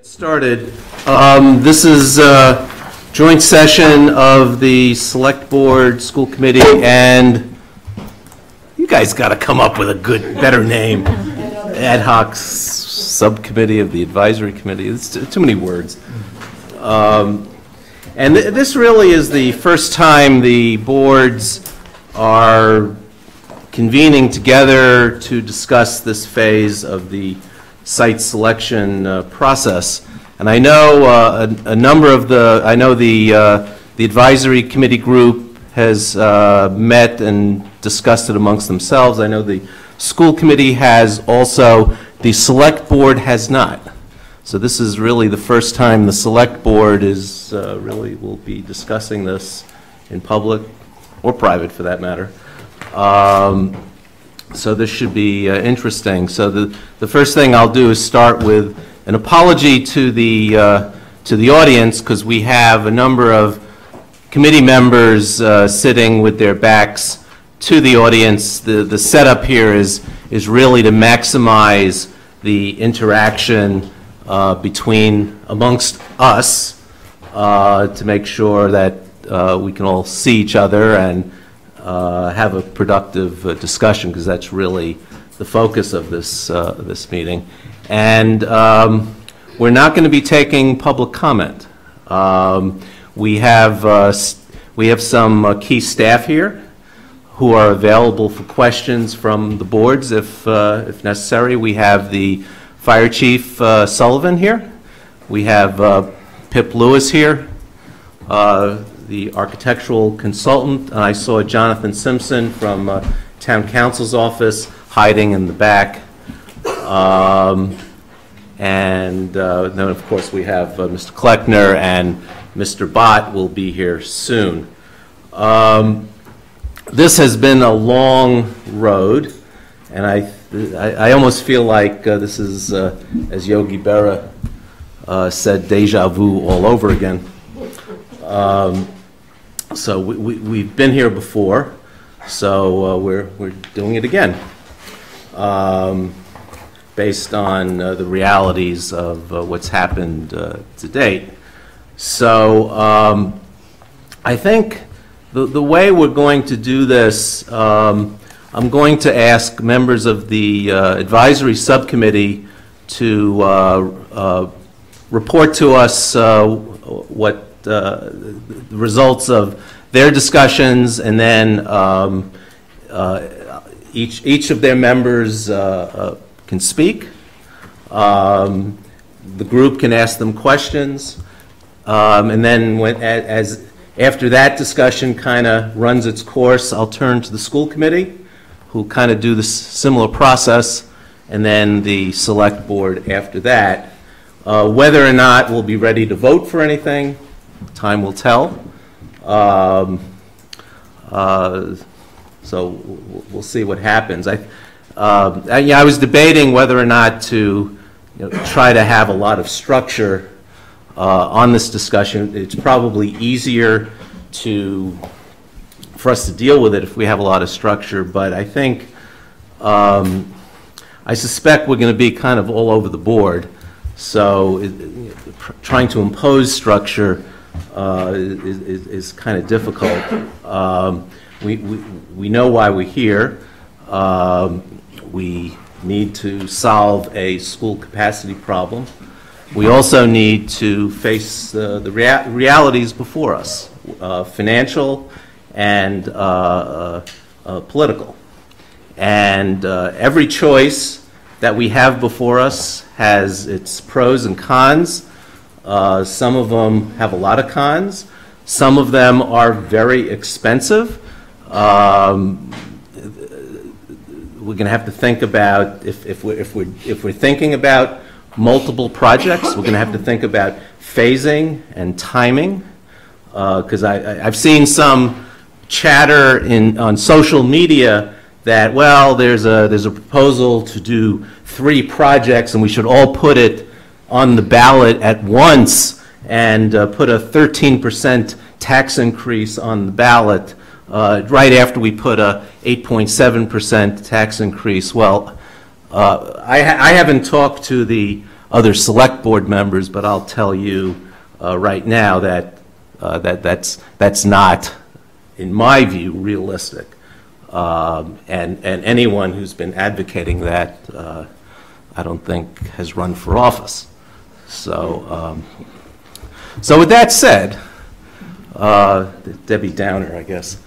Started. This is a joint session of the Select Board, School Committee, and you guys got to come up with a better name. Ad hoc Subcommittee of the Advisory Committee. It's too many words. And this really is the first time the boards are convening together to discuss this phase of the site selection process. And I know a number of the advisory committee group has met and discussed it amongst themselves. I know the school committee has also. The select board has not. So this is really the first time the select board is really will be discussing this in public or private for that matter. So this should be interesting. So the first thing I'll do is start with an apology to the audience, because we have a number of committee members sitting with their backs to the audience. The setup here is really to maximize the interaction amongst us to make sure that we can all see each other and have a productive discussion, because that's really the focus of this meeting. And we're not going to be taking public comment. We have some key staff here who are available for questions from the boards if necessary. We have the Fire Chief Sullivan here. We have Pip Lewis here, the architectural consultant. I saw Jonathan Simpson from Town Council's office hiding in the back. And then, of course, we have Mr. Kleckner, and Mr. Bott will be here soon. This has been a long road, and I almost feel like this is, as Yogi Berra said, deja vu all over again. So we've been here before, so we're doing it again, based on the realities of what's happened to date. So I think the way we're going to do this, I'm going to ask members of the advisory subcommittee to report to us what the results of their discussions, and then each of their members can speak. The group can ask them questions, and then after that discussion kind of runs its course, I'll turn to the school committee, who kind of do this similar process, and then the select board after that. Whether or not we'll be ready to vote for anything, time will tell. So we'll see what happens. I was debating whether or not to try to have a lot of structure on this discussion. It's probably easier for us to deal with it if we have a lot of structure, but I think, I suspect we're going to be kind of all over the board. So trying to impose structure is kind of difficult. We know why we're here. We need to solve a school capacity problem. We also need to face the realities before us, financial and political. And every choice that we have before us has its pros and cons. Some of them have a lot of cons. Some of them are very expensive. We're going to have to think about, if we're thinking about multiple projects, we're going to have to think about phasing and timing, because I've seen some chatter on social media that, well, there's a proposal to do 3 projects and we should all put it on the ballot at once and put a 13% tax increase on the ballot right after we put a 8.7% tax increase. Well, I haven't talked to the other select board members, but I'll tell you right now that that's not, in my view, realistic. And anyone who's been advocating that, I don't think has run for office. So, so with that said, Debbie Downer, I guess.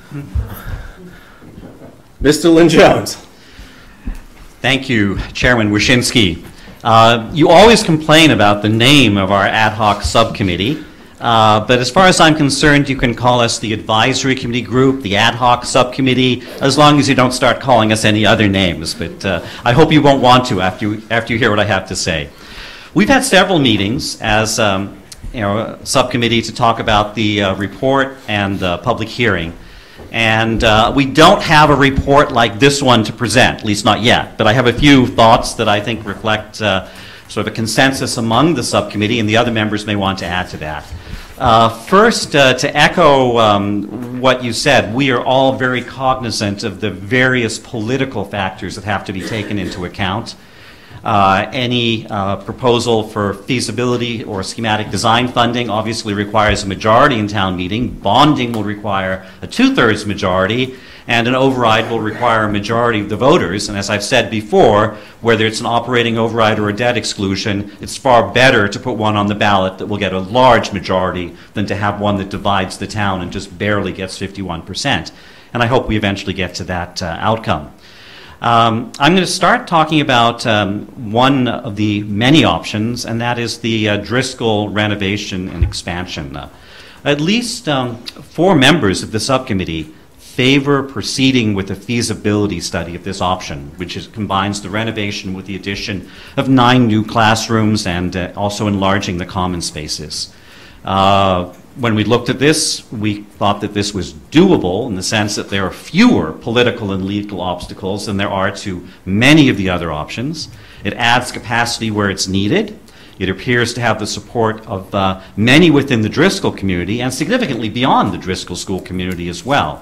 Mr. Lynn Jones. Thank you, Chairman Wyszynski. You always complain about the name of our ad hoc subcommittee, but as far as I'm concerned, you can call us the advisory committee group, the ad hoc subcommittee, as long as you don't start calling us any other names. But I hope you won't want to after you hear what I have to say. We've had several meetings as a subcommittee to talk about the report and the public hearing. And we don't have a report like this one to present, at least not yet. But I have a few thoughts that I think reflect sort of a consensus among the subcommittee, and the other members may want to add to that. First, to echo what you said, we are all very cognizant of the various political factors that have to be taken into account. Any proposal for feasibility or schematic design funding obviously requires a majority in town meeting. Bonding will require a 2/3 majority, and an override will require a majority of the voters. And as I've said before, whether it's an operating override or a debt exclusion, it's far better to put one on the ballot that will get a large majority than to have one that divides the town and just barely gets 51%. And I hope we eventually get to that outcome. I'm going to start talking about one of the many options, and that is the Driscoll renovation and expansion. At least 4 members of the subcommittee favor proceeding with a feasibility study of this option, which combines the renovation with the addition of 9 new classrooms and also enlarging the common spaces. When we looked at this, we thought that this was doable in the sense that there are fewer political and legal obstacles than there are to many of the other options. It adds capacity where it's needed. It appears to have the support of many within the Driscoll community and significantly beyond the Driscoll school community as well.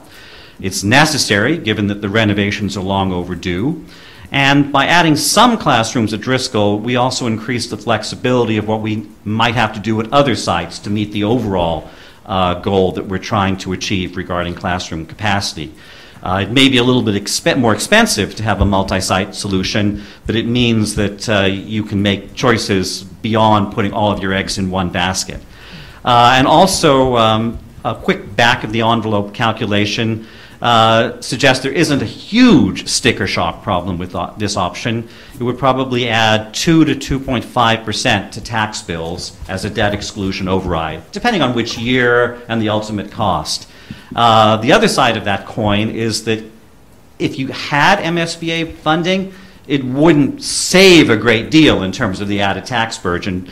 It's necessary, given that the renovations are long overdue. And by adding some classrooms at Driscoll, we also increase the flexibility of what we might have to do at other sites to meet the overall goal that we're trying to achieve regarding classroom capacity. It may be a little bit more expensive to have a multi-site solution, but it means that you can make choices beyond putting all of your eggs in one basket. And also, a quick back-of-the-envelope calculation suggests there isn't a huge sticker shock problem with this option. It would probably add 2 to 2.5% to tax bills as a debt exclusion override, depending on which year and the ultimate cost. The other side of that coin is that if you had MSBA funding, it wouldn't save a great deal in terms of the added tax burden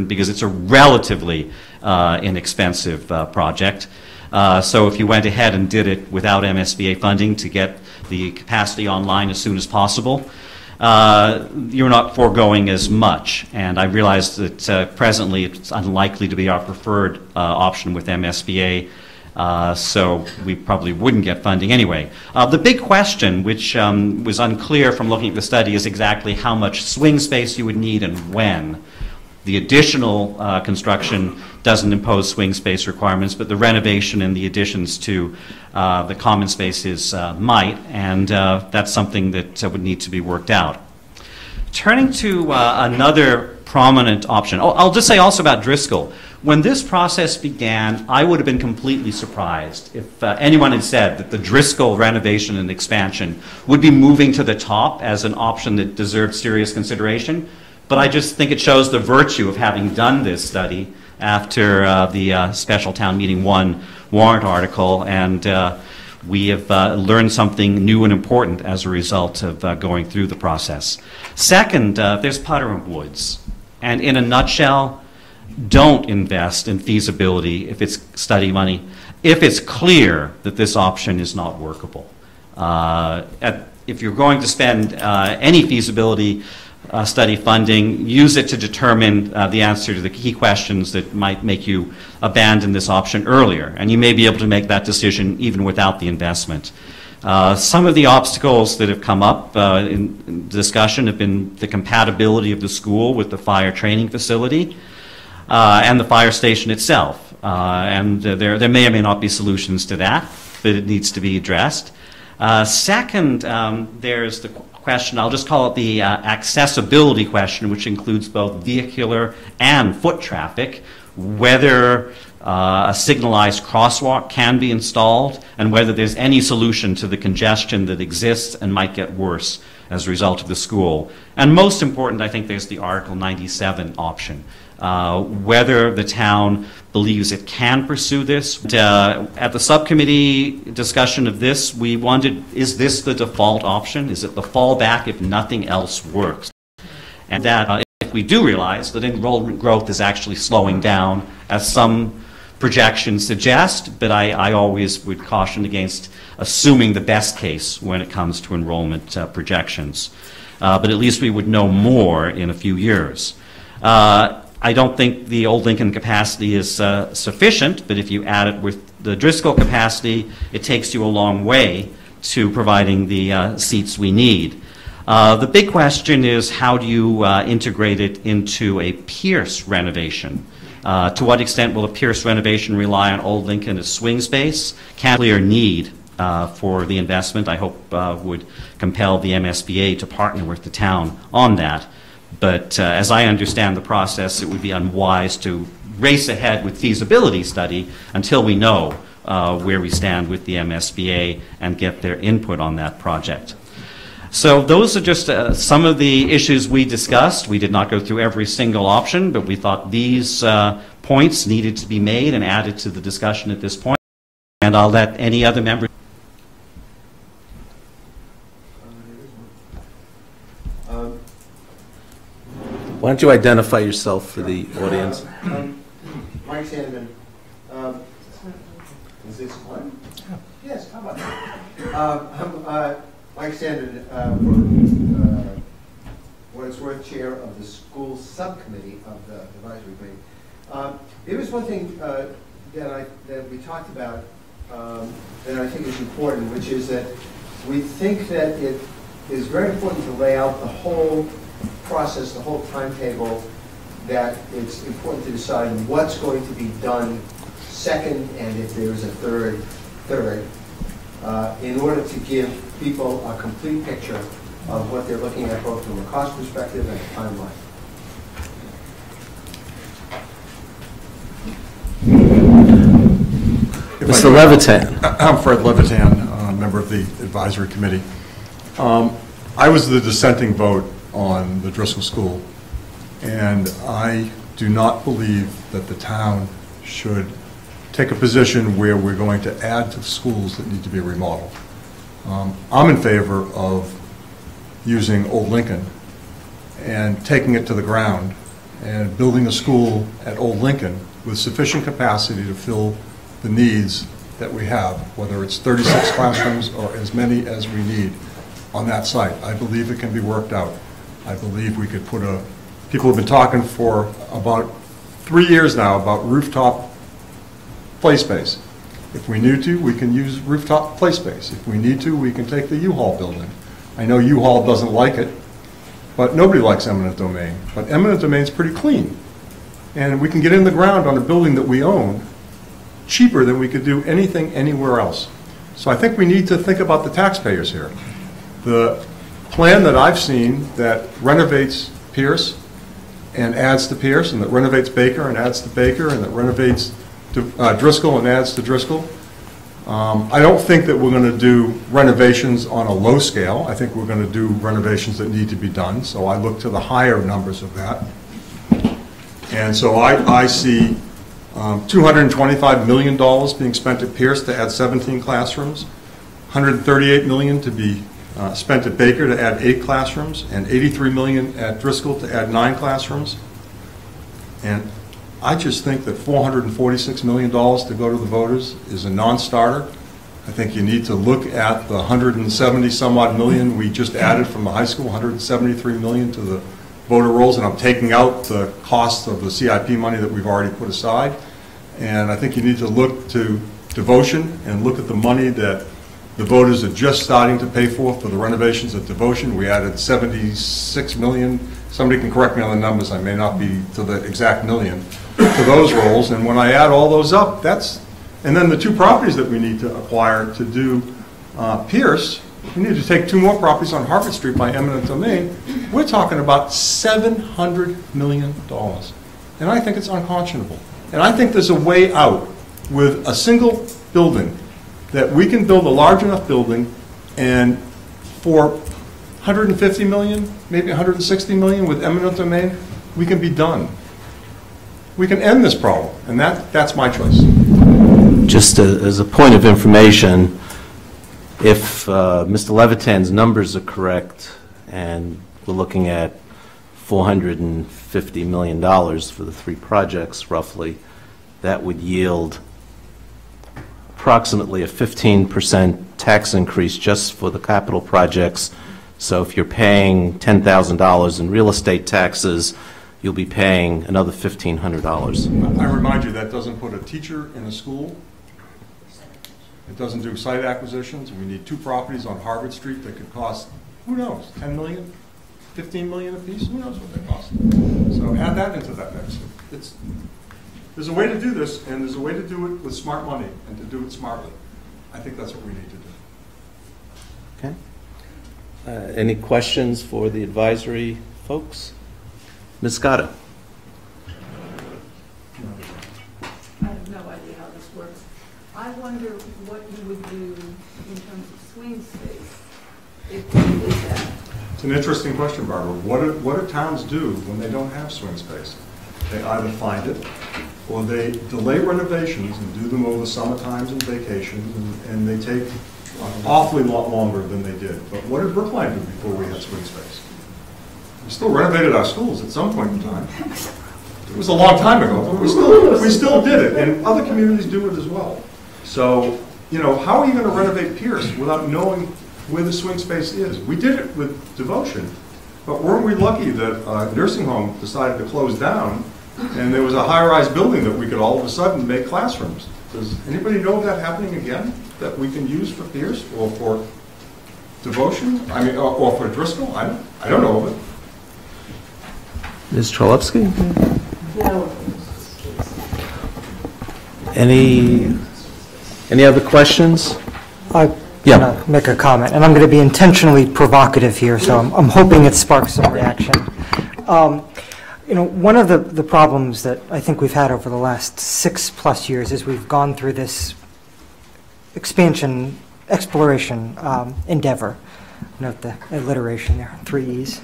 because it's a relatively inexpensive project. So if you went ahead and did it without MSBA funding to get the capacity online as soon as possible, you're not foregoing as much. And I realize that presently it's unlikely to be our preferred option with MSBA, so we probably wouldn't get funding anyway. The big question, which was unclear from looking at the study, is exactly how much swing space you would need and when. The additional construction doesn't impose swing space requirements, but the renovation and the additions to the common spaces might, and that's something that would need to be worked out. Turning to another prominent option, I'll just say also about Driscoll. When this process began, I would have been completely surprised if anyone had said that the Driscoll renovation and expansion would be moving to the top as an option that deserved serious consideration. But I just think it shows the virtue of having done this study after the special town meeting 1 warrant article, and we have learned something new and important as a result of going through the process. Second, there's Puttering Woods, and in a nutshell, don't invest in feasibility if it's study money, if it's clear that this option is not workable. If you're going to spend any feasibility study funding, use it to determine the answer to the key questions that might make you abandon this option earlier. And you may be able to make that decision even without the investment. Some of the obstacles that have come up in discussion have been the compatibility of the school with the fire training facility and the fire station itself. And there may or may not be solutions to that, but it needs to be addressed. Second, there's the question, I'll just call it the accessibility question, which includes both vehicular and foot traffic, whether a signalized crosswalk can be installed, and whether there's any solution to the congestion that exists and might get worse as a result of the school. And most important, I think there's the Article 97 option, whether the town believes it can pursue this. At the subcommittee discussion of this, we wondered, is this the default option? Is it the fallback if nothing else works? And that if we do realize that enrollment growth is actually slowing down, as some projections suggest, but I always would caution against assuming the best case when it comes to enrollment projections. But at least we would know more in a few years. I don't think the Old Lincoln capacity is sufficient, but if you add it with the Driscoll capacity, it takes you a long way to providing the seats we need. The big question is, how do you integrate it into a Pierce renovation? To what extent will a Pierce renovation rely on Old Lincoln as swing space? Can clear need for the investment, I hope would compel the MSBA to partner with the town on that. But as I understand the process, it would be unwise to race ahead with feasibility study until we know where we stand with the MSBA and get their input on that project. So those are just some of the issues we discussed. We did not go through every single option, but we thought these points needed to be made and added to the discussion at this point. And I'll let any other member. Why don't you identify yourself for the audience? Mike Sandeman. Is this on? Yes, how about that? I'm Mike Sandeman, for what it's worth, chair of the school subcommittee of the advisory committee. There was one thing that we talked about that I think is important, which is that we think that it is very important to lay out the whole process, the whole timetable, that it's important to decide what's going to be done second, and if there's a third, in order to give people a complete picture of what they're looking at, both from a cost perspective and a timeline. Mr. Levitan. I'm Fred Levitan, member of the advisory committee. I was the dissenting vote on the Driscoll School, and I do not believe that the town should take a position where we're going to add to schools that need to be remodeled. I'm in favor of using Old Lincoln and taking it to the ground and building a school at Old Lincoln with sufficient capacity to fill the needs that we have, whether it's 36 classrooms or as many as we need on that site. I believe it can be worked out. I believe we could put people have been talking for about 3 years now about rooftop play space. If we need to, we can use rooftop play space. If we need to, we can take the U-Haul building. I know U-Haul doesn't like it, but nobody likes eminent domain. But eminent domain is pretty clean. And we can get in the ground on a building that we own cheaper than we could do anything anywhere else. So I think we need to think about the taxpayers here. The plan that I've seen that renovates Pierce and adds to Pierce, and that renovates Baker and adds to Baker, and that renovates Driscoll and adds to Driscoll. I don't think that we're going to do renovations on a low scale. I think we're going to do renovations that need to be done. So I look to the higher numbers of that. And so I see $225 million being spent at Pierce to add 17 classrooms, $138 million to be spent at Baker to add 8 classrooms, and $83 million at Driscoll to add 9 classrooms. And I just think that $446 million to go to the voters is a non-starter. I think you need to look at the 170 some odd million we just added from the high school, 173 million to the voter rolls, and I'm taking out the cost of the CIP money that we've already put aside. And I think you need to look to devotion and look at the money that the voters are just starting to pay for the renovations at Devotion. We added 76 million. Somebody can correct me on the numbers. I may not be to the exact million to those rolls. And when I add all those up, and then the 2 properties that we need to acquire to do Pierce, we need to take 2 more properties on Harvard Street by eminent domain. We're talking about $700 million. And I think it's unconscionable. And I think there's a way out with a single building that we can build a large enough building, and for 150 million, maybe 160 million with eminent domain, we can be done. We can end this problem, and that's my choice. Just as a point of information, if Mr. Levitan's numbers are correct, and we're looking at $450 million for the 3 projects, roughly, that would yield approximately a 15% tax increase just for the capital projects. So if you're paying $10,000 in real estate taxes, you'll be paying another $1,500. I remind you, that doesn't put a teacher in a school. It doesn't do site acquisitions. We need 2 properties on Harvard Street that could cost, who knows, 10 million, 15 million apiece? Who knows what they cost? So add that into that mix. There's a way to do this, and there's a way to do it with smart money and to do it smartly. I think that's what we need to do. Okay. Any questions for the advisory folks? Ms. Scotto? I have no idea how this works. I wonder what you would do in terms of swing space if you did that. It's an interesting question, Barbara. What do towns do when they don't have swing space? They either find it, or they delay renovations and do them over summer times and vacations, and they take an awfully lot longer than they did. But what did Brookline do before we had swing space? We still renovated our schools at some point in time. It was a long time ago, but we still did it, and other communities do it as well. So, how are you going to renovate Pierce without knowing where the swing space is? We did it with Devotion, but weren't we lucky that a nursing home decided to close down, and there was a high-rise building that we could all of a sudden make classrooms? Does anybody know of that happening again, that we can use for Pierce or for Devotion? Or for Driscoll? I don't know of it. Ms. Trolowski? No. Any other questions? I Yeah. want to make a comment, and I'm going to be intentionally provocative here, so I'm hoping it sparks some reaction. One of the problems that I think we've had over the last 6+ years is we've gone through this exploration endeavor. Note the alliteration there, 3 E's.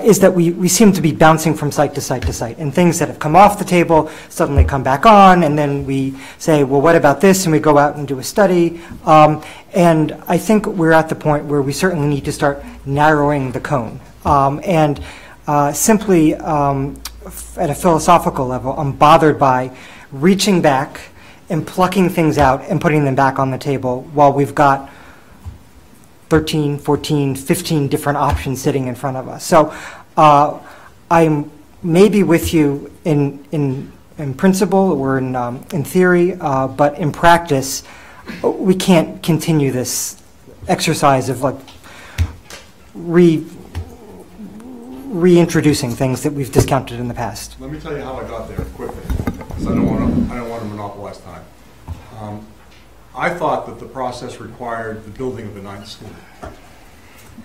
Is that we seem to be bouncing from site to site to site, and things that have come off the table suddenly come back on, and then we say, well, what about this? And we go out and do a study. And I think we're at the point where we certainly need to start narrowing the cone. Simply at a philosophical level, I'm bothered by reaching back and plucking things out and putting them back on the table while we've got 13, 14, 15 different options sitting in front of us. So I'm maybe with you in principle or in theory, but in practice, we can't continue this exercise of like reintroducing things that we've discounted in the past. Let me tell you how I got there quickly, because I don't want to monopolize time. I thought that the process required the building of a 9th school,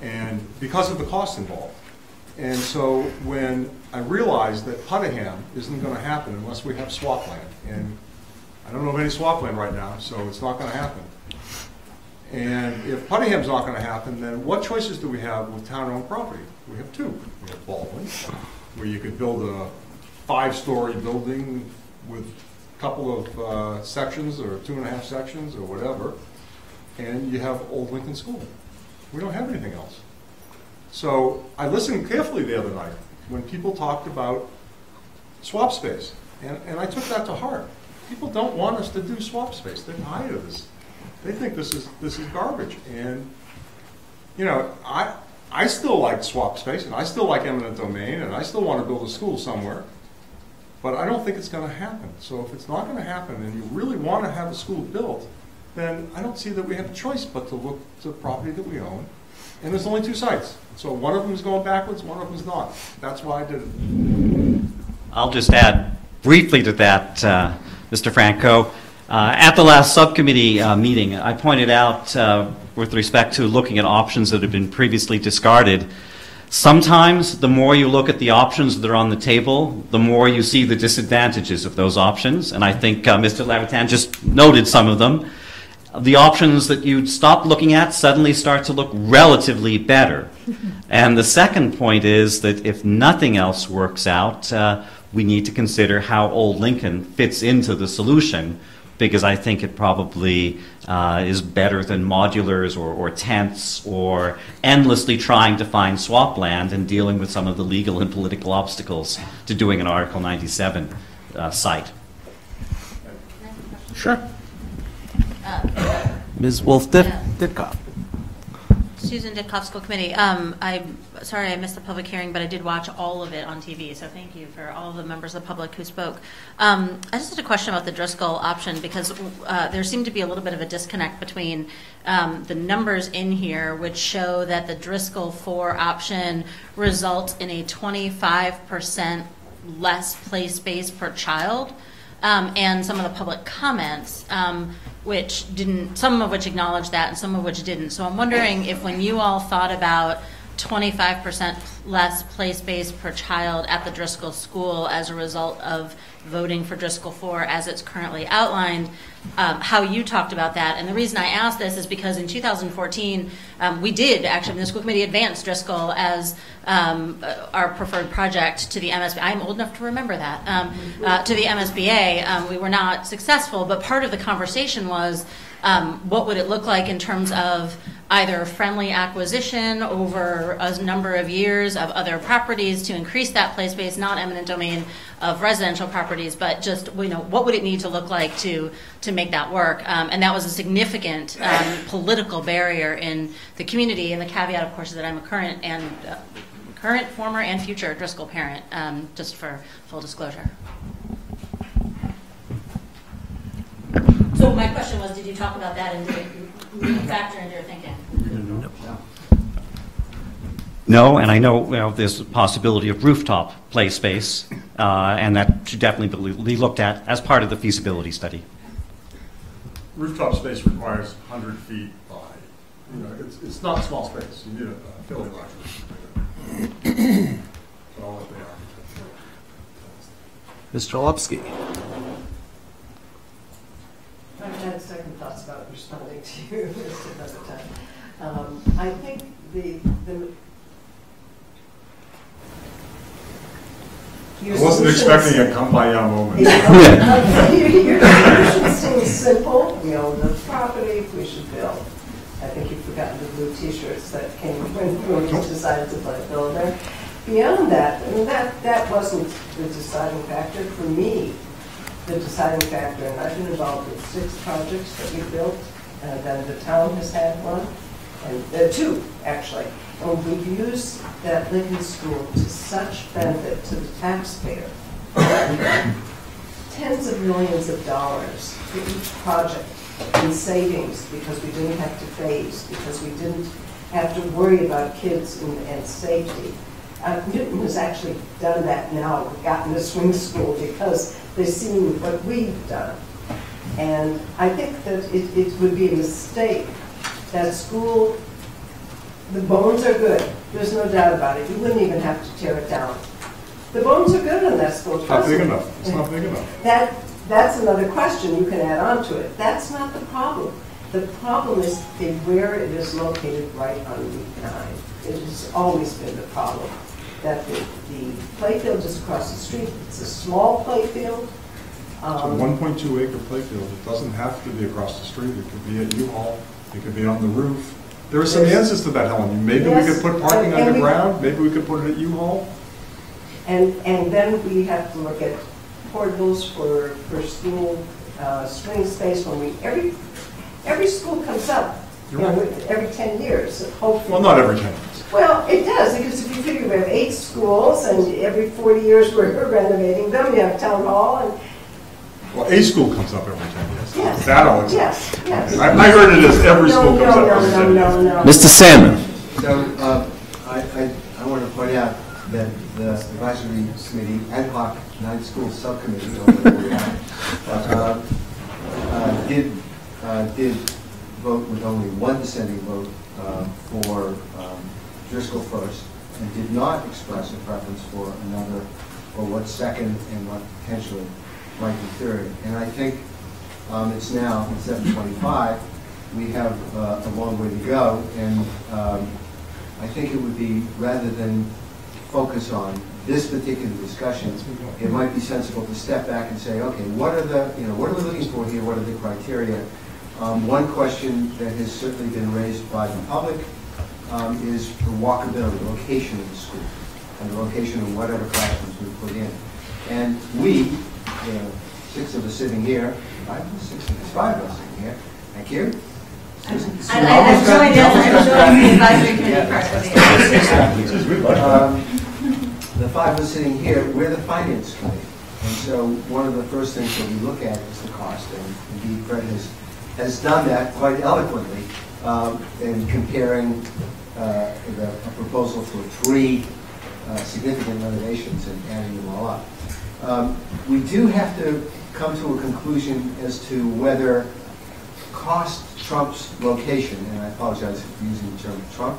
and because of the cost involved. And so when I realized that Puttingham isn't going to happen unless we have swampland, and I don't know of any swampland right now, so it's not going to happen. And if Puttingham's not going to happen, then what choices do we have with town-owned property? We have 2. We have Baldwin, where you could build a 5-story building with couple of sections or 2.5 sections or whatever, and you have Old Lincoln School. We don't have anything else. So I listened carefully the other night when people talked about swap space, and I took that to heart. People don't want us to do swap space. They're tired of this. They think this is garbage. And I still like swap space, and I still like eminent domain, and I still want to build a school somewhere. But I don't think it's going to happen. So if it's not going to happen and you really want to have a school built, then I don't see that we have a choice but to look to the property that we own. And there's only 2 sites. So one of them is going backwards, one of them is not. That's why I did it. I'll just add briefly to that, Mr. Franco. At the last subcommittee meeting, I pointed out with respect to looking at options that have been previously discarded, sometimes the more you look at the options that are on the table, the more you see the disadvantages of those options. And I think Mr. Lavertan just noted some of them. The options that you'd stop looking at suddenly start to look relatively better. And the second point is that if nothing else works out, we need to consider how Old Lincoln fits into the solution, because I think it probably is better than modulars or tents or endlessly trying to find swap land and dealing with some of the legal and political obstacles to doing an Article 97 site. Sure. Ms. Wolf-Didkoff. Susan Ditkoff, School Committee. I'm sorry I missed the public hearing, but I did watch all of it on TV, so thank you for all of the members of the public who spoke. I just had a question about the Driscoll option, because there seemed to be a little bit of a disconnect between the numbers in here, which show that the Driscoll 4 option results in a 25% less play space per child, and some of the public comments, which didn't, some of which acknowledged that and some of which didn't. So I'm wondering if when you all thought about 25% less play space per child at the Driscoll School as a result of voting for Driscoll 4 as it's currently outlined, how you talked about that. And the reason I asked this is because in 2014, we did actually, the school committee advanced Driscoll as our preferred project to the MSBA. I'm old enough to remember that. To the MSBA, we were not successful, but part of the conversation was what would it look like in terms of either friendly acquisition over a number of years of other properties to increase that play space, not eminent domain of residential properties, but just, you know, what would it need to look like to make that work? And that was a significant political barrier in the community, and the caveat, of course, is that I'm a current, former, and future Driscoll parent, just for full disclosure. So my question was, did you talk about that and did it factor into your thinking? No, and I know there's a possibility of rooftop play space, and that should definitely be looked at as part of the feasibility study. Rooftop space requires 100 feet by, you know, it's not small space. You need a fairly large roof. So I'll let the architect. Mr. Lupsky. I've had second thoughts about responding to you, Mr. Levertan. I think I wasn't expecting a come-by-ya moment. Your solution seems simple. We own the property. We should build. I think you've forgotten the blue T-shirts that came when we decided to play builder. Beyond that, I mean, that wasn't the deciding factor for me. The deciding factor, and I've been involved with 6 projects that we built, and then the town has had one, and 2 actually. And we've used that Lincoln School to such benefit to the taxpayer. Tens of millions of dollars for each project in savings because we didn't have to phase, because we didn't have to worry about kids and safety. Newton has actually done that now. We've gotten a swing school because they've seen what we've done. And I think that it would be a mistake. That school, the bones are good. There's no doubt about it. You wouldn't even have to tear it down. The bones are good on that school. It's not big enough. It's not big enough. That's another question you can add on to it. That's not the problem. The problem is where it is located right on Route 9. It has always been the problem. That the playfield is across the street. It's a small playfield. It's a 1.2 acre playfield. It doesn't have to be across the street. It could be at U-Haul. It could be on the roof. There are some answers to that, Helen. Maybe we could put parking underground. Maybe we could put it at U-Haul. And then we have to look at portables for school swing space. When every school comes up, every 10 years. Hopefully. Well, not every 10 years. Well, it does, because if you figure we have 8 schools, and every 40 years we're renovating them, you have town hall, and well, a school comes up every 10 years. yes, that all the time. Yes, yes. I heard it as every school comes up with a No. Mr. Sandman? So, I want to point out that the advisory committee, ad hoc nine-school subcommittee, or whatever we have, did vote with only one dissenting vote for Driscoll first, and did not express a preference for another, or what's second and what potentially might be third. And I think it's now 7:25. We have a long way to go, and I think it would be, rather than focus on this particular discussion, it might be sensible to step back and say, okay, what are we looking for here? What are the criteria? One question that has certainly been raised by the public is the walkability, the location of the school, and the location of whatever classrooms we put in. And we, six of us sitting here, five of us sitting here, thank you. I've joined the advisory committee part of the The five of us sitting here, we're the finance committee. And so one of the first things that we look at is the cost. And indeed, Fred has done that quite eloquently in comparing a proposal for 3 significant renovations and adding them all up. We do have to come to a conclusion as to whether cost trumps location, and I apologize for using the term trump.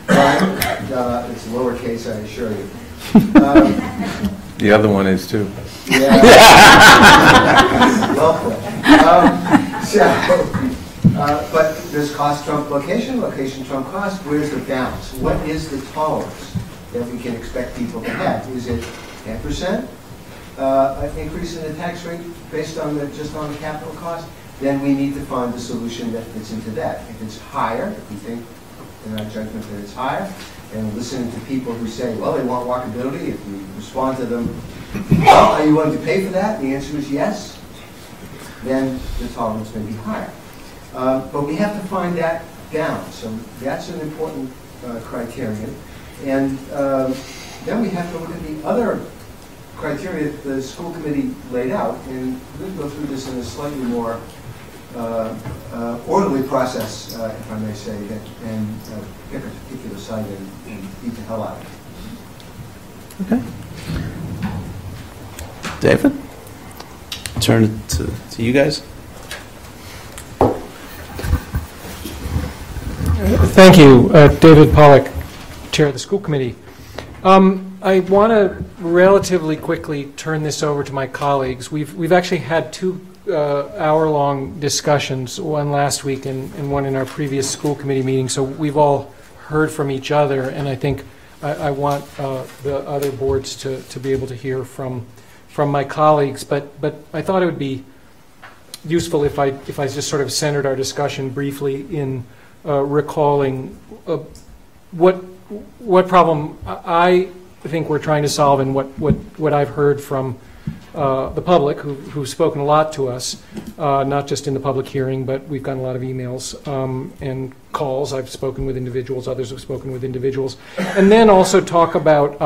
But it's lowercase, I assure you. The other one is too. Yeah. Well put. But does cost trump location? Location trump cost? Where's the balance? What is the tolerance that we can expect people to have? Is it 10% increase in the tax rate based on just on the capital cost? Then we need to find a solution that fits into that. If it's higher, if we think in our judgment that it's higher, and listening to people who say, well, they want walkability, if we respond to them, well, are you willing to pay for that? And the answer is yes. Then the tolerance may be higher. But we have to find that balance. So that's an important criterion. And then we have to look at the other criteria that the school committee laid out, and we'll go through this in a slightly more orderly process, if I may say, and pick a particular side and beat the hell out of it. Okay. David? Turn it to you guys. Thank you. David Pollack, Chair of the School Committee. I want to relatively quickly turn this over to my colleagues. We've actually had 2 hour-long discussions, one last week and one in our previous school committee meeting, so we've all heard from each other, and I think I want the other boards to be able to hear from my colleagues, but I thought it would be useful if I just sort of centered our discussion briefly in recalling what problem I think we're trying to solve, and what I've heard from the public who've spoken a lot to us, not just in the public hearing, but we've gotten a lot of emails and calls. I've spoken with individuals, others have spoken with individuals, and then also talk about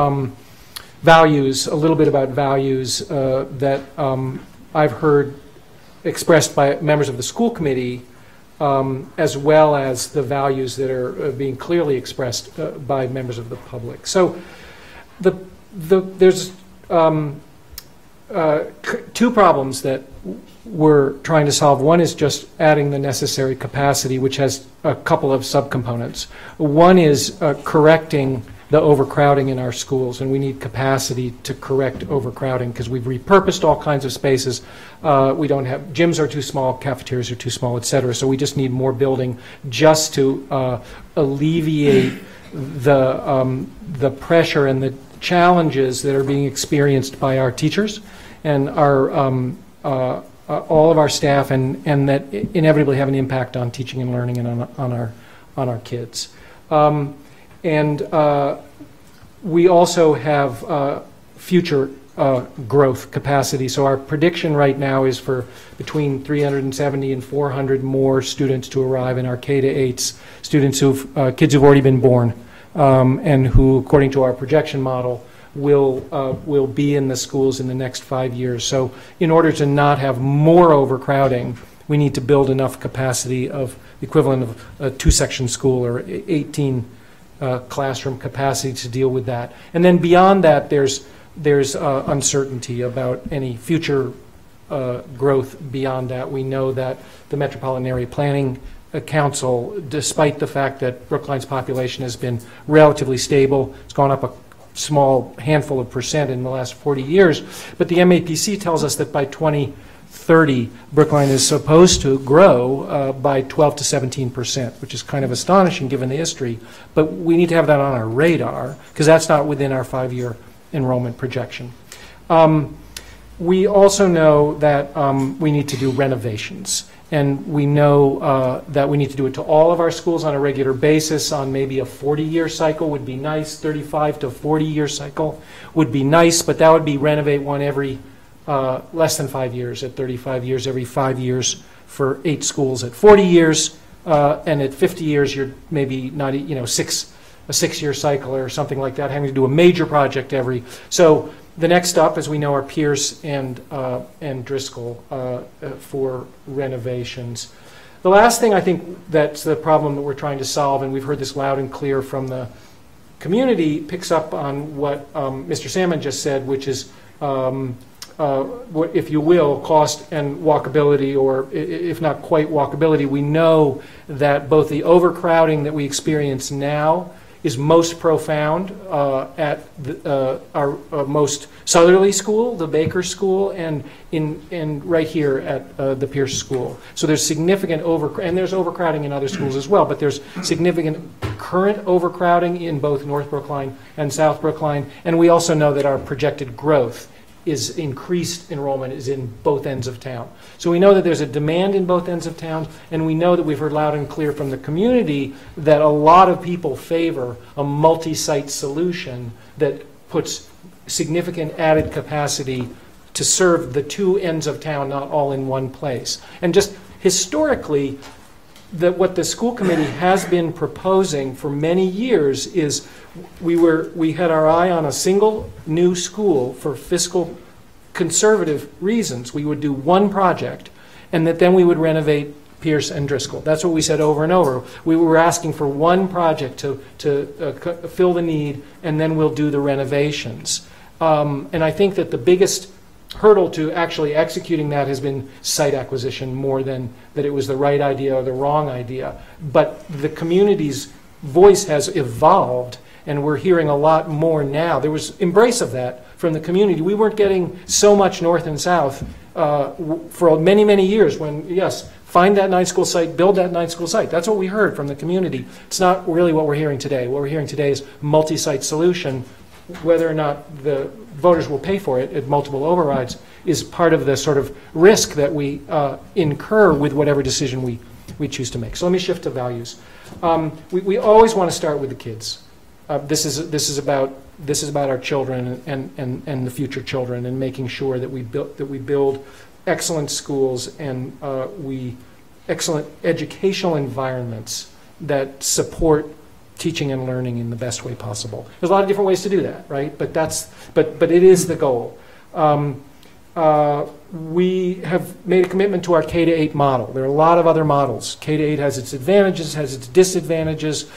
values, a little bit about values that I've heard expressed by members of the school committee, as well as the values that are being clearly expressed by members of the public. So there's 2 problems that we're trying to solve. One is just adding the necessary capacity, which has a couple of subcomponents. One is correcting the overcrowding in our schools, and we need capacity to correct overcrowding because we've repurposed all kinds of spaces. We don't have, gyms are too small, cafeterias are too small, et cetera, so we just need more building just to alleviate the pressure and the challenges that are being experienced by our teachers and our all of our staff, and that inevitably have an impact on teaching and learning and on our kids. We also have future growth capacity. So our prediction right now is for between 370 and 400 more students to arrive in our K-8s, students kids who've already been born, and who, according to our projection model, will be in the schools in the next 5 years. So in order to not have more overcrowding, we need to build enough capacity of the equivalent of a 2-section school or 18 classroom capacity to deal with that. And then beyond that, there's uncertainty about any future growth beyond that. We know that the Metropolitan Area Planning Council, despite the fact that Brookline's population has been relatively stable, it's gone up a small handful of percent in the last 40 years, but the MAPC tells us that by 2030, Brookline is supposed to grow by 12 to 17%, which is kind of astonishing given the history, but we need to have that on our radar because that's not within our 5-year enrollment projection. We also know that we need to do renovations. And we know that we need to do it to all of our schools on a regular basis. On maybe a 40-year cycle would be nice. 35 to 40-year cycle would be nice, but that would be renovate one every less than 5 years. At 35 years, every 5 years for 8 schools. At 40 years and at 50 years, you're maybe not, a 6-year cycle or something like that, having to do a major project every. So the next up, as we know, are Pierce and Driscoll for renovations. The last thing I think that's the problem that we're trying to solve, and we've heard this loud and clear from the community, picks up on what Mr. Salmon just said, which is, if you will, cost and walkability, or if not quite walkability. We know that both the overcrowding that we experience now is most profound at our most southerly school, the Baker School, and right here at the Pierce School. So there's significant and there's overcrowding in other schools as well, but there's significant current overcrowding in both North Brookline and South Brookline, and we also know that our projected growth is increased enrollment is in both ends of town. So we know that there's a demand in both ends of town, and we know that we've heard loud and clear from the community that a lot of people favor a multi-site solution that puts significant added capacity to serve the 2 ends of town, not all in one place. And just historically, what the school committee has been proposing for many years is we had our eye on a single new school for fiscal conservative reasons. We would do one project, and that then we would renovate Pierce and Driscoll. That's what we said over and over. We were asking for one project to fill the need, and then we'll do the renovations. And I think that the biggest hurdle to actually executing that has been site acquisition more than that it was the right idea or the wrong idea. But the community's voice has evolved, and we're hearing a lot more now. There was embrace of that from the community. We weren't getting so much north and south for many, many years when, yes, find that 9-school site, build that 9-school site. That's what we heard from the community. It's not really what we're hearing today. What we're hearing today is multi-site solution. Whether or not the voters will pay for it at multiple overrides is part of the sort of risk that we incur with whatever decision we choose to make. So let me shift to values. We always want to start with the kids. This is about our children and the future children, and making sure that we build excellent schools and excellent educational environments that support teaching and learning in the best way possible. There's a lot of different ways to do that, right? But it is the goal. We have made a commitment to our K-8 model. There are a lot of other models. K-8 has its advantages, has its disadvantages.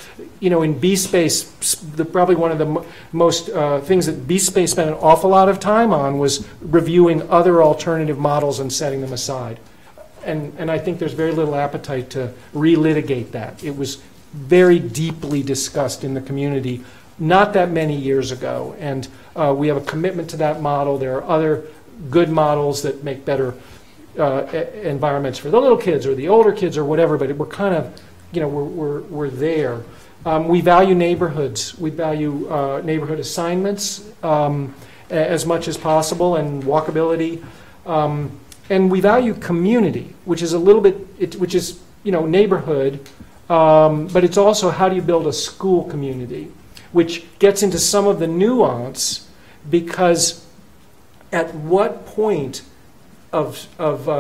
In B-Space, probably one of the most things that B-Space spent an awful lot of time on was reviewing other alternative models and setting them aside. And I think there's very little appetite to relitigate that. It was very deeply discussed in the community not that many years ago, and we have a commitment to that model. There are other good models that make better environments for the little kids or the older kids or whatever, but we're kind of, we're there. We value neighborhoods. We value neighborhood assignments as much as possible, and walkability. And we value community, which is a little bit, which is, neighborhood, but it's also how do you build a school community, which gets into some of the nuance, because at what point of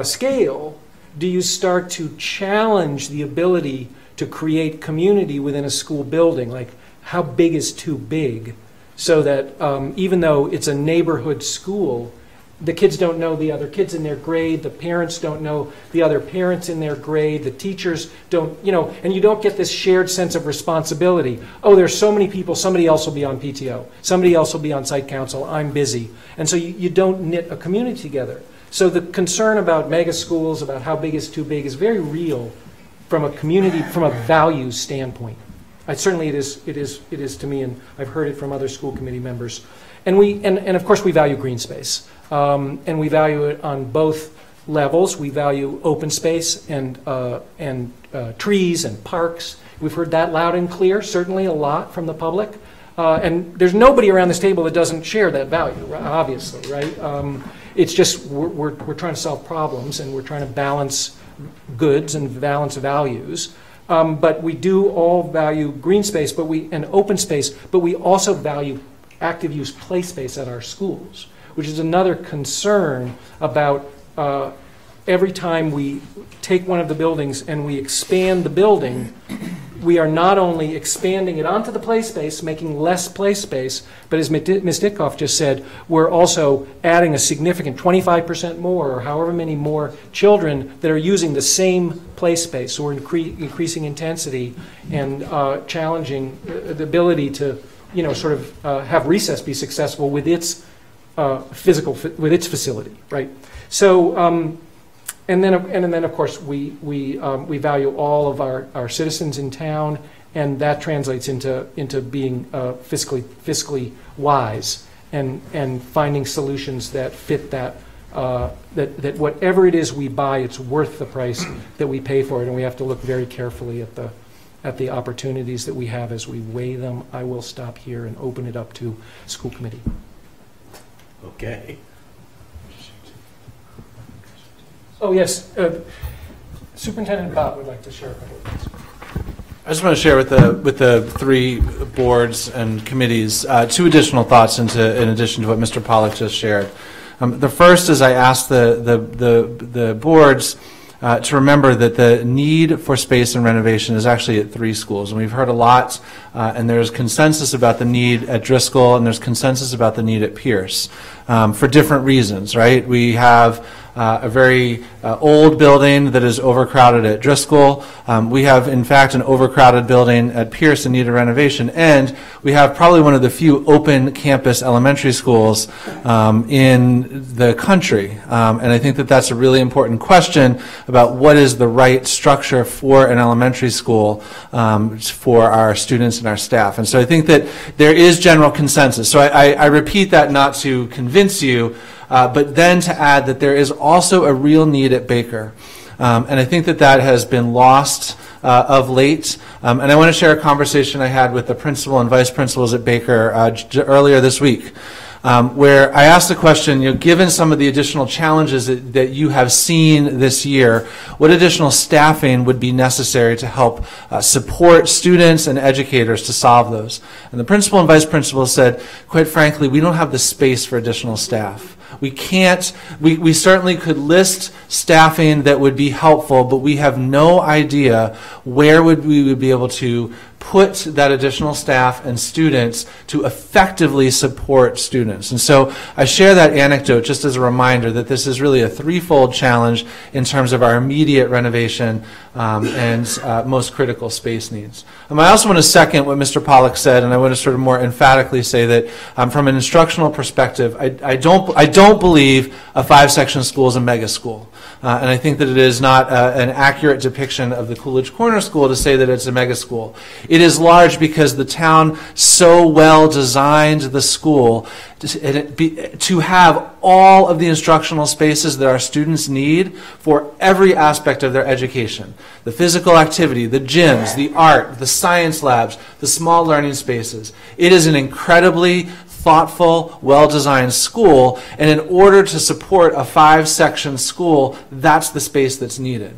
scale do you start to challenge the ability to create community within a school building? Like, how big is too big? so that even though it's a neighborhood school, the kids don't know the other kids in their grade, the parents don't know the other parents in their grade, the teachers don't, and you don't get this shared sense of responsibility. Oh, there's so many people, somebody else will be on PTO, somebody else will be on site council, I'm busy. And so you don't knit a community together. So the concern about mega schools, about how big is too big, is very real from a community, from a values standpoint. Certainly it is to me, and I've heard it from other school committee members. And of course we value green space. And we value it on both levels. We value open space and trees and parks. We've heard that loud and clear, certainly a lot from the public. And there's nobody around this table that doesn't share that value, obviously, right? It's just we're trying to solve problems, and we're trying to balance goods and balance values. But we do all value green space and open space, but we also value active use play space at our schools, which is another concern about every time we take one of the buildings and we expand the building, we are not only expanding it onto the play space, making less play space, but as Ms. Ditkoff just said, we're also adding a significant 25% more, or however many more children that are using the same play space. So we're increasing intensity and challenging the ability to, sort of have recess be successful with its with its facility, right? So, and then of course we value all of our citizens in town, and that translates into being fiscally wise and finding solutions that fit that whatever it is we buy, it's worth the price that we pay for it, and we have to look very carefully at the opportunities that we have as we weigh them. I will stop here and open it up to school committee. Okay. Oh, yes. Superintendent Bob would like to share a couple of things. I just want to share with the three boards and committees two additional thoughts in addition to what Mr. Pollack just shared. The first is I asked the boards to remember that the need for space and renovation is actually at three schools. And we've heard a lot, and there's consensus about the need at Driscoll, and there's consensus about the need at Pierce for different reasons, right? We have a very old building that is overcrowded at Driscoll. We have, in fact, an overcrowded building at Pierce in need of renovation. And we have probably one of the few open campus elementary schools in the country. And I think that that's a really important question about what is the right structure for an elementary school for our students and our staff. And so I think that there is general consensus. So I repeat that not to convince you, but then to add that there is also a real need at Baker. And I think that that has been lost of late. And I want to share a conversation I had with the principal and vice principals at Baker earlier this week, where I asked the question, given some of the additional challenges that you have seen this year, what additional staffing would be necessary to help support students and educators to solve those? And the principal and vice principal said, quite frankly, we don't have the space for additional staff. We can't, we certainly could list staffing that would be helpful, but we have no idea where we would be able to put that additional staff and students to effectively support students. And so I share that anecdote just as a reminder that this is really a threefold challenge in terms of our immediate renovation and most critical space needs. I also want to second what Mr. Pollack said, and I want to sort of more emphatically say that from an instructional perspective, I don't believe a 5-section school is a mega school. And I think that it is not an accurate depiction of the Coolidge Corner School to say that it's a mega school. It is large because the town so well designed the school to have all of the instructional spaces that our students need for every aspect of their education. The physical activity, the gyms, the art, the science labs, the small learning spaces. It is an incredibly thoughtful, well-designed school, and in order to support a 5-section school, that's the space that's needed.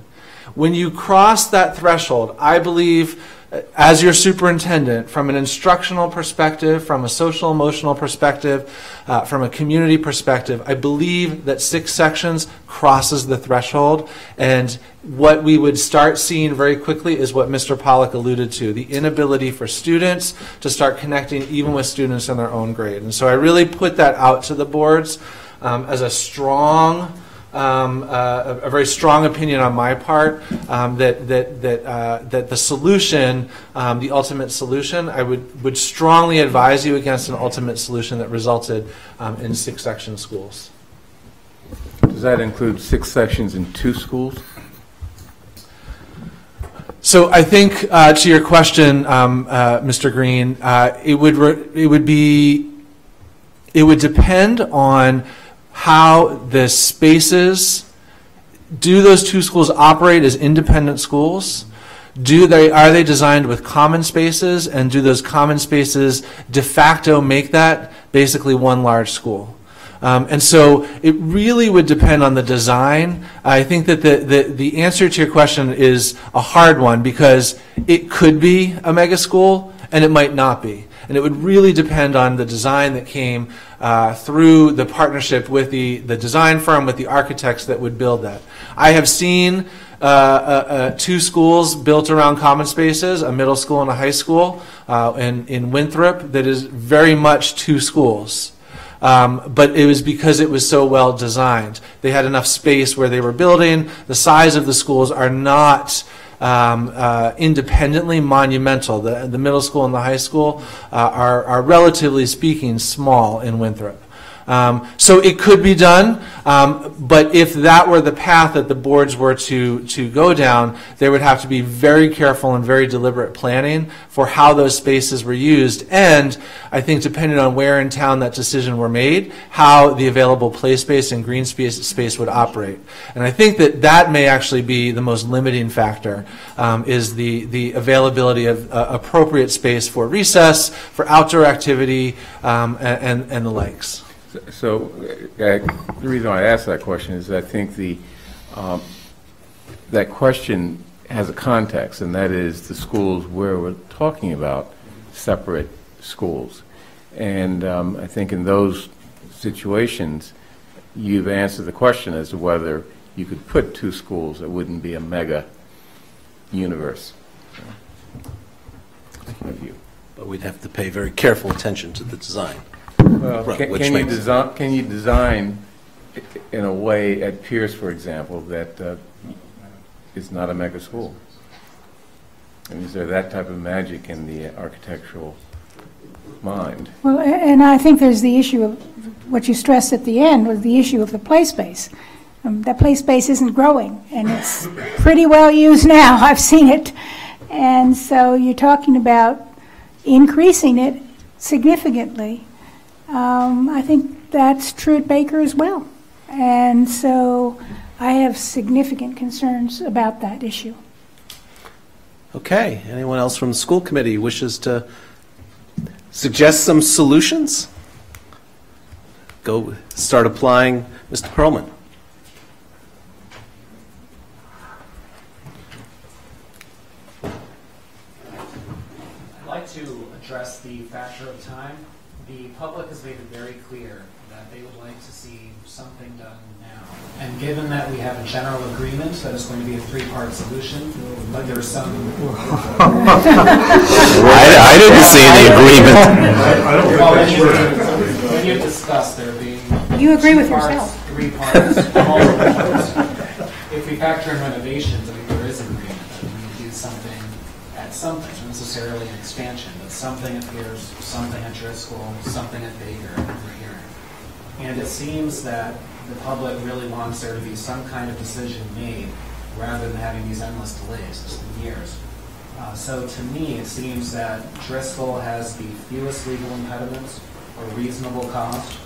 When you cross that threshold, I believe as your superintendent, from an instructional perspective, from a social emotional perspective, from a community perspective, I believe that 6 sections crosses the threshold. And what we would start seeing very quickly is what Mr. Pollack alluded to, the inability for students to start connecting even with students in their own grade. And so I really put that out to the boards as a strong, a very strong opinion on my part, that the solution, the ultimate solution, I would strongly advise you against an ultimate solution that resulted in 6-section schools. Does that include 6 sections in 2 schools? So I think to your question, Mr. Green, it would depend on how the spaces, do those 2 schools operate as independent schools? Are they designed with common spaces, and do those common spaces de facto make that basically one large school? And so it really would depend on the design. I think that the answer to your question is a hard one, because it could be a mega school and it might not be. And it would really depend on the design that came through the partnership with the design firm, with the architects that would build that. I have seen 2 schools built around common spaces, a middle school and a high school in Winthrop, that is very much 2 schools. But it was because it was so well designed. They had enough space where they were building. The size of the schools are not independently monumental. The middle school and the high school are relatively speaking small in Winthrop. So it could be done, but if that were the path that the boards were to go down, there would have to be very careful and very deliberate planning for how those spaces were used, and I think depending on where in town that decision were made, how the available play space and green space would operate. And I think that may actually be the most limiting factor, is the availability of appropriate space for recess, for outdoor activity, and the likes. So the reason I asked that question is I think that question has a context, and that is the schools where we're talking about separate schools. And I think in those situations, you've answered the question as to whether you could put 2 schools that wouldn't be a mega universe. But we'd have to pay very careful attention to the design. Well, can you design in a way at Pierce, for example, that is not a mega school? And is there that type of magic in the architectural mind? Well, and I think there's the issue of what you stressed at the end was the issue of the play space. That play space isn't growing, and it's pretty well used now. I've seen it. And so you're talking about increasing it significantly. I think that's true at Baker as well. And so I have significant concerns about that issue. Okay. Anyone else from the school committee wishes to suggest some solutions? Go start applying. Mr. Perlman. I'd like to address the factor of time. The public has made it very clear that they would like to see something done now. And given that we have a general agreement that it's going to be a 3-part solution, but there's some... I didn't see any agreement. When you discuss there being... You agree with yourself. 3 parts, all of the parts. If we factor in renovations, I think there is agreement that we need to do something at something, not necessarily an expansion, but something at Pierce, something at Driscoll, something at Baker, and over here. And it seems that the public really wants there to be some kind of decision made rather than having these endless delays, just years. So to me, it seems that Driscoll has the fewest legal impediments or reasonable cost,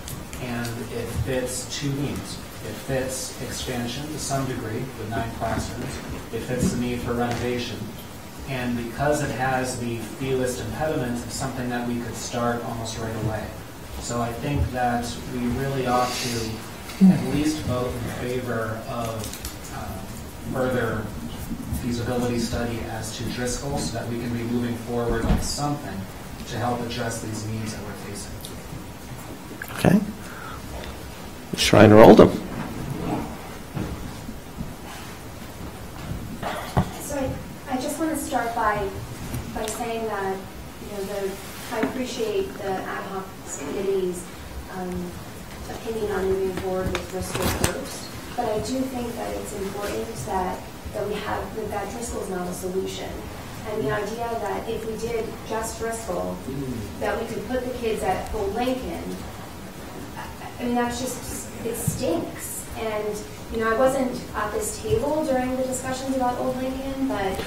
and it fits 2 needs. It fits expansion to some degree with 9 classrooms. It fits the need for renovation. And because it has the fewest impediments, it's something that we could start almost right away. So I think that we really ought to at least vote in favor of further feasibility study as to Driscoll so that we can be moving forward on something to help address these needs that we're facing. Okay. Shriner Oldham. So I just want to start by saying that, I appreciate the ad hoc committee's opinion on moving forward with Driscoll first, but I do think that it's important that Driscoll is not a solution. And the idea that if we did just Driscoll, that we could put the kids at Old Lincoln, I mean, that's just, it stinks. And, I wasn't at this table during the discussions about Old Lincoln, but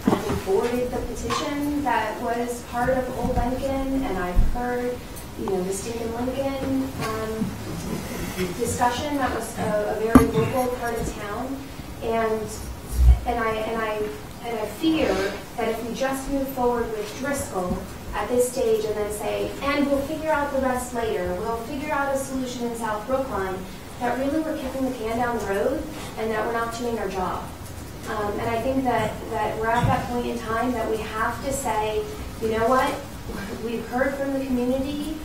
I forwarded the petition that was part of Old Lincoln, and I've heard, the Stinkin' Lincoln discussion that was a very local part of town, and I fear that if we just move forward with Driscoll at this stage and then say, and we'll figure out the rest later, we'll figure out a solution in South Brookline, that really we're kicking the can down the road and that we're not doing our job. And I think that we're at that point in time that we have to say, you know what, we've heard from the community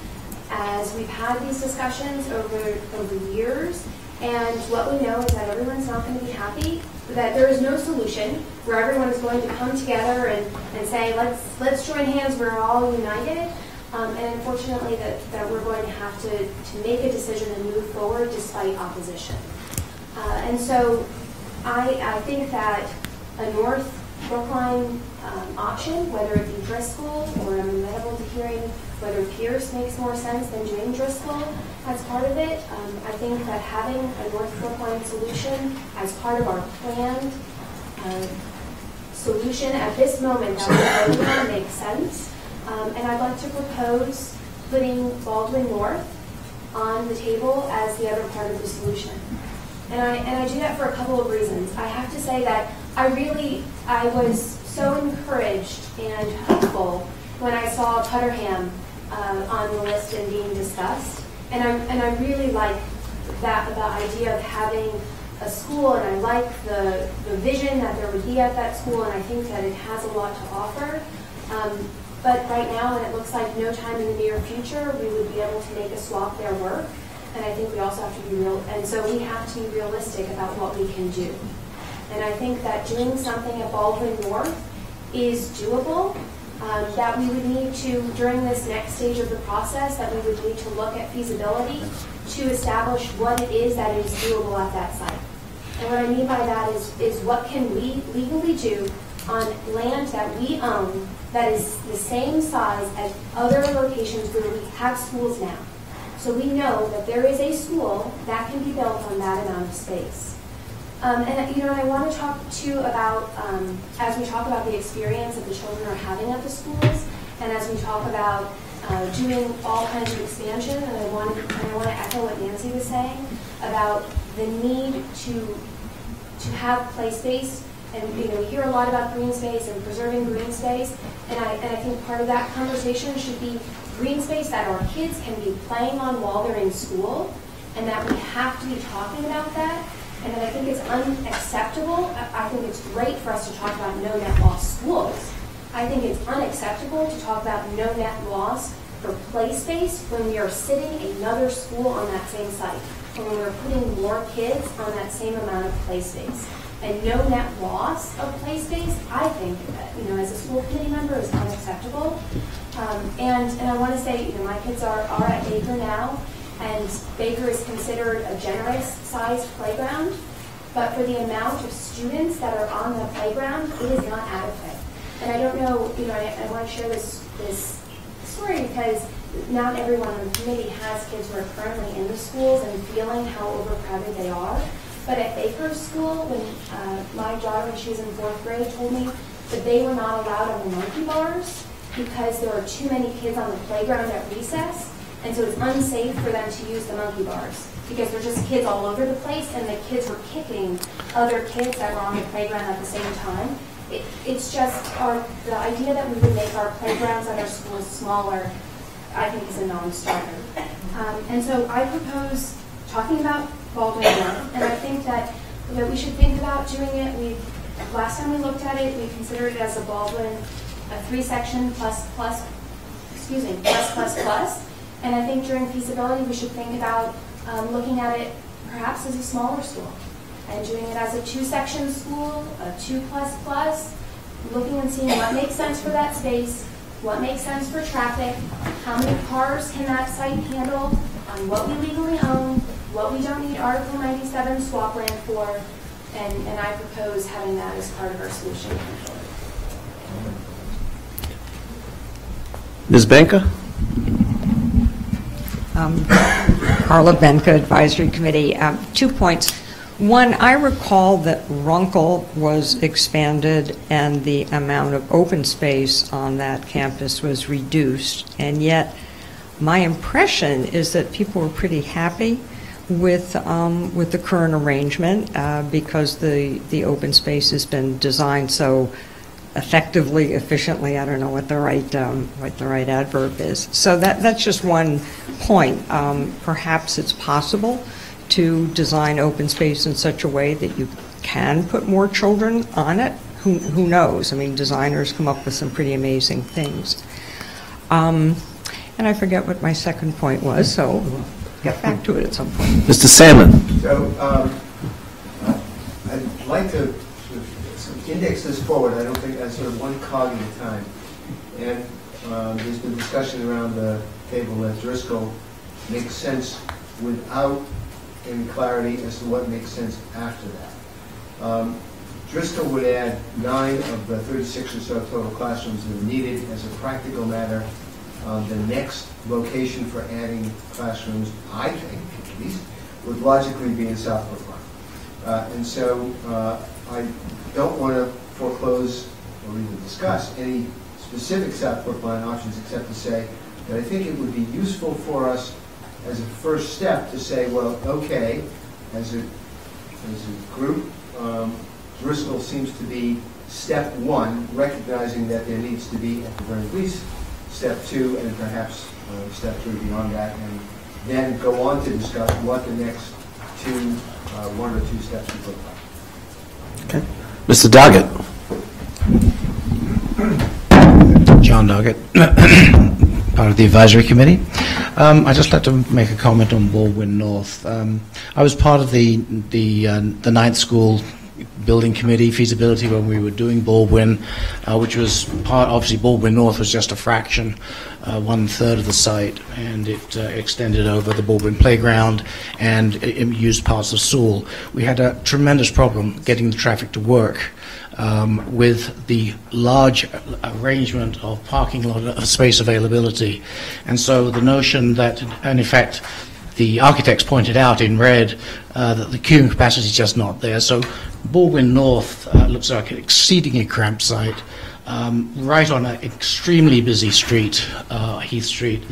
as we've had these discussions over years, and what we know is that everyone's not going to be happy, that there is no solution where everyone is going to come together and say, let's join hands, we're all united. And unfortunately that we're going to have to make a decision and move forward despite opposition. And so I think that a North Brookline option, whether it be Driscoll, or I'm amenable to hearing whether Pierce makes more sense than doing Driscoll as part of it. I think that having a North Brookline solution as part of our planned solution at this moment that we're going to make sense. And I'd like to propose putting Baldwin North on the table as the other part of the solution. And I do that for a couple of reasons. I have to say that I was so encouraged and hopeful when I saw Putterham on the list and being discussed. And I really like the idea of having a school, and I like the vision that there would be at that school, and I think that it has a lot to offer. But right now, when it looks like no time in the near future, we would be able to make a swap there work. And I think we also have to be real, and so we have to be realistic about what we can do. And I think that doing something at Baldwin North is doable, that we would need to, during this next stage of the process, that we would need to look at feasibility to establish what it is that is doable at that site. And what I mean by that is what can we legally do on land that we own that is the same size as other locations where we have schools now. So we know that there is a school that can be built on that amount of space. And I want to talk too about, as we talk about the experience that the children are having at the schools, and as we talk about doing all kinds of expansion, and I want to echo what Nancy was saying about the need to have play space. And we hear a lot about green space and preserving green space, and I think part of that conversation should be green space that our kids can be playing on while they're in school, and that we have to be talking about that. And that I think it's unacceptable. I think it's great for us to talk about no net loss schools. I think it's unacceptable to talk about no net loss for play space when we are sitting another school on that same site, or when we're putting more kids on that same amount of play space. And no net loss of play space, I think, as a school committee member, is unacceptable. And I want to say, my kids are at Baker now, and Baker is considered a generous-sized playground, but for the amount of students that are on the playground, it is not adequate. And I don't know, I want to share this story because not everyone on the committee has kids who are currently in the schools and feeling how overcrowded they are. But at Baker's school, when my daughter, when she was in 4th grade, told me that they were not allowed on the monkey bars because there were too many kids on the playground at recess, and so it's unsafe for them to use the monkey bars because there's just kids all over the place, and the kids were kicking other kids that were on the playground at the same time. It's just the idea that we would make our playgrounds at our schools smaller, I think, is a non-starter. And so I propose talking about Baldwin North, and I think that we should think about doing it. Last time we looked at it, we considered it as a Baldwin, a 3-section plus. And I think during feasibility, we should think about looking at it perhaps as a smaller school and doing it as a 2-section school, a 2++, looking and seeing what makes sense for that space, what makes sense for traffic, how many cars can that site handle, on what we legally own, what we don't need Article 97 swap land for, and I propose having that as part of our solution going forward. Ms. Benka? Carla Benka, Advisory Committee. 2 points. One, I recall that Runkle was expanded and the amount of open space on that campus was reduced, and yet my impression is that people were pretty happy with the current arrangement because the open space has been designed so effectively, efficiently. I don't know what the right adverb is. So that's just one point. Perhaps it's possible to design open space in such a way that you can put more children on it. Who knows? I mean, designers come up with some pretty amazing things. And I forget what my second point was, so we'll get back to it at some point. Mr. Salmon. So I'd like to index this forward. I don't think that's sort of one cog at a time. And there's been discussion around the table that Driscoll makes sense without any clarity as to what makes sense after that. Driscoll would add 9 of the 36 or so total classrooms that are needed. As a practical matter, the next location for adding classrooms, I think at least, would logically be in South Brookline. And so I don't want to foreclose or even discuss any specific South Brookline options except to say that I think it would be useful for us as a first step to say, well, okay, as a group, Driscoll seems to be step 1, recognizing that there needs to be, at the very least, step 2 and perhaps step 3 beyond that, and then go on to discuss what the next 1 or 2 steps would look like. Okay. Mr. Doggett. John Doggett, part of the advisory committee. I'd just like to make a comment on Baldwin North. I was part of the ninth school building committee feasibility when we were doing Baldwin, which was part, obviously Baldwin North was just a fraction, 1/3 of the site, and it extended over the Baldwin playground and it used parts of Sewell. We had a tremendous problem getting the traffic to work with the large arrangement of parking lot space availability. And so the notion that, and in fact, the architects pointed out in red that the queuing capacity is just not there. So Baldwin North looks like an exceedingly cramped site, right on an extremely busy street, Heath Street.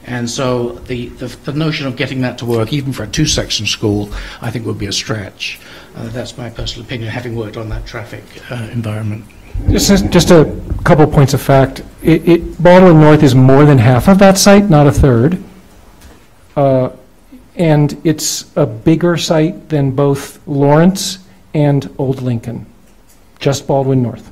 And so the notion of getting that to work, even for a 2-section school, I think would be a stretch. That's my personal opinion, having worked on that traffic environment. Just a couple points of fact. Baldwin North is more than half of that site, not a third. And it's a bigger site than both Lawrence and Old Lincoln, just Baldwin North.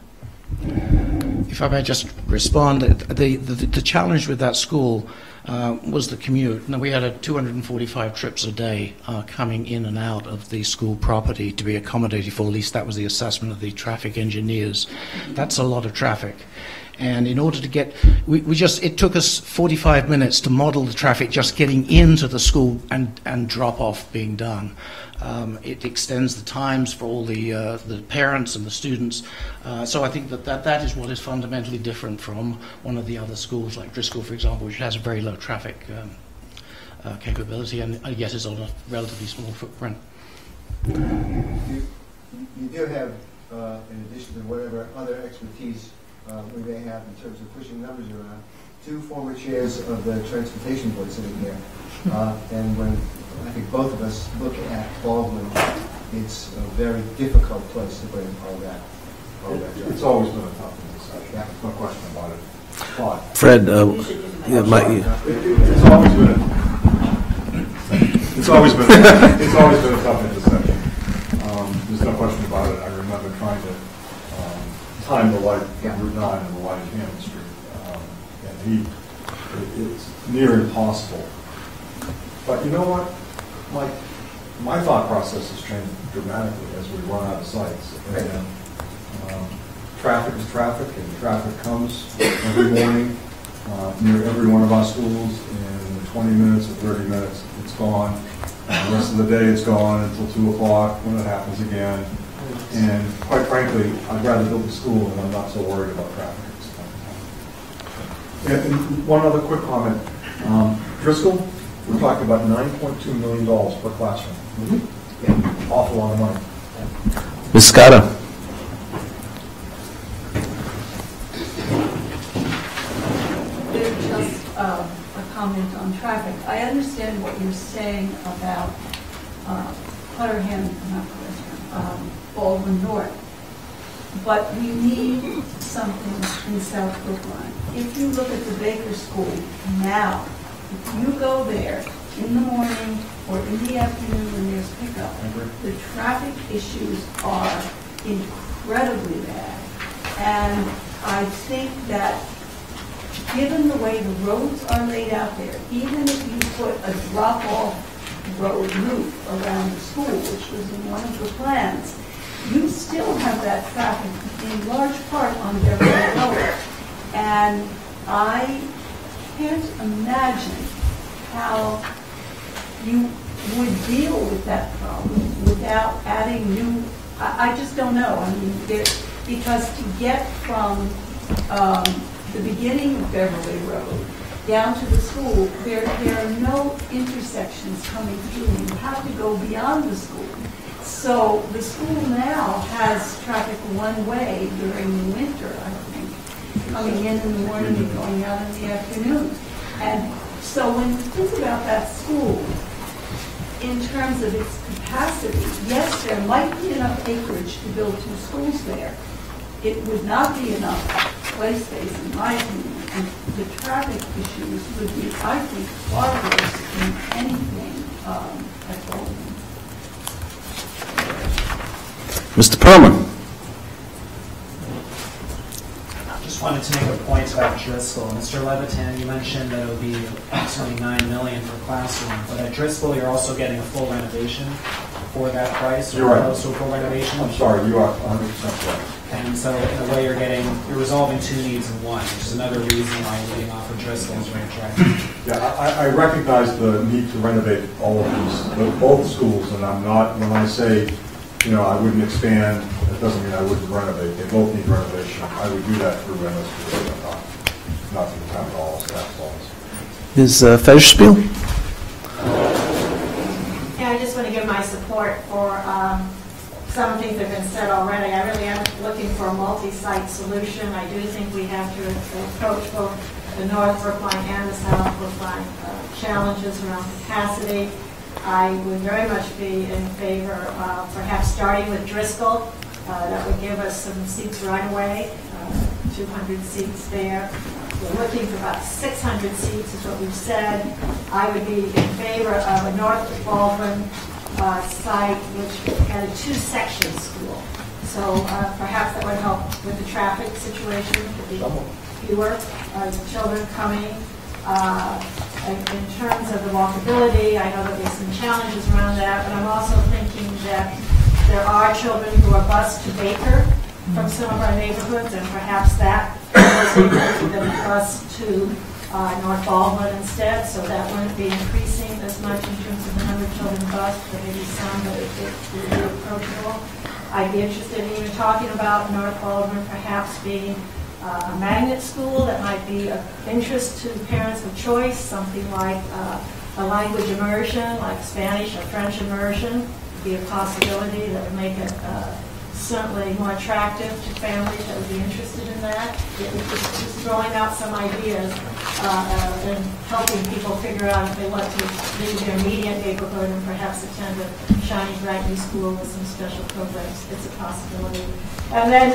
If I may just respond, the challenge with that school was the commute. Now, we had 245 trips a day coming in and out of the school property to be accommodated for. At least that was the assessment of the traffic engineers. That's a lot of traffic. And in order to get, it took us 45 minutes to model the traffic just getting into the school and drop off being done. It extends the times for all the parents and the students. So I think that is what is fundamentally different from one of the other schools, like Driscoll, for example, which has a very low traffic capability and yet is on a relatively small footprint. You do have, in addition to whatever other expertise we may have in terms of pushing numbers around, 2 former chairs of the transportation board sitting here. And when I think both of us look at Baldwin, it's a very difficult place to bring all that. It's always been a tough thing to say. Yeah, no question about it. But Fred, it's always been a tough intersection. There's no question about it. I remember trying to time the light on Route 9 and the light in Hammond Street. And it's near impossible. But you know what? My thought process has changed dramatically as we run out of sites. And traffic is traffic, and traffic comes every morning near every one of our schools. In 20 minutes or 30 minutes, it's gone. The rest of the day it's gone until 2 o'clock when it happens again. And quite frankly, I'd rather build a school and I'm not so worried about traffic at this point in time. And one other quick comment. Driscoll, we're talking about $9.2 million per classroom. Yeah, awful lot of money. Ms. Scotto. Just a comment on traffic. I understand what you're saying about Baldwin North, but we need something in South Brookline. If you look at the Baker School now, if you go there in the morning or in the afternoon when there's pickup, the traffic issues are incredibly bad. And I think that given the way the roads are laid out there, even if you put a drop-off road loop around the school, which was in one of the plans, you still have that traffic in large part on Beverly Road. And I can't imagine how you would deal with that problem without adding new, I just don't know. I mean, because to get from the beginning of Beverly Road down to the school, there are no intersections coming through. You have to go beyond the school. So the school now has traffic one way during the winter, I think, coming in the morning and going out in the afternoon. And so when you think about that school, in terms of its capacity, yes, there might be enough acreage to build 2 schools there. It would not be enough play space, in my opinion. And the traffic issues would be, I think, far worse than anything at Baldwin. Mr. Perlman. I just wanted to make a point about Driscoll. Mr. Levitan, you mentioned that it would be approximately $9 million per classroom, but at Driscoll you're also getting a full renovation for that price. You're right. Also a full renovation. I'm sorry, you are 100% right. And so in a way you're resolving 2 needs in one, which is another reason why you're getting off of Driscoll's ranch, right? Yeah, I recognize the need to renovate all of these, both schools, and I'm not, when I say, I wouldn't expand, that doesn't mean I wouldn't renovate. They both need renovation. I would do that through MSBA, not through the town hall, staff laws. Ms. Federspiel? Yeah, I just want to give my support for some things that have been said already. I really am looking for a multi-site solution. I do think we have to approach both the North Brookline and the South Brookline challenges around capacity. I would very much be in favor of perhaps starting with Driscoll. That would give us some seats right away, 200 seats there. We're looking for about 600 seats is what we've said. I would be in favor of a North Baldwin site which had a 2-section school. So perhaps that would help with the traffic situation, with the fewer children coming. In terms of the walkability, I know that there's some challenges around that, but I'm also thinking that there are children who are bused to Baker from some of our neighborhoods, and perhaps that was then bused to North Baldwin instead, so that wouldn't be increasing as much in terms of the number of children bused, but maybe some that it would be approachable. I'd be interested in even talking about North Baldwin perhaps being a magnet school that might be of interest to parents of choice, something like a language immersion, like Spanish or French immersion, would be a possibility that would make it certainly more attractive to families that would be interested in that. Just throwing out some ideas and helping people figure out if they want to leave their immediate neighborhood and perhaps attend a shiny, bright new school with some special programs. It's a possibility. And then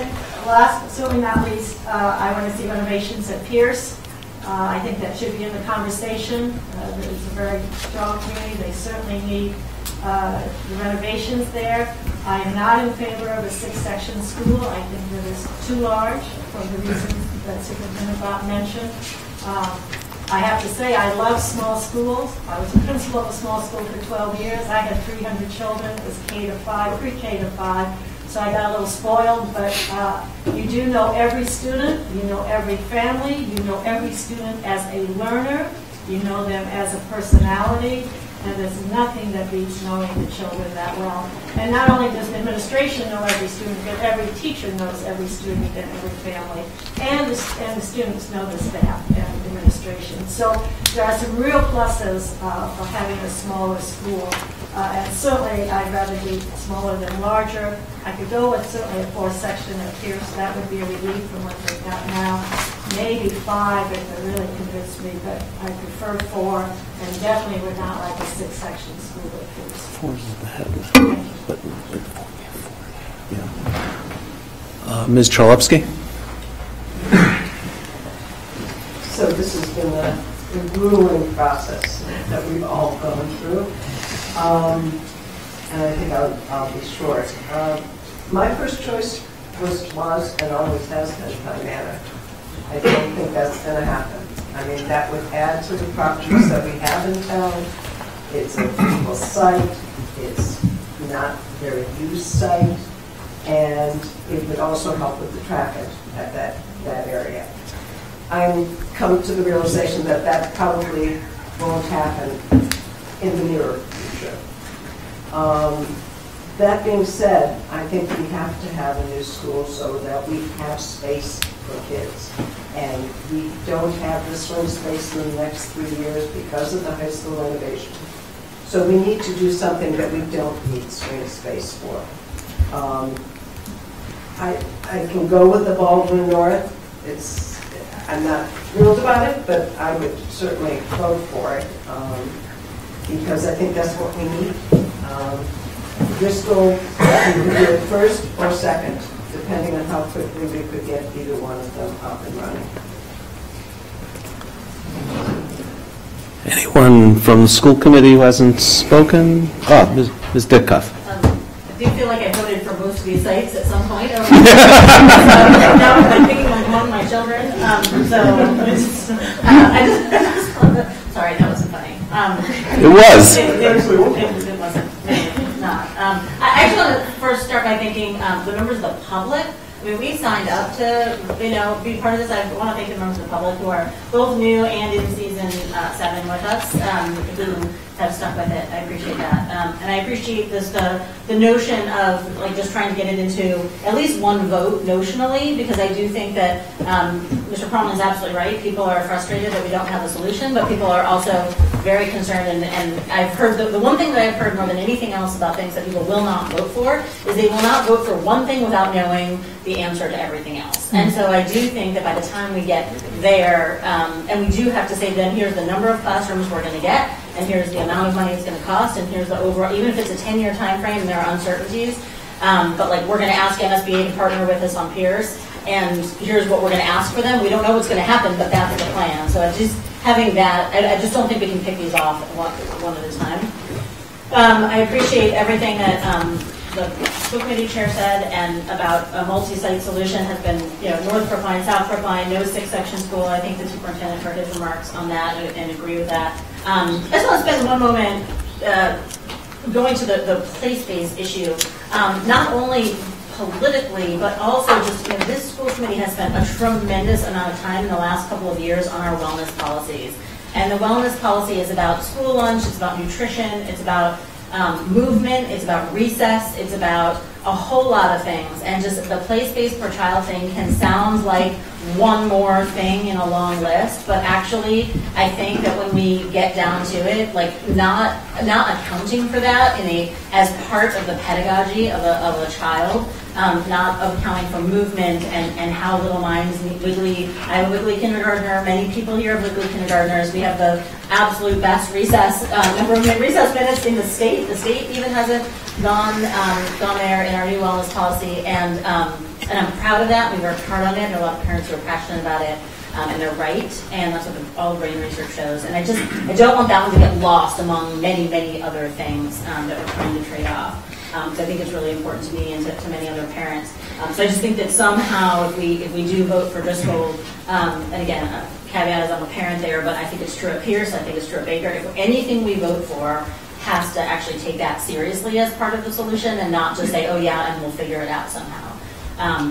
last, but certainly not least, I want to see renovations at Pierce. I think that should be in the conversation. It's a very strong community. They certainly need the renovations there. I am not in favor of a 6-section school. I think that is too large for the reasons that Superintendent Bob mentioned. I have to say, I love small schools. I was a principal of a small school for 12 years. I had 300 children. It was K to 5, pre-K to 5. So I got a little spoiled, but you do know every student, you know every family, you know every student as a learner, you know them as a personality, and there's nothing that beats knowing the children that well. And not only does the administration know every student, but every teacher knows every student and every family, and the students know the staff and administration. So there are some real pluses of having a smaller school. And certainly, I'd rather be smaller than larger. I could go with certainly a 4-section at Pierce. That would be a relief from what they've got now. Maybe 5 if they really convinced me, but I prefer 4, and definitely would not like a 6-section school at Pierce. 4 is the head. Ms. Charlevsky? So this has been a grueling process that we've all gone through. And I think I'll be short. My first choice was and always has been Pine Manor. I don't think that's going to happen. I mean, that would add to the properties that we have in town. It's a beautiful site. It's not a very used site. And it would also help with the traffic at that area. I'm come to the realization that that probably won't happen in the near future. That being said, I think we have to have a new school so that we have space for kids. And we don't have the swing space in the next 3 years because of the high school renovation. So we need to do something that we don't need swing space for. I can go with the Baldwin North. I'm not thrilled about it, but I would certainly vote for it because I think that's what we need. Driscoll, we could do it first or second, depending on how quickly we could get either one of them up and running. Anyone from the school committee who hasn't spoken? Ms. Ditkoff. I do feel like I voted for most of these sites at some point. Now I'm thinking like among my children. Sorry, that wasn't funny. It was. It wasn't. It's not. I actually want to first start by thanking the members of the public. I mean, we signed up to, be part of this. I want to thank the members of the public who are both new and in season 7 with us, who have stuck with it. I appreciate that. And I appreciate the notion of like just trying to get it into at least one vote notionally, because I do think that Mr. Perlman is absolutely right. People are frustrated that we don't have a solution, but people are also very concerned. And I've heard the one thing that I've heard more than anything else about things that people will not vote for is they will not vote for one thing without knowing the answer to everything else. And so I do think that by the time we get there, and we do have to say then here's the number of classrooms we're going to get, and here's the amount of money it's going to cost, and here's the overall, even if it's a 10-year time frame and there are uncertainties, but like we're going to ask MSBA to partner with us on Pierce, and here's what we're going to ask for them. We don't know what's going to happen, but that's the plan. So just having that, I just don't think we can pick these off one at a time. I appreciate everything that the school committee chair said and about a multi-site solution has been, North Brookline, South Brookline, no 6-section school. I think the superintendent heard his remarks on that and agree with that. I just want to spend one moment going to the place-based issue, not only politically, but also just, this school committee has spent a tremendous amount of time in the last couple of years on our wellness policies. And the wellness policy is about school lunch, it's about nutrition, it's about movement, it's about recess, it's about a whole lot of things. And just the place-based per child thing can sound like one more thing in a long list, but actually I think that when we get down to it, like not accounting for that as part of the pedagogy of a child, not accounting for movement and how little minds need wiggly. I have a wiggly kindergartner. Many people here have wiggly kindergartners. We have the absolute best recess number of recess minutes in the state. The state even hasn't gone there in our new wellness policy, and I'm proud of that. We worked hard on it. There are a lot of parents who are passionate about it, and they're right, and that's what all brain research shows. And I don't want that one to get lost among many, many other things that we're trying to trade off. because I think it's really important to me and to many other parents. So I just think that somehow if we do vote for Driscoll, and again, caveat is I'm a parent there, but I think it's true at Pierce, I think it's true at Baker. If anything we vote for has to actually take that seriously as part of the solution and not just say, oh yeah, and we'll figure it out somehow.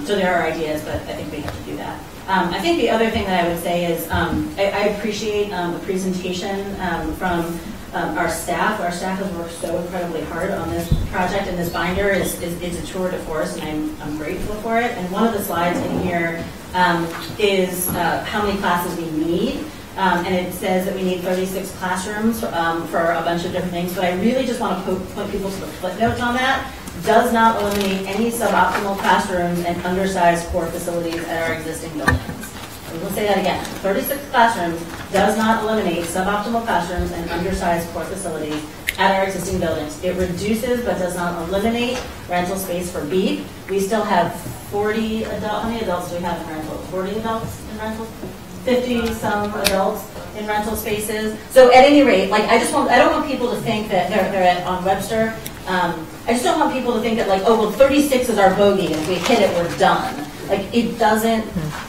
So there are ideas, but I think we have to do that. I think the other thing that I would say is I appreciate the presentation from our staff. Our staff has worked so incredibly hard on this project, and this binder is a tour de force, and I'm grateful for it. And one of the slides in here is how many classes we need. And it says that we need 36 classrooms for a bunch of different things, but I really just want to point people to the footnotes on that. Does not eliminate any suboptimal classrooms and undersized core facilities at our existing buildings. We'll say that again. 36 classrooms does not eliminate suboptimal classrooms and undersized core facilities at our existing buildings. It reduces but does not eliminate rental space for BEAD. We still have 40 adults. How many adults do we have in rental? 40 adults in rental? 50 some adults in rental spaces. So at any rate, like I don't want people to think that they're on Webster. I just don't want people to think that like, oh well, 36 is our bogey, and if we hit it, we're done. Like it doesn't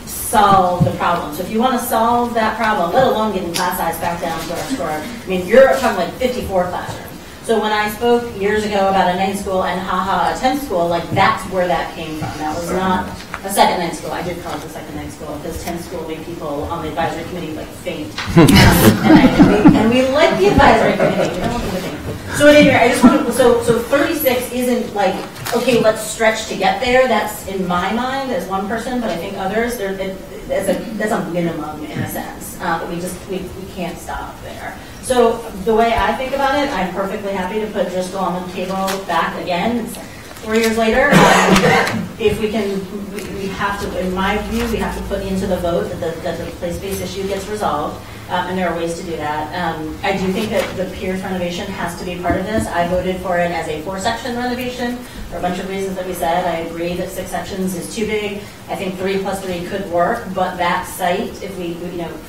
solve the problem. So if you want to solve that problem, let alone getting class size back down to our score, I mean, you're talking like 54 classrooms. So when I spoke years ago about a 9th school and a 10th school, like that's where that came from. That was not a second 9th school. I did call it the second 9th school because 10th school made people on the advisory committee like faint. and we like the advisory committee. We don't want them to faint. So anyway, I just want to, so 36 isn't like, okay, let's stretch to get there. That's in my mind as one person, but I think others, that's a minimum in a sense. But we can't stop there. So the way I think about it, I'm perfectly happy to put Driscoll on the table back again. It's 4 years later. If we can, we have to, in my view, we have to put into the vote that the place-based issue gets resolved. And there are ways to do that. I do think that the Pierce renovation has to be part of this. I voted for it as a 4-section renovation for a bunch of reasons that we said. I agree that 6 sections is too big. I think 3 + 3 could work, but that site, if we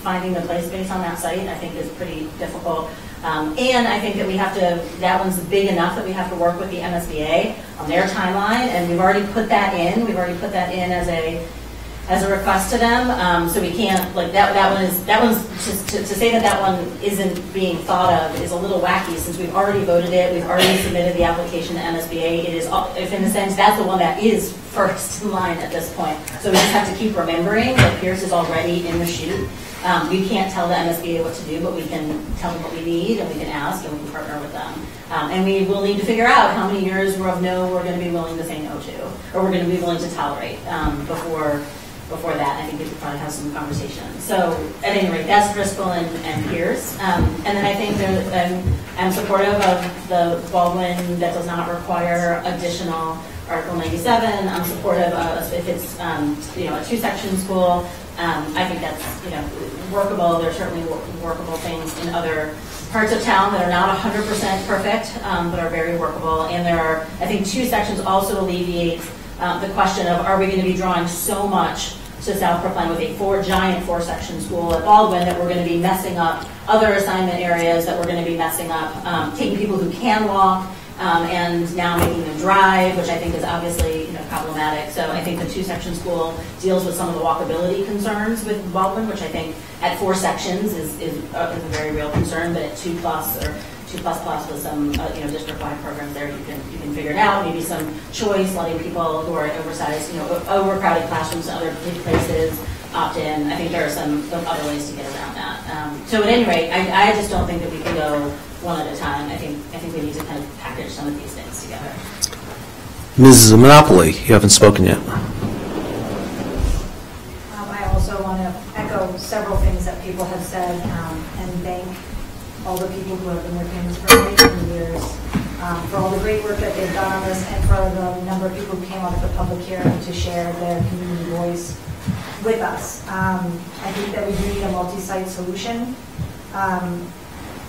finding the play space on that site, I think is pretty difficult. And I think that we have to, that one's big enough that we have to work with the MSBA on their timeline, and we've already put that in. We've already put that in as a request to them, so we can't, like, that one's just to say that one isn't being thought of is a little wacky since we've already voted it, we've already submitted the application to MSBA. It is, if in a sense, that's the one that is first in line at this point. So we just have to keep remembering that Pierce is already in the chute. We can't tell the MSBA what to do, but we can tell them what we need, and we can ask, and we can partner with them. And we will need to figure out how many years of no we're going to be willing to say no to, or we're going to be willing to tolerate before that. I think we could probably have some conversations. So at any rate, that's Driscoll and Pierce. And then I think I'm supportive of the Baldwin that does not require additional Article 97. I'm supportive of if it's a 2-section school. I think that's workable. There's certainly workable things in other parts of town that are not 100% perfect, but are very workable. And there are, I think, 2 sections also alleviate the question of are we going to be drawing so much to South Brookline with a giant 4-section school at Baldwin that we're going to be messing up other assignment areas, that we're going to be messing up taking people who can walk and now making them drive, which I think is obviously problematic. So I think the 2-section school deals with some of the walkability concerns with Baldwin, which I think at 4 sections is a very real concern, but at 2+ or 2++ with some district-wide programs there, you can figure it out. Maybe some choice, letting people who are oversized, overcrowded classrooms to other places opt in. I think there are some other ways to get around that. So at any rate, I just don't think that we can go one at a time. I think we need to kind of package some of these things together. Mrs. Monopoly, you haven't spoken yet. I also want to echo several things that people have said and thank all the people who have been working on this for many years for all the great work that they've done on this, and for the number of people who came out of the public hearing to share their community voice with us. I think that we do need a multi-site solution.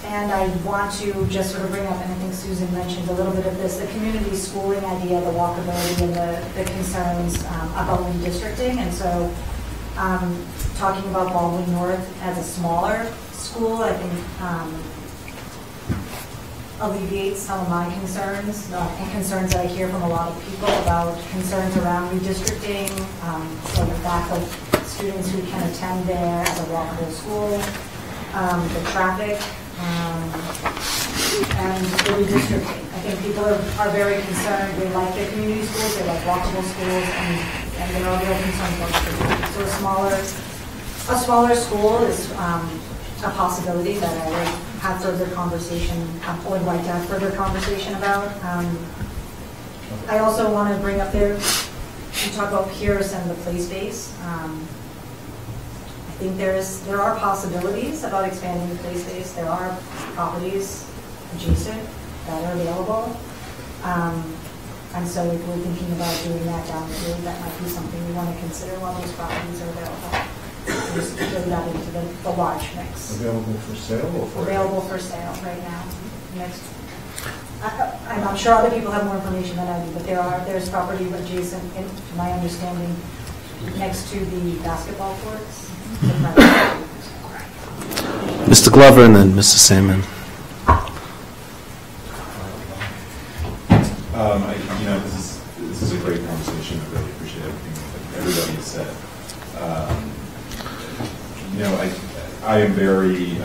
And I want to just sort of bring up, and I think Susan mentioned a little bit of this, the community schooling idea, the walkability, and the concerns about redistricting. And so talking about Baldwin North as a smaller school, I think alleviates some of my concerns and concerns that I hear from a lot of people about concerns around redistricting, so the lack of students who can attend there as a walkable school, the traffic, and the redistricting. I think people are very concerned. They like their community schools, they like walkable schools, and there are real concerns about the so a smaller school is a possibility that I would have further conversation, would like to have further conversation about. I also want to bring up there, you talk about Pierce and the play space. I think there are possibilities about expanding the play space. There are properties adjacent that are available. And so if we're thinking about doing that down the road, that might be something we want to consider while those properties are available. Just build that into the large mix. Available for sale or for? Available for sale right now. I'm sure other people have more information than I do, but there's property adjacent, to my understanding, next to the basketball courts. Mr. Glover and then Mrs. Salmon. This is a great conversation. I really appreciate everything that everybody has said. I am very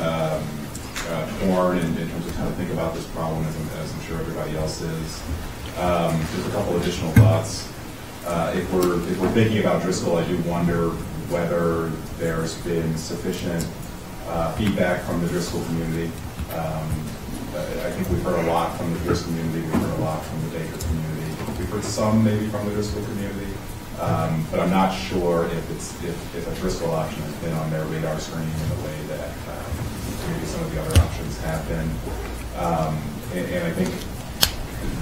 torn in terms of how to think about this problem, as I'm sure everybody else is. Just a couple additional thoughts. If we're thinking about Driscoll, I do wonder whether there's been sufficient feedback from the Driscoll community. I think we've heard a lot from the Pierce community. We've heard a lot from the Baker community. We've heard some maybe from the Driscoll community. But I'm not sure if a Driscoll option has been on their radar screen in the way that maybe some of the other options have been. And I think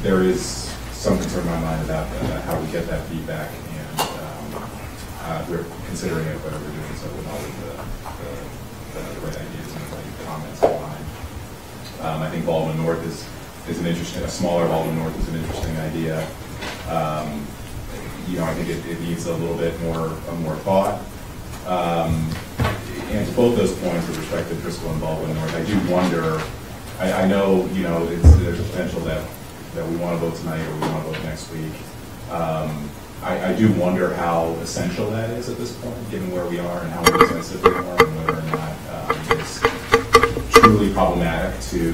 there is some concern in my mind about how we get that feedback, and we're considering it, whether we're doing so with all of the right ideas and the right comments in mind. I think Baldwin North is an interesting, a smaller Baldwin North is an interesting idea. I think it needs a little bit more thought. And to both those points with respect to Driscoll and Baldwin North, I do wonder, I know, there's a potential that we want to vote tonight or we want to vote next week. I do wonder how essential that is at this point, given where we are and how sensitive we are, and whether or not it's truly problematic to,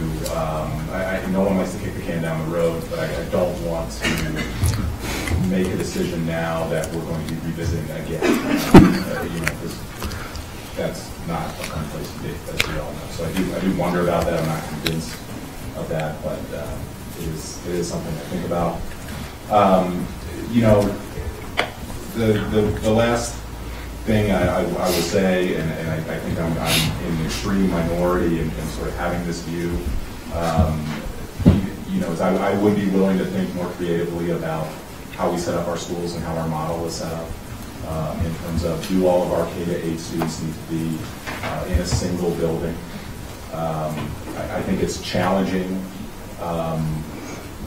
no one likes to kick the can down the road, but I don't want to make a decision now that we're going to be revisiting again. Because that's not a fun place to be, as we all know. So I do wonder about that. I'm not convinced of that, but it is something to think about. The last thing I will say, and I think I'm in the extreme minority in sort of having this view, is I would be willing to think more creatively about how we set up our schools and how our model is set up in terms of, do all of our K-8 students need to be in a single building? I think it's challenging,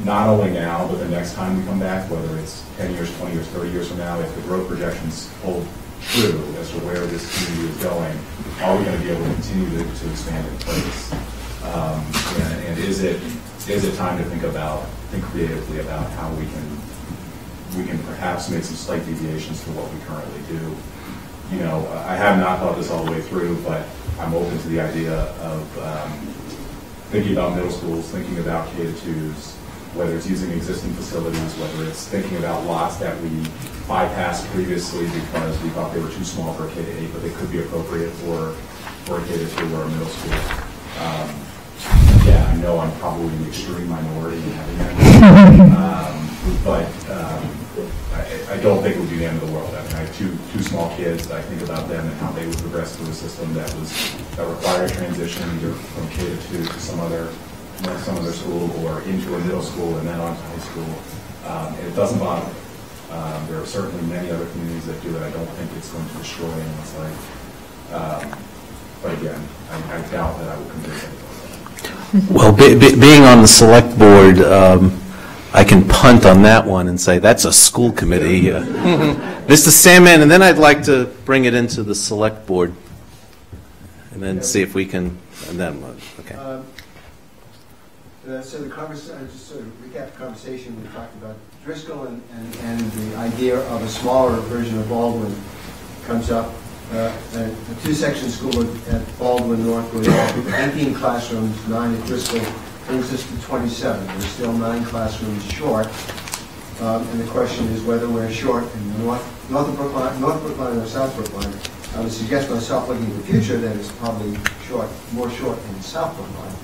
not only now, but the next time we come back, whether it's 10 years, 20 years, 30 years from now, if the growth projections hold true as to where this community is going, are we going to be able to continue to expand in place? And is it time to think creatively about how we can perhaps make some slight deviations to what we currently do? I have not thought this all the way through, but I'm open to the idea of thinking about middle schools, thinking about K-2s, whether it's using existing facilities, whether it's thinking about lots that we bypassed previously because we thought they were too small for a K-8, but they could be appropriate for a K-2 or a middle school. I know I'm probably in the extreme minority in having that, but I don't think it would be the end of the world. I mean, I have two small kids. I think about them and how they would progress through a system that required a transition either from K-2 to some other school or into a middle school and then on to high school. And it doesn't bother me. There are certainly many other communities that do it. I don't think it's going to destroy anyone's life. But again, I doubt that I will convince anybody. Well, being on the select board, I can punt on that one and say that's a school committee. Mr. Salmon, and then I'd like to bring it into the select board and then see if we can, and then, okay. So the conversation, just sort of recap the conversation, we talked about Driscoll and the idea of a smaller version of Baldwin comes up. A two-section school at Baldwin North with 18 classrooms, 9 at Driscoll, brings us to 27. We're still 9 classrooms short. And the question is whether we're short in North Brookline or South Brookline. I would suggest myself looking at the future that it's probably more short in South Brookline.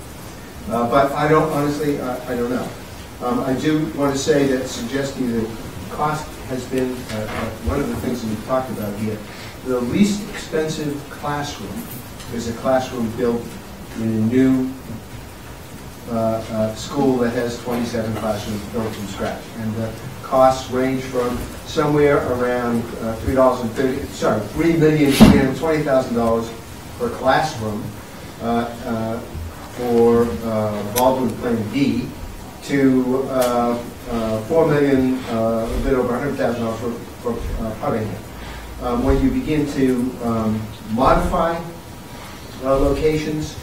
But I don't, honestly, I don't know. I do want to say that suggesting that cost has been one of the things that we've talked about here. The least expensive classroom is a classroom built in a new school that has 27 classrooms built from scratch. And the costs range from somewhere around $3,320,000 per classroom for Baldwin Plan D to $4 million, a bit over $100,000 for Puddingham. When you begin to modify locations,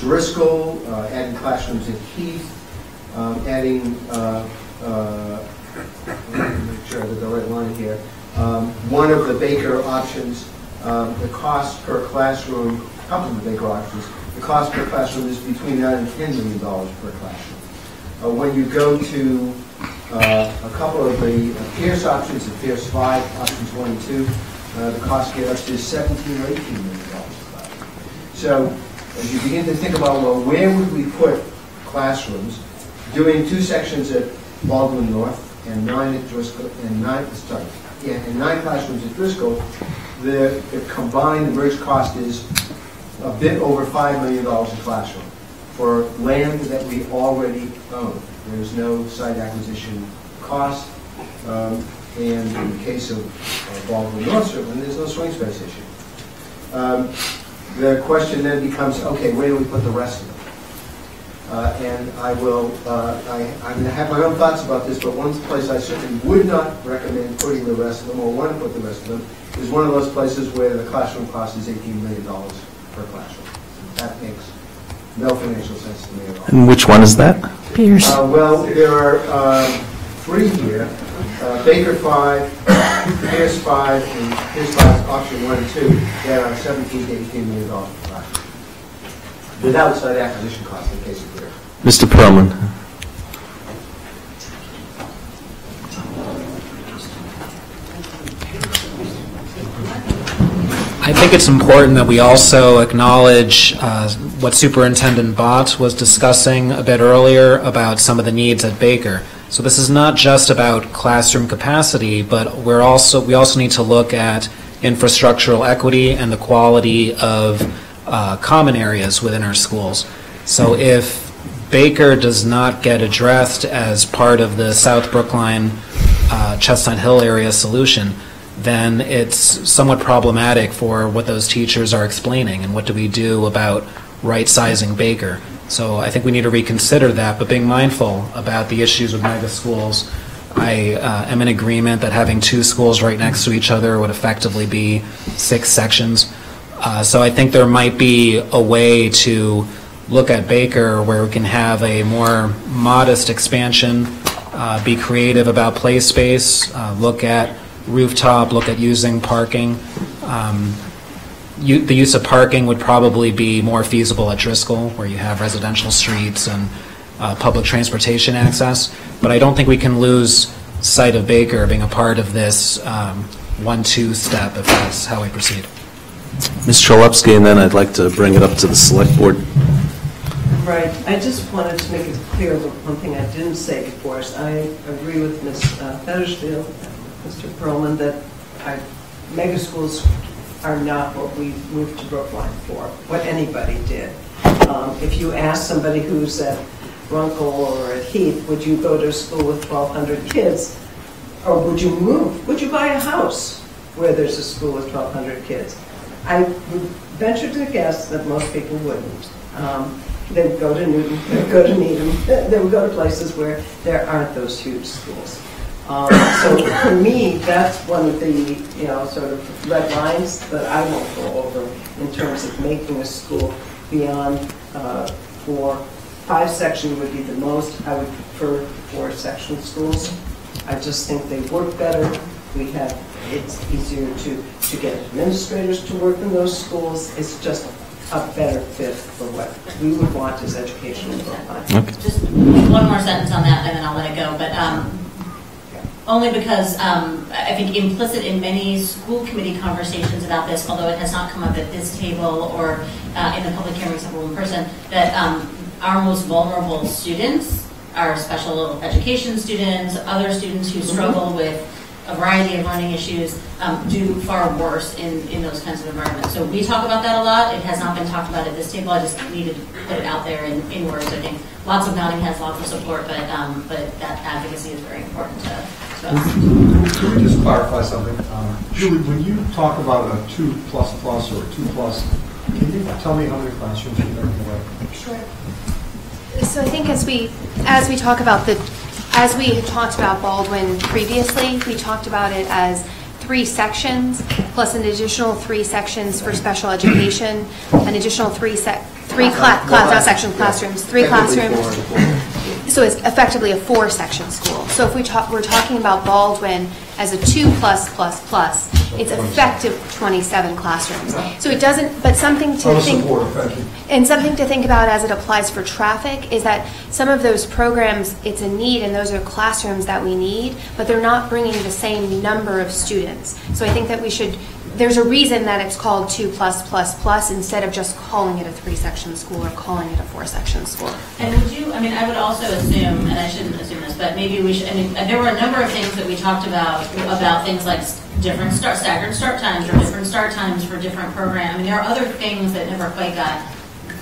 Driscoll, adding classrooms at Heath, adding, make sure I have the right line here, one of the Baker options, the cost per classroom, a couple of the Baker options, the cost per classroom is between $9 and $10 million per classroom. When you go to a couple of the Pierce options, the Pierce 5, options 1 and 2, the cost get up to $17 or $18 million per classroom. So as you begin to think about, well, where would we put classrooms, doing 2 sections at Baldwin North and 9 at Driscoll, and 9 classrooms at Driscoll, the combined merged cost is a bit over $5 million a classroom for land that we already own. There's no site acquisition cost, and in the case of Baldwin North, certainly there's no swing space issue. The question then becomes, okay, where do we put the rest of them? And I will, I'm going to have my own thoughts about this, but one place I certainly would not recommend putting the rest of them, or want to put the rest of them, is one of those places where the classroom cost is $18 million per classroom. That makes no financial sense to me at all. And which one is that? Pierce. Well, there are 3 here. Baker 5, Pierce 5, and Pierce 5 option 1 and 2 that are $17 to $18 million per classroom. Without site acquisition costs, in case of clear. Mr. Perlman. I think it's important that we also acknowledge what Superintendent Bott was discussing a bit earlier about some of the needs at Baker. So this is not just about classroom capacity, but we also need to look at infrastructural equity and the quality of common areas within our schools. So if Baker does not get addressed as part of the South Brookline Chestnut Hill area solution, then it's somewhat problematic for what those teachers are explaining, and what do we do about right-sizing Baker. So I think we need to reconsider that, but being mindful about the issues with mega schools. I am in agreement that having 2 schools right next to each other would effectively be 6 sections. So I think there might be a way to look at Baker where we can have a more modest expansion, be creative about play space, look at rooftop, look at using parking. The use of parking would probably be more feasible at Driscoll, where you have residential streets and public transportation access. But I don't think we can lose sight of Baker being a part of this 1-2 step, if that's how we proceed. Ms. Cholupsky, and then I'd like to bring it up to the Select Board. Right. I just wanted to make it clear one thing I didn't say before. I agree with Ms. Fettersfield, Mr. Perlman, that mega schools are not what we moved to Brookline for, what anybody did. If you ask somebody who's at Runkle or at Heath, would you go to a school with 1,200 kids? Or would you move? Would you buy a house where there's a school with 1,200 kids? I would venture to guess that most people wouldn't. They would go to Newton, they would go to Needham, they would go to places where there aren't those huge schools. So for me, that's one of the sort of red lines that I won't go over in terms of making a school beyond 4 5-section would be the most. I would prefer 4-section schools. I just think they work better. It's easier to get administrators to work in those schools. It's just a better fit for what we would want as educational providers. Okay. Just one more sentence on that, and then I'll let it go. But only because I think implicit in many school committee conversations about this, although it has not come up at this table or in the public hearing except in person, that our most vulnerable students are special education students, other students who struggle with a variety of learning issues, do far worse in those kinds of environments. So we talk about that a lot. It has not been talked about at this table. I just needed to put it out there in words. I think lots of nodding heads, lots of support, but that advocacy is very important to us. Can we just clarify something? Julie, when you talk about a 2++ or a 2+, can you tell me how many classrooms you're talking about? Sure. So I think as we talk about as we had talked about Baldwin previously, we talked about it as 3 sections plus an additional 3 sections for special education, an additional 3 classrooms. So it's effectively a 4-section school. So if we're talking about Baldwin as a 2+++, it's effective 27 classrooms. So it doesn't, but something to think, and something to think about as it applies for traffic is that some of those programs, it's a need, and those are classrooms that we need, but they're not bringing the same number of students. So I think that there's a reason that it's called 2+++ instead of just calling it a 3-section school or calling it a 4-section school. And I would also assume, and I shouldn't assume this, but maybe we should, there were a number of things that we talked about things like different staggered start times or different start times for different programs. There are other things that never quite got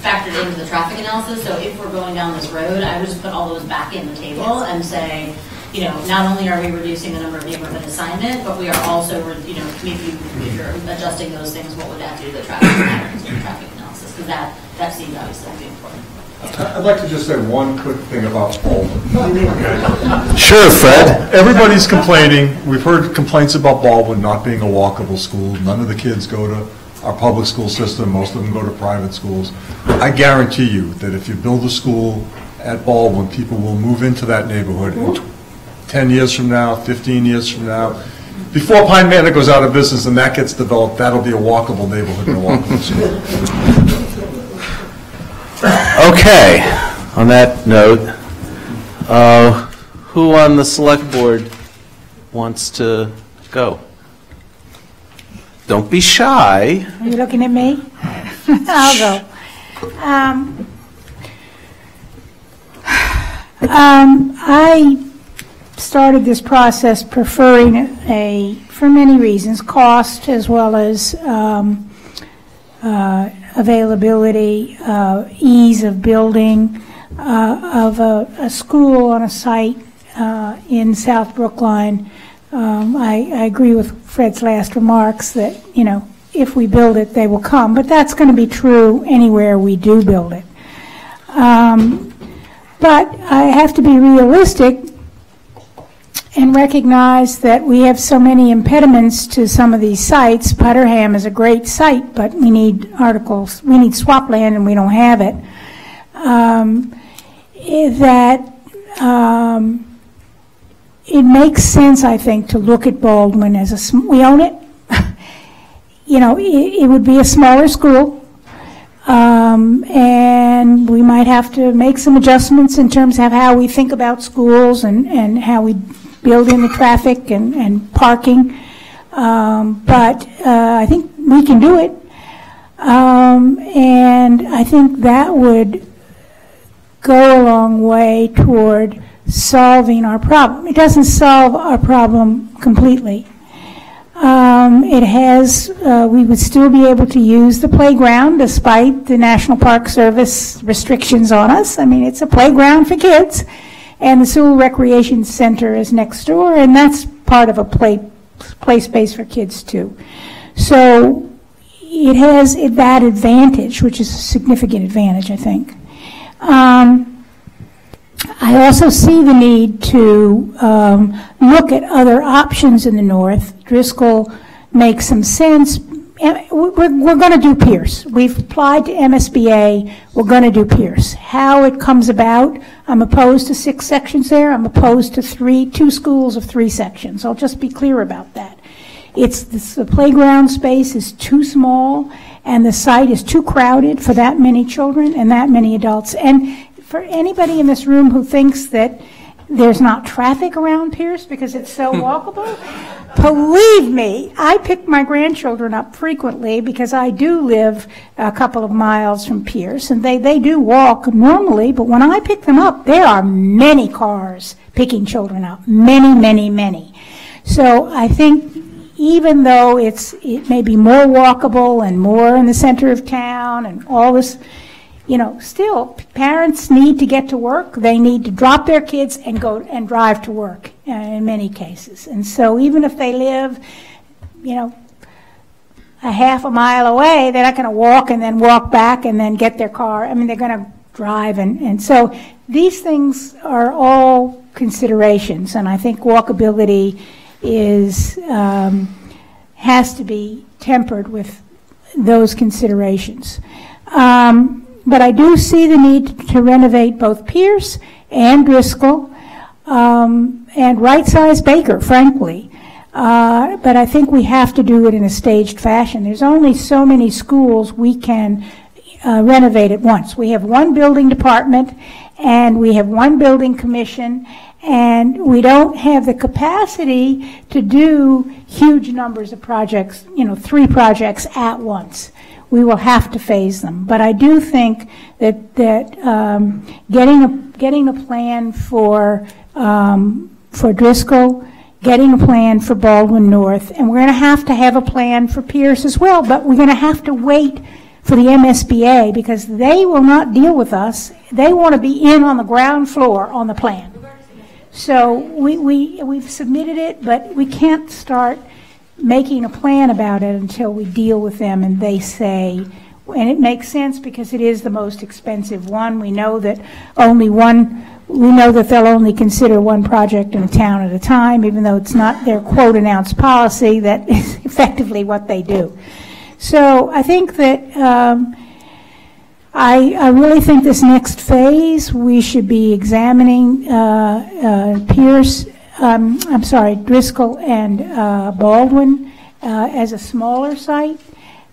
factored into the traffic analysis, so if we're going down this road, I would just put all those back in the table and say, not only are we reducing the number of neighborhood assignment, but we are also, maybe if you're adjusting those things, what would that do to the traffic patterns and traffic analysis? Because that seems obviously to be important. I'd like to just say one quick thing about Baldwin. Sure, Fred. Everybody's complaining. We've heard complaints about Baldwin not being a walkable school. None of the kids go to our public school system. Most of them go to private schools. I guarantee you that if you build a school at Baldwin, people will move into that neighborhood in 10 years from now, 15 years from now. Before Pine Manor goes out of business and that gets developed, that'll be a walkable neighborhood and a walkable school. Okay, on that note, who on the select board wants to go? Don't be shy. Are you looking at me? I'll go. I started this process preferring for many reasons, cost as well as availability, ease of building of a school on a site in South Brookline. I agree with Fred's last remarks that, if we build it, they will come. But that's going to be true anywhere we do build it. But I have to be realistic and recognize that we have so many impediments to some of these sites. Putterham is a great site, but we need articles. We need swap land, and we don't have it. It makes sense, I think, to look at Baldwin as we own it. It would be a smaller school, and we might have to make some adjustments in terms of how we think about schools and how we build in the traffic and parking. But I think we can do it, and I think that would go a long way toward solving our problem. It doesn't solve our problem completely. We would still be able to use the playground despite the National Park Service restrictions on us. It's a playground for kids, and the Sewell Recreation Center is next door, and that's part of a play space for kids too. So it has that advantage, which is a significant advantage, I think. I also see the need to look at other options in the north. Driscoll makes some sense. we're going to do Pierce. We've applied to MSBA. We're going to do Pierce. How it comes about, I'm opposed to 6 sections there. I'm opposed to 2 schools of 3 sections. I'll just be clear about that. The playground space is too small, and the site is too crowded for that many children and that many adults. And for anybody in this room who thinks that there's not traffic around Pierce because it's so walkable, believe me, I pick my grandchildren up frequently because I do live a couple of miles from Pierce, and they do walk normally, but when I pick them up, there are many cars picking children up, many, many, many. So I think even though it may be more walkable and more in the center of town and all this, still, parents need to get to work. They need to drop their kids and go and drive to work in many cases. And so even if they live, a half a mile away, they're not going to walk and then walk back and then get their car. I mean, they're going to drive. And so these things are all considerations. And I think walkability has to be tempered with those considerations. But I do see the need to renovate both Pierce and Driscoll and right-size Baker, frankly. But I think we have to do it in a staged fashion. There's only so many schools we can renovate at once. We have one building department, and we have one building commission, and we don't have the capacity to do huge numbers of projects, 3 projects at once. We will have to phase them. But I do think that getting a plan for Driscoll, getting a plan for Baldwin North, and we're going to have a plan for Pierce as well, but we're going to have to wait for the MSBA because they will not deal with us. They want to be in on the ground floor on the plan. So we've submitted it, but we can't start making a plan about it until we deal with them and they say, and it makes sense because it is the most expensive one. We know that they'll only consider one project in a town at a time, even though it's not their quote announced policy. That is effectively what they do. So I think that I really think this next phase we should be examining Driscoll and Baldwin as a smaller site,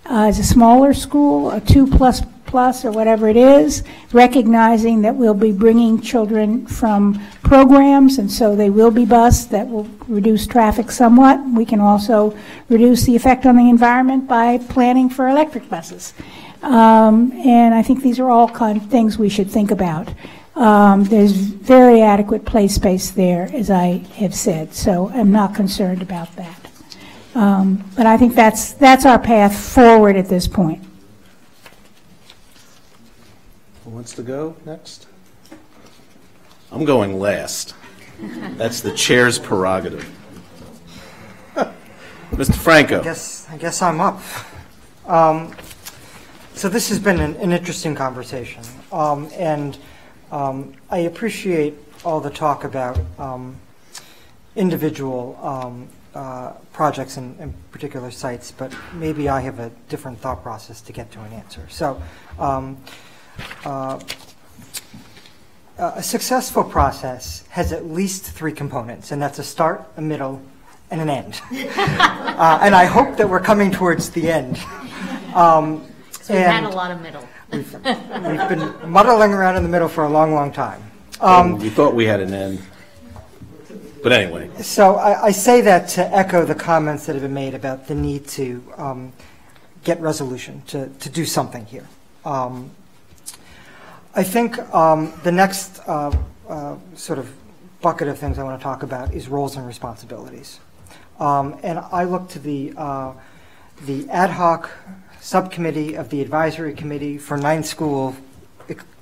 as a smaller school, a 2++ or whatever it is, recognizing that we'll be bringing children from programs, and so they will be bused. That will reduce traffic somewhat. We can also reduce the effect on the environment by planning for electric buses. And I think these are all kind of things we should think about. There's very adequate play space there, as I have said, so I'm not concerned about that. But I think that's our path forward at this point. Who wants to go next? I'm going last. That's the chair's prerogative. Mr. Franco. I guess I'm up. So this has been an interesting conversation, and I appreciate all the talk about individual projects and particular sites, but maybe I have a different thought process to get to an answer. So a successful process has at least 3 components, and that's a start, a middle, and an end. And I hope that we're coming towards the end. So we've had a lot of middle. We've been muddling around in the middle for a long, long time. We thought we had an end. But anyway. So I say that to echo the comments that have been made about the need to get resolution, to do something here. I think the next sort of bucket of things I want to talk about is roles and responsibilities. And I look to the ad hoc subcommittee of the advisory committee for 9th school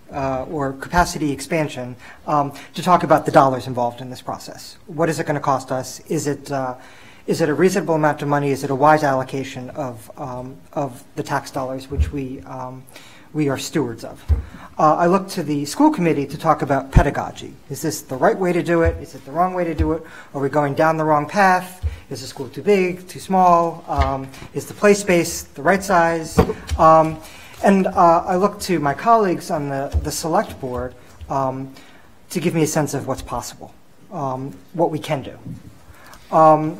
or capacity expansion to talk about the dollars involved in this process. What is it going to cost us? Is it a reasonable amount of money? Is it a wise allocation of the tax dollars which we we are stewards of. I look to the school committee to talk about pedagogy. Is this the right way to do it? Is it the wrong way to do it? Are we going down the wrong path? Is the school too big, too small? Is the play space the right size? And I look to my colleagues on the select board to give me a sense of what's possible, what we can do. I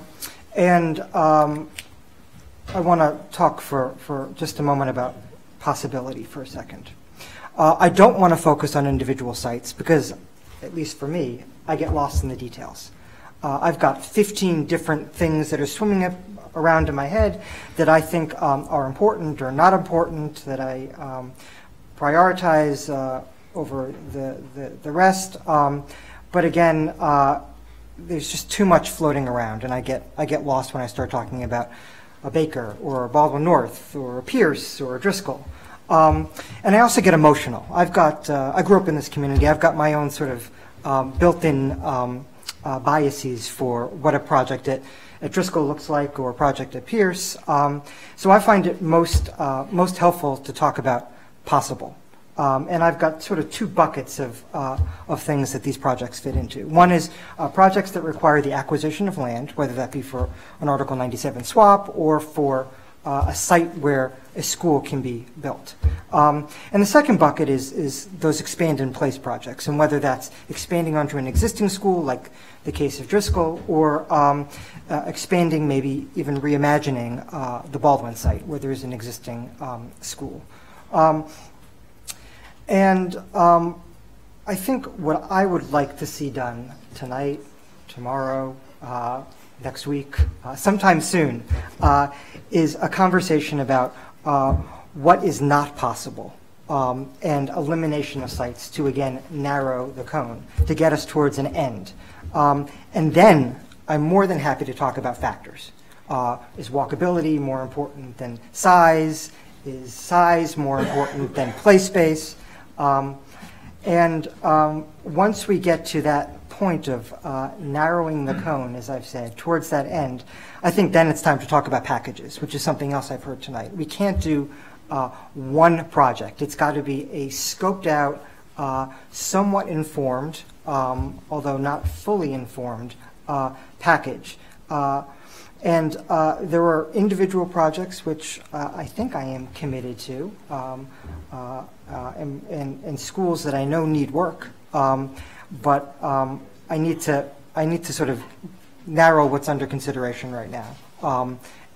want to talk for just a moment about possibility for a second. I don't want to focus on individual sites because, at least for me, I get lost in the details. I've got 15 different things that are swimming around in my head that I think are important or not important, that I prioritize over the rest. But again, there's just too much floating around, and I get lost when I start talking about a Baker or a Baldwin North or a Pierce or a Driscoll. And I also get emotional. I grew up in this community. I've got my own sort of built-in biases for what a project at Driscoll looks like or a project at Pierce. So I find it most helpful to talk about possible. And I've got sort of two buckets of things that these projects fit into. One is projects that require the acquisition of land, whether that be for an Article 97 swap or for a site where a school can be built. And the second bucket is those expand in place projects, and whether that's expanding onto an existing school, like the case of Driscoll, or expanding, maybe even reimagining the Baldwin site where there's an existing school. I think what I would like to see done tonight, tomorrow, next week, sometime soon, is a conversation about what is not possible and elimination of sites to, again, narrow the cone, to get us towards an end. And then I'm more than happy to talk about factors. Is walkability more important than size? Is size more important than play space? Once we get to that point of narrowing the cone, as I've said, towards that end, I think then it's time to talk about packages, which is something else I've heard tonight. We can't do one project. It's got to be a scoped out, somewhat informed, although not fully informed, package. There are individual projects which I think I am committed to, and schools that I know need work, but I need to sort of narrow what's under consideration right now,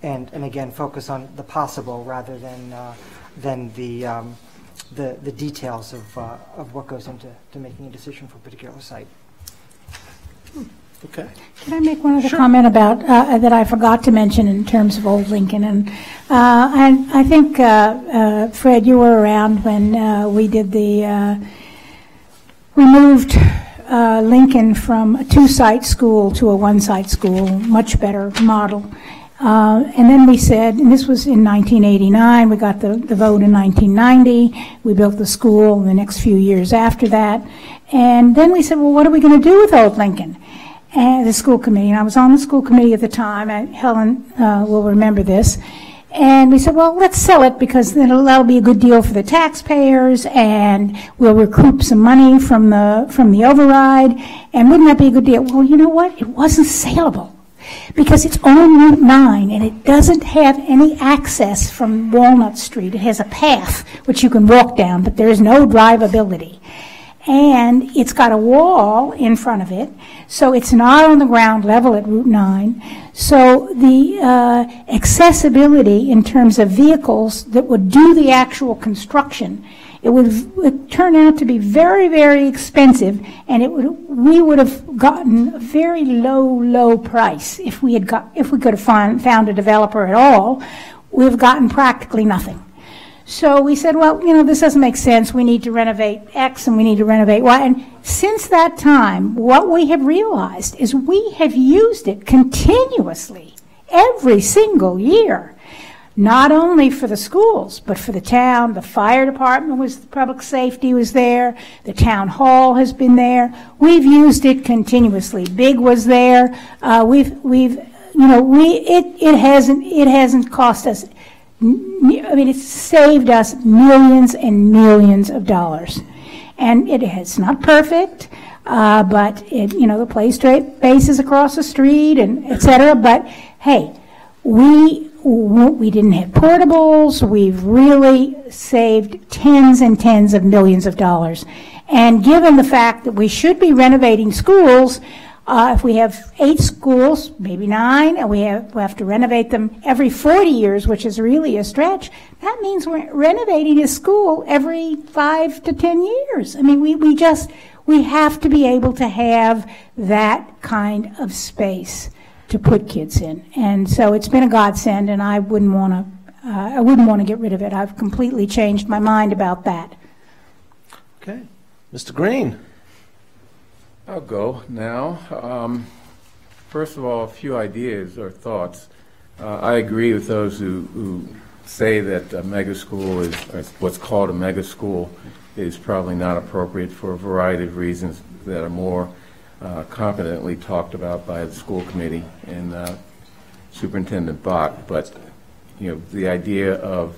and again focus on the possible rather than the details of what goes into making a decision for a particular site. Okay. Can I make one other comment about that I forgot to mention in terms of Old Lincoln? And I think, Fred, you were around when we did we moved Lincoln from a two-site school to a one-site school, much better model. And then we said, and this was in 1989, we got the vote in 1990, we built the school in the next few years after that. And then we said, well, what are we going to do with Old Lincoln? And the school committee, and I was on the school committee at the time, and Helen will remember this, and we said, well, let's sell it because that'll be a good deal for the taxpayers, and we'll recoup some money from the override, and wouldn't that be a good deal? Well, you know what? It wasn't saleable because it's on Route 9, and it doesn't have any access from Walnut Street. It has a path which you can walk down, but there's no drivability. And it's got a wall in front of it, so it's not on the ground level at Route 9. So the accessibility in terms of vehicles that would do the actual construction, it would turn out to be very, very expensive, and we would have gotten a very low price if we could have found a developer at all. We've gotten practically nothing. So we said, well, this doesn't make sense. We need to renovate X and we need to renovate Y. And since that time, what we have realized is we have used it continuously every single year, not only for the schools, but for the town. The fire department public safety was there. The town hall has been there. We've used it continuously. Big was there. It hasn't cost us I mean, it's saved us millions and millions of dollars. And it's not perfect, but the play space is across the street and et cetera. But hey, we didn't have portables. We've really saved tens and tens of millions of dollars. And given the fact that we should be renovating schools, if we have 8 schools, maybe 9, and we have to renovate them every 40 years, which is really a stretch, that means we're renovating a school every 5 to 10 years. I mean, we have to be able to have that kind of space to put kids in. And so it's been a godsend, and I wouldn't want to get rid of it. I've completely changed my mind about that. Okay. Mr. Green. I'll go now. First of all, a few ideas or thoughts. I agree with those who say that a mega school is, or what's called a mega school, is probably not appropriate for a variety of reasons that are more competently talked about by the school committee and Superintendent Bach. But the idea of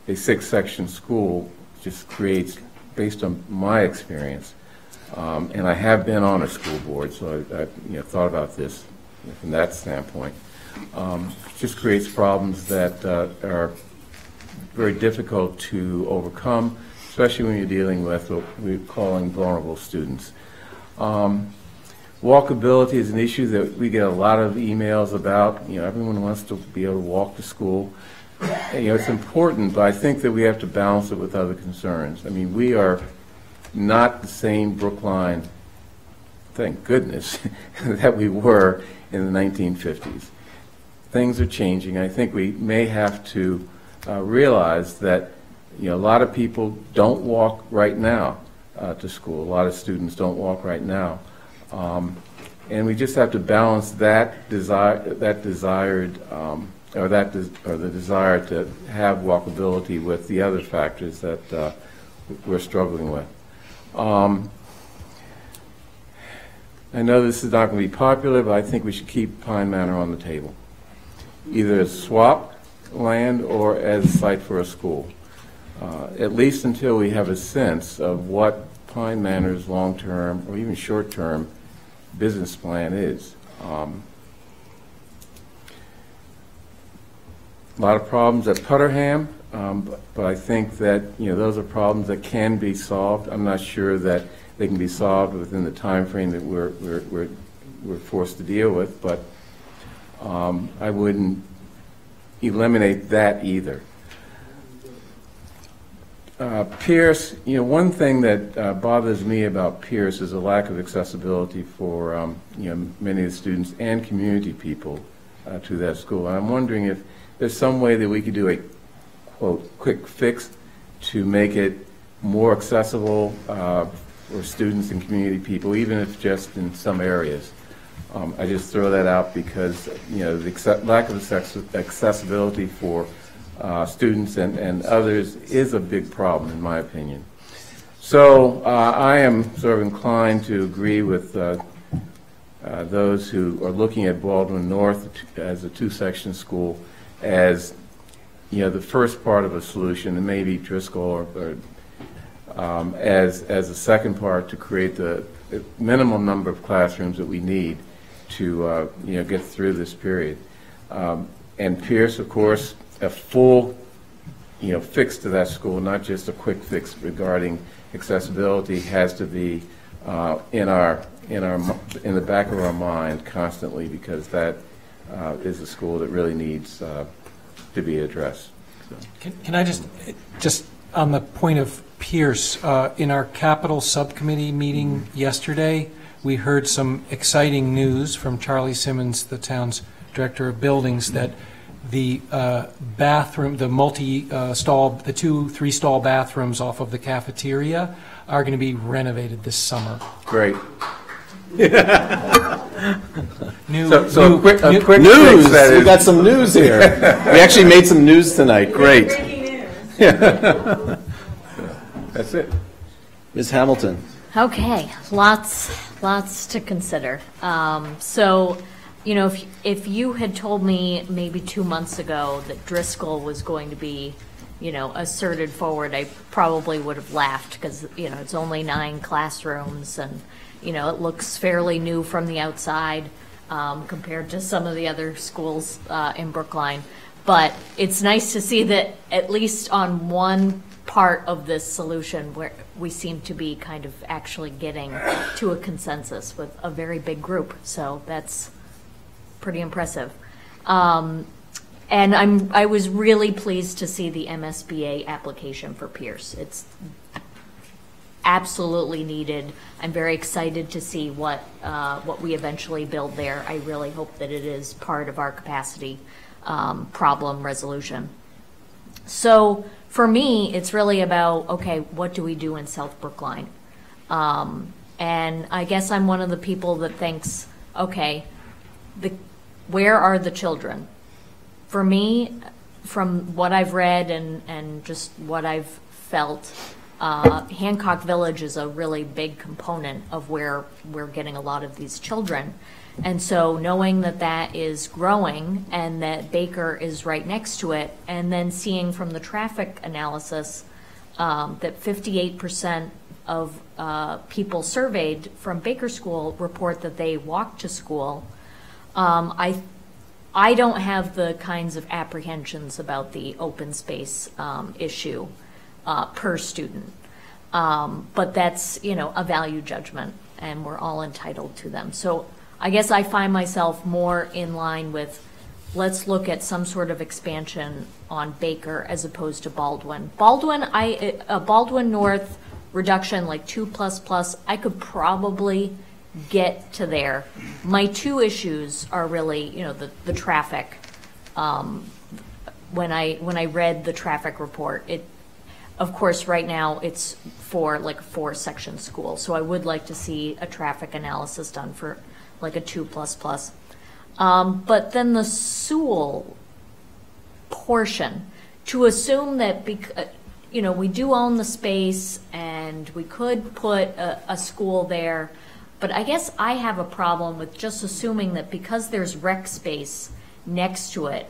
a 6-section school just creates, based on my experience, and I have been on a school board, so I thought about this from that standpoint. Just creates problems that are very difficult to overcome, especially when you're dealing with what we're calling vulnerable students. Walkability is an issue that we get a lot of emails about. Everyone wants to be able to walk to school. It's important, but I think that we have to balance it with other concerns. I mean, we are not the same Brookline, thank goodness, that we were in the 1950s. Things are changing. I think we may have to realize that a lot of people don't walk right now to school. A lot of students don't walk right now. And we just have to balance that desired or the desire to have walkability with the other factors that we're struggling with. I know this is not going to be popular, but I think we should keep Pine Manor on the table, either as swap land or as a site for a school, at least until we have a sense of what Pine Manor's long-term or even short-term business plan is. A lot of problems at Putterham, but I think that those are problems that can be solved. I'm not sure that they can be solved within the time frame that we're forced to deal with, but I wouldn't eliminate that either. Pierce, one thing that bothers me about Pierce is a lack of accessibility for many of the students and community people to that school. And I'm wondering if there's some way that we could do a, quote, quick fix to make it more accessible for students and community people, even if just in some areas. I just throw that out because the lack of accessibility for students and others is a big problem, in my opinion. So I am sort of inclined to agree with those who are looking at Baldwin North as a 2-section school as the first part of a solution, and maybe Driscoll or as a second part to create the minimum number of classrooms that we need to get through this period. And Pierce, of course, a full fix to that school, not just a quick fix regarding accessibility, has to be in the back of our mind constantly, because that is a school that really needs to be addressed. So. Can I just on the point of Pierce, in our capital subcommittee meeting yesterday, we heard some exciting news from Charlie Simmons, the town's director of buildings, that the bathroom, the multi-stall, the 2 3-stall bathrooms off of the cafeteria are going to be renovated this summer. Great. So quick news. We got some news here. We actually made some news tonight. Great. That's it. Ms. Hamilton. Okay, lots to consider. So you know, if you had told me maybe 2 months ago that Driscoll was going to be, you know, asserted forward, I probably would have laughed because, you know, it's only 9 classrooms and, you know, it looks fairly new from the outside compared to some of the other schools in Brookline. But it's nice to see that at least on one part of this solution where we seem to be kind of actually getting to a consensus with a very big group. So that's pretty impressive. And I was really pleased to see the MSBA application for Pierce. It's absolutely needed. I'm very excited to see what we eventually build there. I really hope that it is part of our capacity problem resolution. So for me, it's really about, okay, what do we do in South Brookline? And I guess I'm one of the people that thinks, okay, where are the children? For me, from what I've read and just what I've felt, Hancock Village is a really big component of where we're getting a lot of these children. And so knowing that that is growing and that Baker is right next to it, and then seeing from the traffic analysis that 58% of people surveyed from Baker School report that they walk to school, I don't have the kinds of apprehensions about the open space issue per student. But that's, you know, a value judgment, and we're all entitled to them. So I guess I find myself more in line with, let's look at some sort of expansion on Baker as opposed to Baldwin. Baldwin North reduction, like 2++, I could probably get to there. My 2 issues are really, you know, the traffic. When I read the traffic report, of course, right now it's for like a 4-section school, so I would like to see a traffic analysis done for like a 2++. But then the Sewell portion, to assume that, you know, we do own the space and we could put a school there, but I guess I have a problem with just assuming that because there's rec space next to it,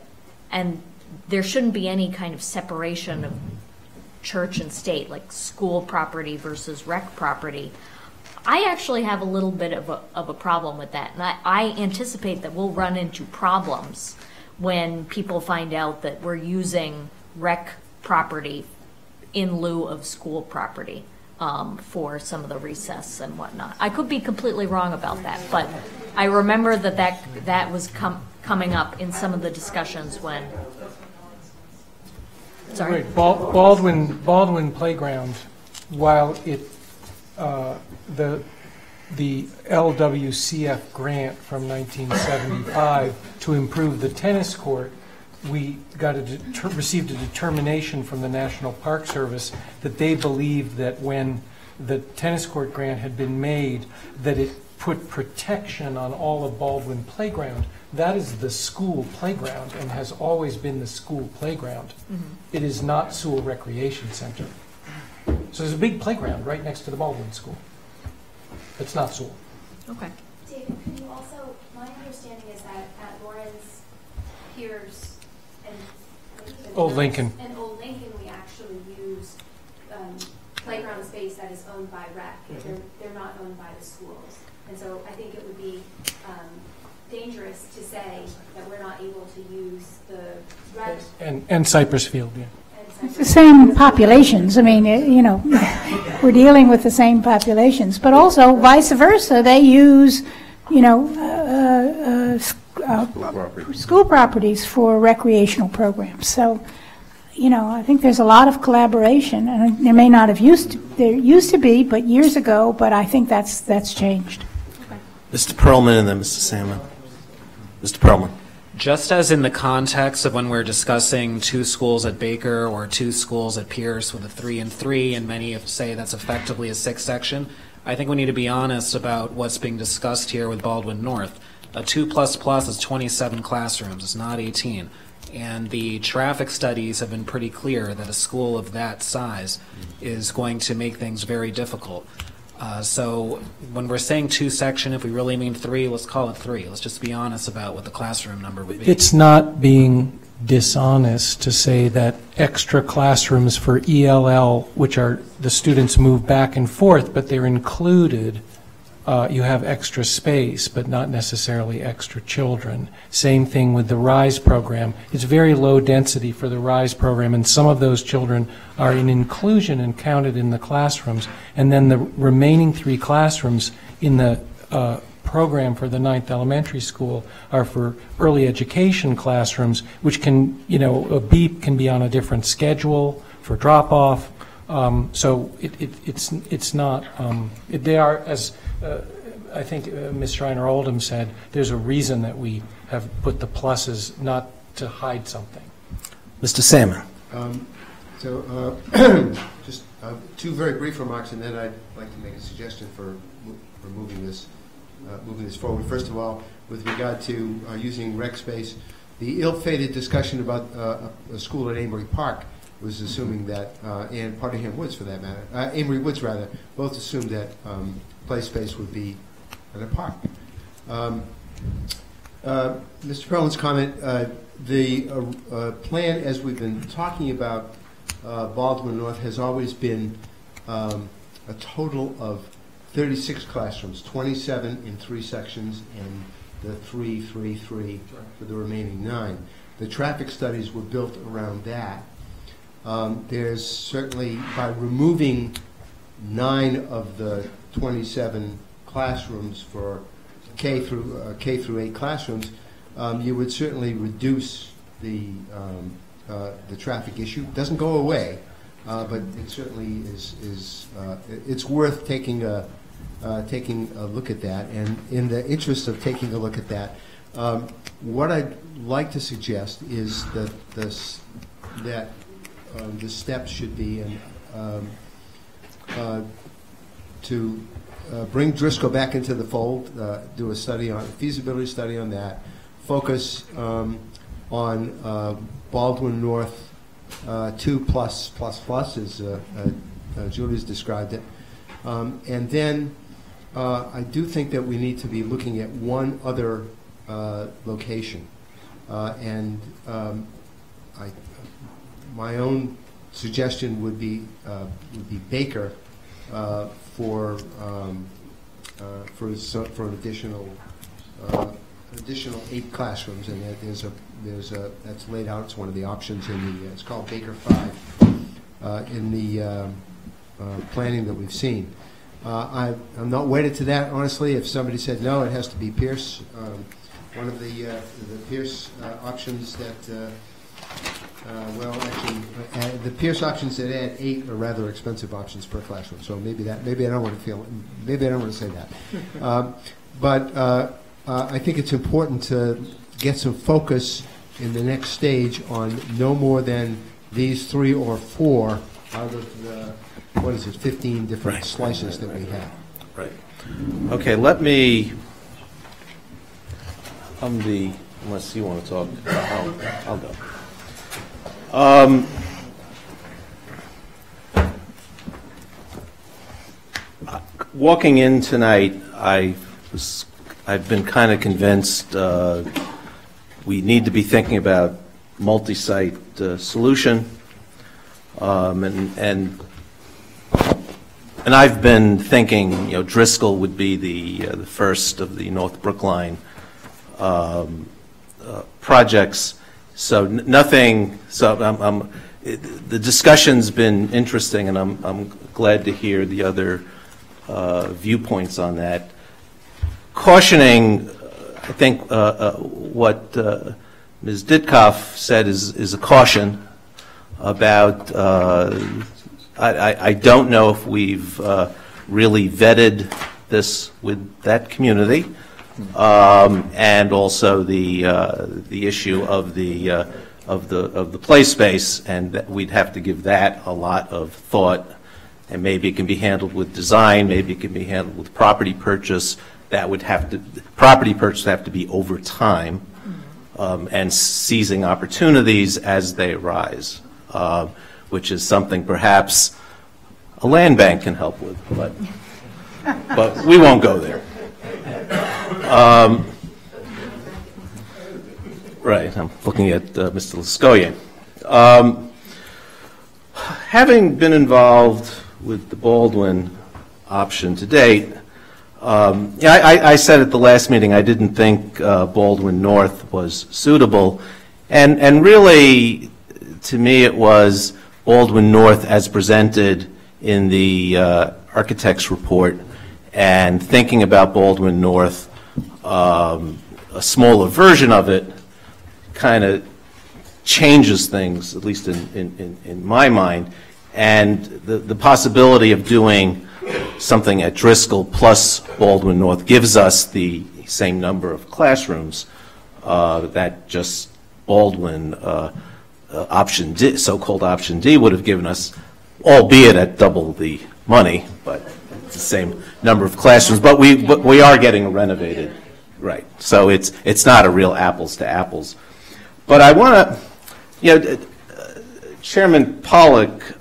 and there shouldn't be any kind of separation of church and state, like school property versus rec property. I actually have a little bit of a problem with that, and I anticipate that we'll run into problems when people find out that we're using rec property in lieu of school property for some of the recess and whatnot. I could be completely wrong about that, but I remember that was coming up in some of the discussions when. Sorry. Wait, Baldwin Playground, while it the LWCF grant from 1975 to improve the tennis court, we received a determination from the National Park Service that they believed that when the tennis court grant had been made, that it put protection on all of Baldwin Playground. That is the school playground and has always been the school playground. Mm-hmm. It is not Sewell Recreation Center. So there's a big playground right next to the Baldwin School. It's not Sewell. Okay. David, could you also, my understanding is that at Lawrence, Pierce, and Old Lincoln, we actually use playground space that is owned by rec. Mm-hmm. They're not owned by the schools. And so I think it would be dangerous to say that we're not able to use the rec. And Cypress Field, yeah. It's the same populations. I mean, you know, we're dealing with the same populations, but also vice versa. They use, you know, school properties for recreational programs. So, you know, I think there's a lot of collaboration, and there may not have there used to be, but years ago. But I think that's changed. Okay. Mr. Perlman and then Mr. Salmon. Mr. Perlman. Just as in the context of when we're discussing 2 schools at Baker or 2 schools at Pierce with a 3 and 3, and many say that's effectively a 6-section, I think we need to be honest about what's being discussed here with Baldwin North. A 2++ is 27 classrooms, it's not 18. And the traffic studies have been pretty clear that a school of that size is going to make things very difficult. So when we're saying 2-section, if we really mean 3, let's call it 3. Let's just be honest about what the classroom number would be. It's not being dishonest to say that extra classrooms for ELL, which are the students move back and forth, but they're included, you have extra space, but not necessarily extra children. Same thing with the RISE program. It's very low density for the RISE program, and some of those children are in inclusion and counted in the classrooms. And then the remaining 3 classrooms in the program for the 9th elementary school are for early education classrooms, which can, a beep can be on a different schedule for drop-off. So it's not, they are, as I think Ms. Schreiner-Oldham said, there's a reason that we have put the pluses, not to hide something. Mr. Salmon. Just 2 very brief remarks, and then I'd like to make a suggestion for moving this forward. First of all, with regard to using rec space, the ill-fated discussion about a school at Amory Park was assuming that, and Partingham Woods for that matter, Amory Woods rather, both assumed that play space would be at a park. Mr. Perlin's comment, the plan as we've been talking about Baldwin North has always been a total of 36 classrooms, 27 in 3 sections, and the 3 for the remaining 9. The traffic studies were built around that. There's certainly, by removing 9 of the 27 classrooms for K through 8 classrooms, you would certainly reduce the traffic issue. It doesn't go away, but it certainly is. It's worth taking a look at that. And in the interest of taking a look at that, what I'd like to suggest is that the steps should be to bring Driscoll back into the fold, do a feasibility study on that, focus on Baldwin North 2+++, as Julie's described it, and then I do think that we need to be looking at one other location, and my own suggestion would be Baker for an additional 8 classrooms, and that's laid out. It's one of the options in the. It's called Baker 5 in the planning that we've seen. I'm not wedded to that, honestly. If somebody said no, it has to be Pierce. One of the Pierce options that. The Pierce options that add 8 are rather expensive options per classroom. So maybe I don't want to say that. But I think it's important to get some focus in the next stage on no more than these 3 or 4 out of the 15 different slices that we have. Right. Okay. Let me. Unless you want to talk, I'll go. Walking in tonight, I've been kind of convinced we need to be thinking about multi-site solution, and I've been thinking, Driscoll would be the first of the North Brookline projects. So nothing. So the discussion's been interesting, and I'm glad to hear the other viewpoints on that. Cautioning, I think what Ms. Ditkoff said is a caution about. I don't know if we've really vetted this with that community. And also the issue of the play space, and that we'd have to give that a lot of thought. And maybe it can be handled with design, maybe it can be handled with property purchase. Property purchase have to be over time, and seizing opportunities as they arise, which is something perhaps a land bank can help with. But but we won't go there. Right, I'm looking at Mr. Lescoier. Having been involved with the Baldwin option to date, I said at the last meeting I didn't think Baldwin North was suitable, and really, to me, it was Baldwin North as presented in the architect's report, and thinking about Baldwin North, a smaller version of it kind of changes things, at least in my mind, and the possibility of doing something at Driscoll plus Baldwin North gives us the same number of classrooms that just Baldwin option D, so-called option D, would have given us, albeit at double the money, but it's the same number of classrooms. But we are getting renovated, right? So it's not a real apples to apples. But I want to, Chairman Pollack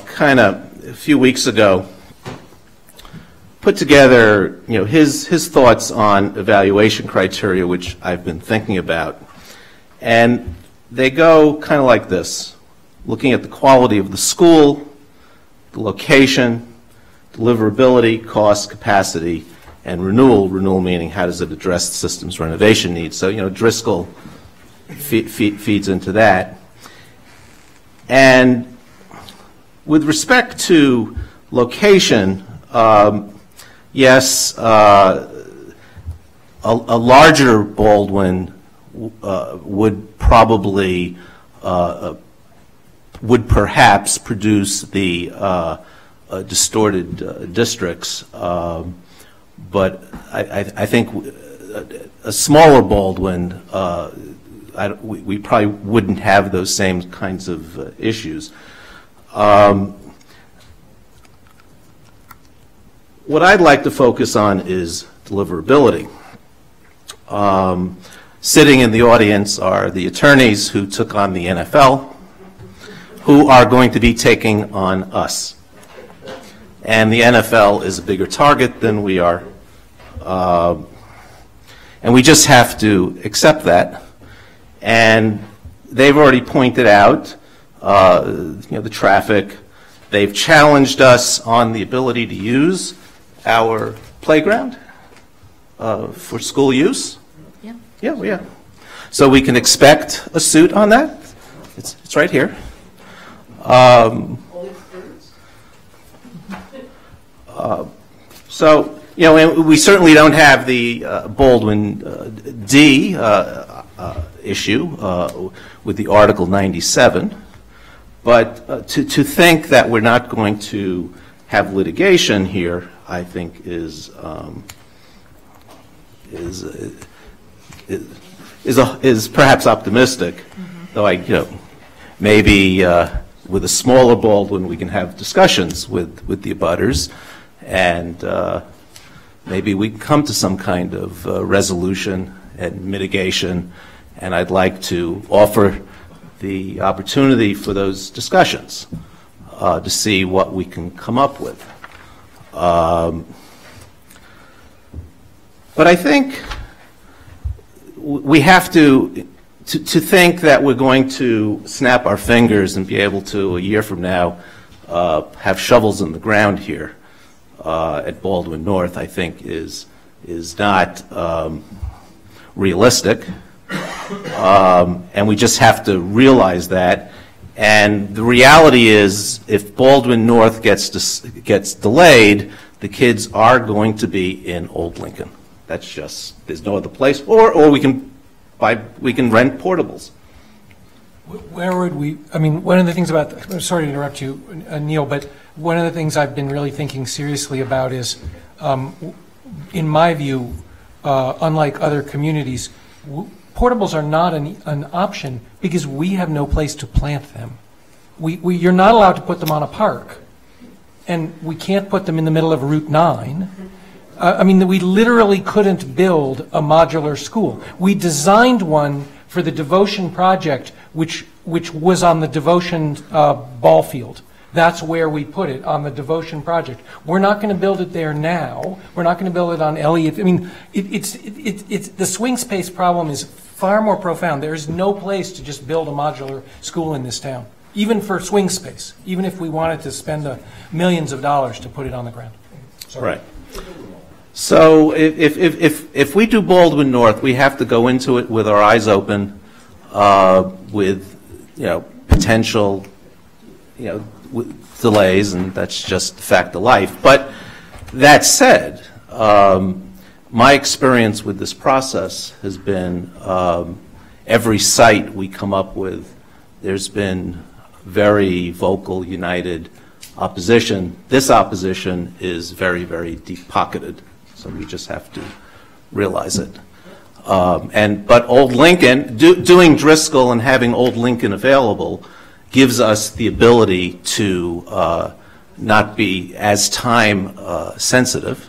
kind of a few weeks ago put together, his thoughts on evaluation criteria, which I've been thinking about. And they go kind of like this, looking at the quality of the school, the location, deliverability, cost, capacity, and renewal. Renewal meaning how does it address the system's renovation needs. So, Driscoll feeds into that. And with respect to location, yes, a larger Baldwin would probably, would perhaps produce the distorted districts, but I think a smaller Baldwin, we probably wouldn't have those same kinds of issues. What I'd like to focus on is deliverability. Sitting in the audience are the attorneys who took on the NFL, who are going to be taking on us. And the NFL is a bigger target than we are. And we just have to accept that. And they've already pointed out, the traffic. They've challenged us on the ability to use our playground for school use. Yeah. So we can expect a suit on that. It's right here. So, and we certainly don't have the Baldwin D issue with the Article 97. But to think that we're not going to have litigation here, I think is perhaps optimistic. Though maybe with a smaller Baldwin we can have discussions with the abutters, and maybe we can come to some kind of resolution and mitigation. And I'd like to offer the opportunity for those discussions to see what we can come up with. But I think we have to think that we're going to snap our fingers and be able to, a year from now, have shovels in the ground here at Baldwin North, I think is not realistic. And we just have to realize that. And the reality is, if Baldwin North gets delayed, the kids are going to be in Old Lincoln. That's just, there's no other place. Or we can rent portables. Where would we, one of the things about, I'm sorry to interrupt you, Neil, but one of the things I've been really thinking seriously about is, in my view, unlike other communities, portables are not an option because we have no place to plant them. You're not allowed to put them on a park, and we can't put them in the middle of Route 9. We literally couldn't build a modular school. We designed one for the Devotion project, which was on the Devotion ball field. That's where we put it, on the Devotion project. We're not going to build it there now. We're not going to build it on Elliott. I mean, it's the swing space problem is far more profound. There's no place to just build a modular school in this town, even for swing space, even if we wanted to spend millions of dollars to put it on the ground. Sorry. Right. So if we do Baldwin North, we have to go into it with our eyes open, with, you know, potential, you know, delays, and that's just the fact of life. But that said, my experience with this process has been every site we come up with, there's been very vocal, united opposition. This opposition is very, very deep-pocketed, so we just have to realize it. But Old Lincoln, doing Driscoll and having Old Lincoln available gives us the ability to not be as time sensitive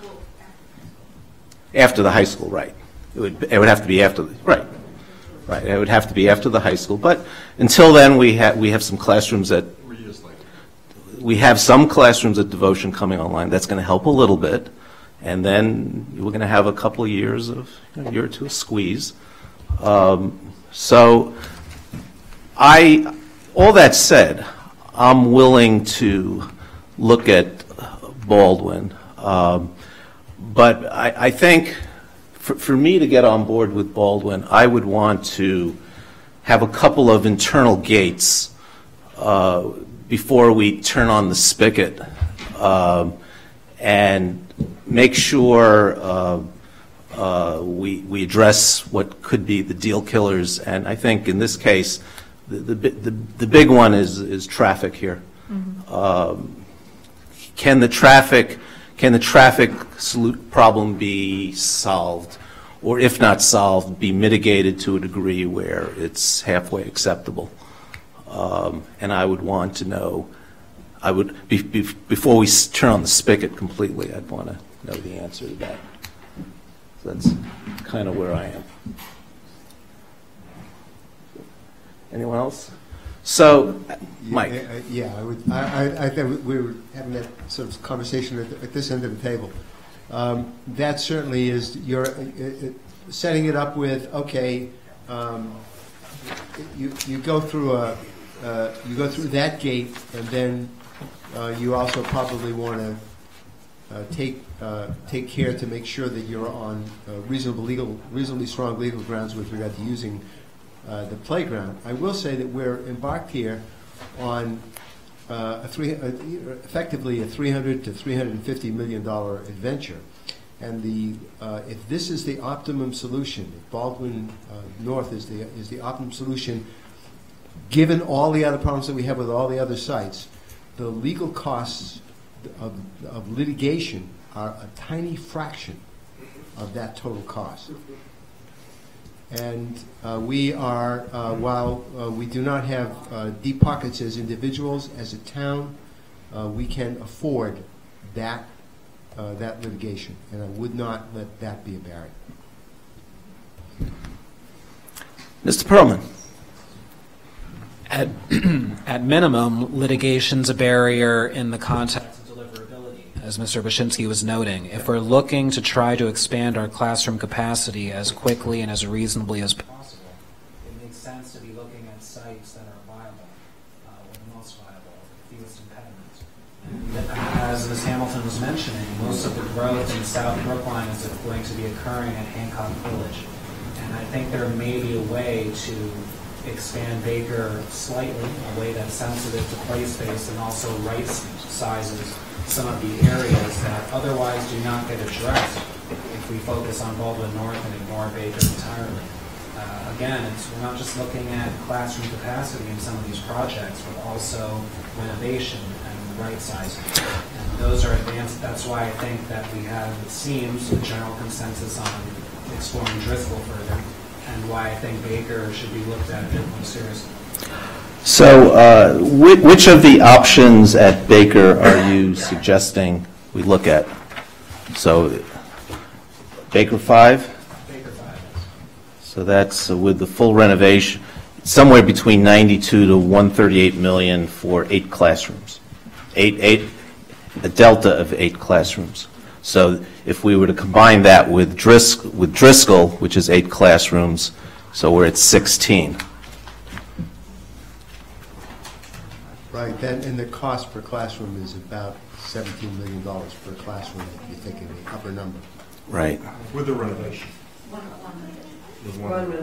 after the high school, right? It would have to be after the, right. It would have to be after the high school. But until then, we have some classrooms at Devotion coming online. That's going to help a little bit, and then we're going to have a couple of years of a year or two of squeeze. So all that said, I'm willing to look at Baldwin, but I think for me to get on board with Baldwin, I would want to have a couple of internal gates before we turn on the spigot, and make sure we address what could be the deal killers. And I think in this case, the big one is traffic here. Mm-hmm. Can the traffic problem be solved, or if not solved, be mitigated to a degree where it's halfway acceptable? And I would want to know, before we turn on the spigot completely, I'd want to know the answer to that. So that's kind of where I am. Anyone else? So, Mike. I think we were having that sort of conversation at this end of the table. That certainly is, you're setting it up with, okay, you go through that gate, and then you also probably want to take care to make sure that you're on reasonably strong legal grounds with regard to using the playground. I will say that we're embarked here on effectively a $300 to $350 million adventure, and if this is the optimum solution, if Baldwin North is the optimum solution, given all the other problems that we have with all the other sites, the legal costs of litigation are a tiny fraction of that total cost. And we are, while we do not have deep pockets as individuals, as a town, we can afford that litigation, and I would not let that be a barrier. Mr. Perlman. At minimum, litigation's a barrier in the context of deliverability, as Mr. Bashinsky was noting. If we're looking to try to expand our classroom capacity as quickly and as reasonably as possible, it makes sense to be looking at sites that are viable, or the most viable, the fewest impediments. And as Ms. Hamilton was mentioning, most of the growth in South Brookline is going to be occurring at Hancock Village. And I think there may be a way to expand Baker slightly, a way that's sensitive to play space and also right sizes some of the areas that otherwise do not get addressed if we focus on Baldwin North and ignore Baker entirely. Again, we're not just looking at classroom capacity in some of these projects, but also renovation and right sizing. And those are advanced. That's why I think that we have, it seems, a general consensus on exploring Driscoll further, and why I think Baker should be looked at a bit more seriously. So which of the options at Baker are you suggesting we look at? So Baker 5? Baker 5. So that's with the full renovation, somewhere between 92 to 138 million for 8 classrooms. a delta of 8 classrooms. So if we were to combine that with Driscoll, which is 8 classrooms, so we're at 16. Right, then, and the cost per classroom is about $17 million per classroom, if you think of the upper number. Right. With the renovation.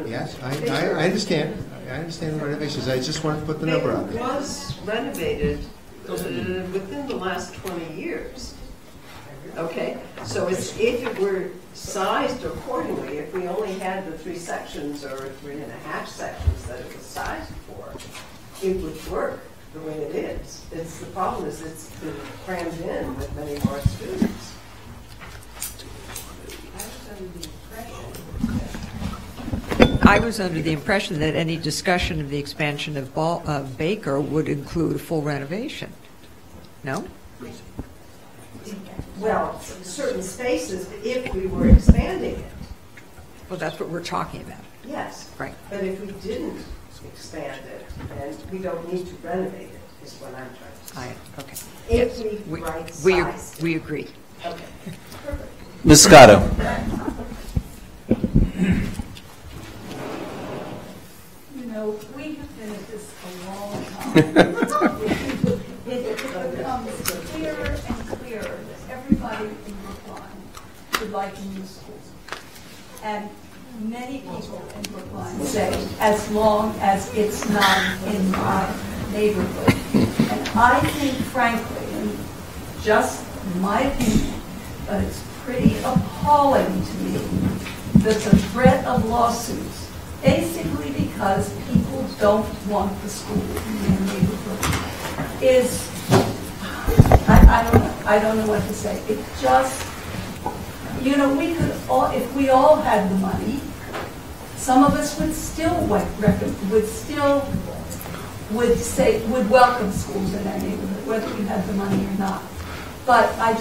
Yes, I understand. I understand the renovations. I just want to put the number out It there. was renovated within the last 20 years. Okay, so if it were sized accordingly, if we only had the 3 sections or 3.5 sections that it was sized for, it would work the way it is. The problem is it's been crammed in with many more students. I was under the impression that any discussion of the expansion of Baker would include a full renovation. No? Well, certain spaces, if we were expanding it. Well, that's what we're talking about. Yes. Right. But if we didn't expand it, then we don't need to renovate it, is what I'm trying to say. Okay. If we right size it. We agree. Okay. Perfect. Ms. Scotto. You know, we have been at this a long time. It becomes clearer and clearer that everybody in Brookline would like a new school. And many people in Brookline say, as long as it's not in my neighborhood. And I think, frankly, and just my opinion, but it's pretty appalling to me that the threat of lawsuits, basically because people don't want the school in their neighborhood, is, I don't know what to say. It just, you know, we could all, if we all had the money, some of us would still would welcome schools in our neighborhood, whether we had the money or not. But I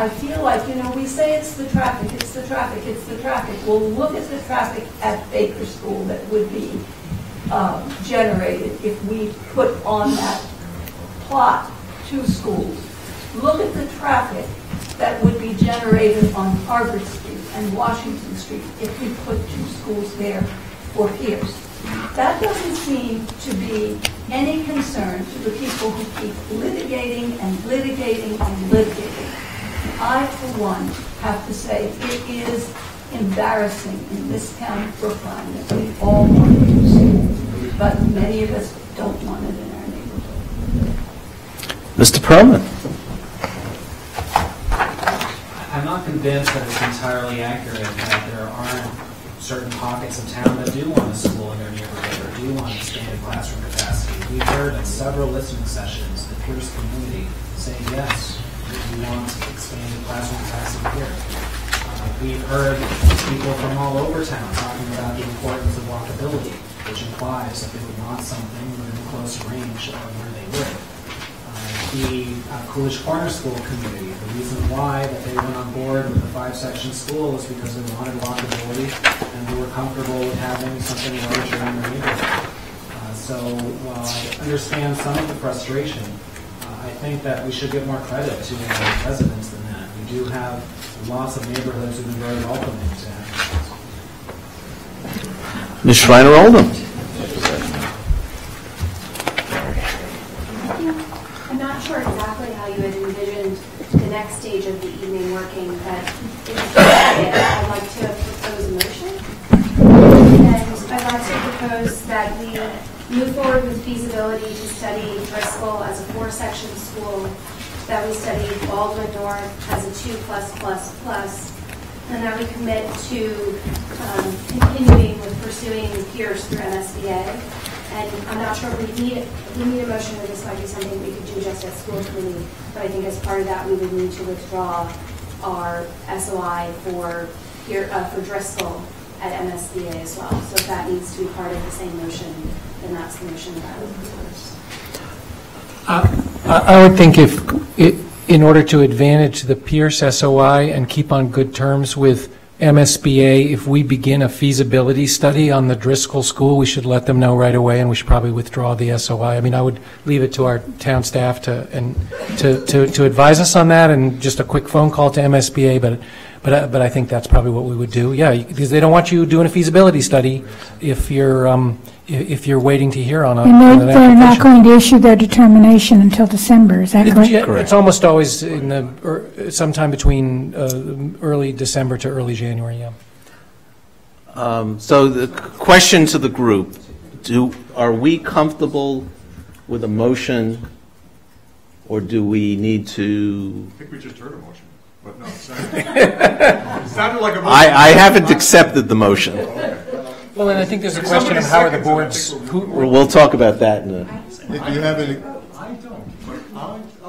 feel like, you know, we say it's the traffic, it's the traffic, it's the traffic. Well, look at the traffic at Baker School that would be generated if we put on that plot 2 schools. Look at the traffic that would be generated on Harvard Street and Washington Street if we put 2 schools there for Pierce. That doesn't seem to be any concern to the people who keep litigating and litigating and litigating. I, for one, have to say it is embarrassing in this town of Brookline that we all want a new school, but many of us don't want it in our neighborhood. Mr. Perlman. I'm not convinced that it's entirely accurate that there aren't certain pockets of town that do want a school in their neighborhood or do want expanded classroom capacity. We've heard at several listening sessions the Pierce community say yes, we want expanded classroom capacity here. We've heard people from all over town talking about the importance of walkability, which implies that they would want something within close range of where they live. The Coolidge Corner School community, the reason why that they went on board with the 5-section school is because they wanted walkability and they were comfortable with having something larger in their neighborhood. So while I understand some of the frustration, I think that we should give more credit to our residents than that. We do have lots of neighborhoods who've been very welcoming to have. Ms. Schreiner-Oldham. I'm not sure exactly how you had envisioned the next stage of the evening working, but instead I'd like to propose a motion. And I'd like to propose that we move forward with feasibility to study Driscoll as a 4-section school, that we study Baldwin North as a 2+++, and that we commit to continuing with pursuing Pierce through MSBA. And I'm not sure if we need a motion, or this might be something we could do just at school committee, but I think as part of that we would need to withdraw our SOI for Driscoll at MSBA as well. So if that needs to be part of the same motion, then that's the motion that I would propose. I would think if, in order to advantage the Pierce SOI and keep on good terms with MSBA, if we begin a feasibility study on the Driscoll School, we should let them know right away, and we should probably withdraw the SOI. I mean, I would leave it to our town staff to advise us on that, and just a quick phone call to MSBA, but I think that's probably what we would do. Yeah, because they don't want you doing a feasibility study if you're waiting to hear on an application. They're not going to issue their determination until December, is that correct? Yeah, it's almost always in sometime between early December to early January, yeah. So the question to the group, are we comfortable with a motion, or do we need to? I think we just heard a motion, but no, it sounded like a motion. I haven't accepted the motion. Well, and I think there's a question of how are the boards. We'll talk about that in a.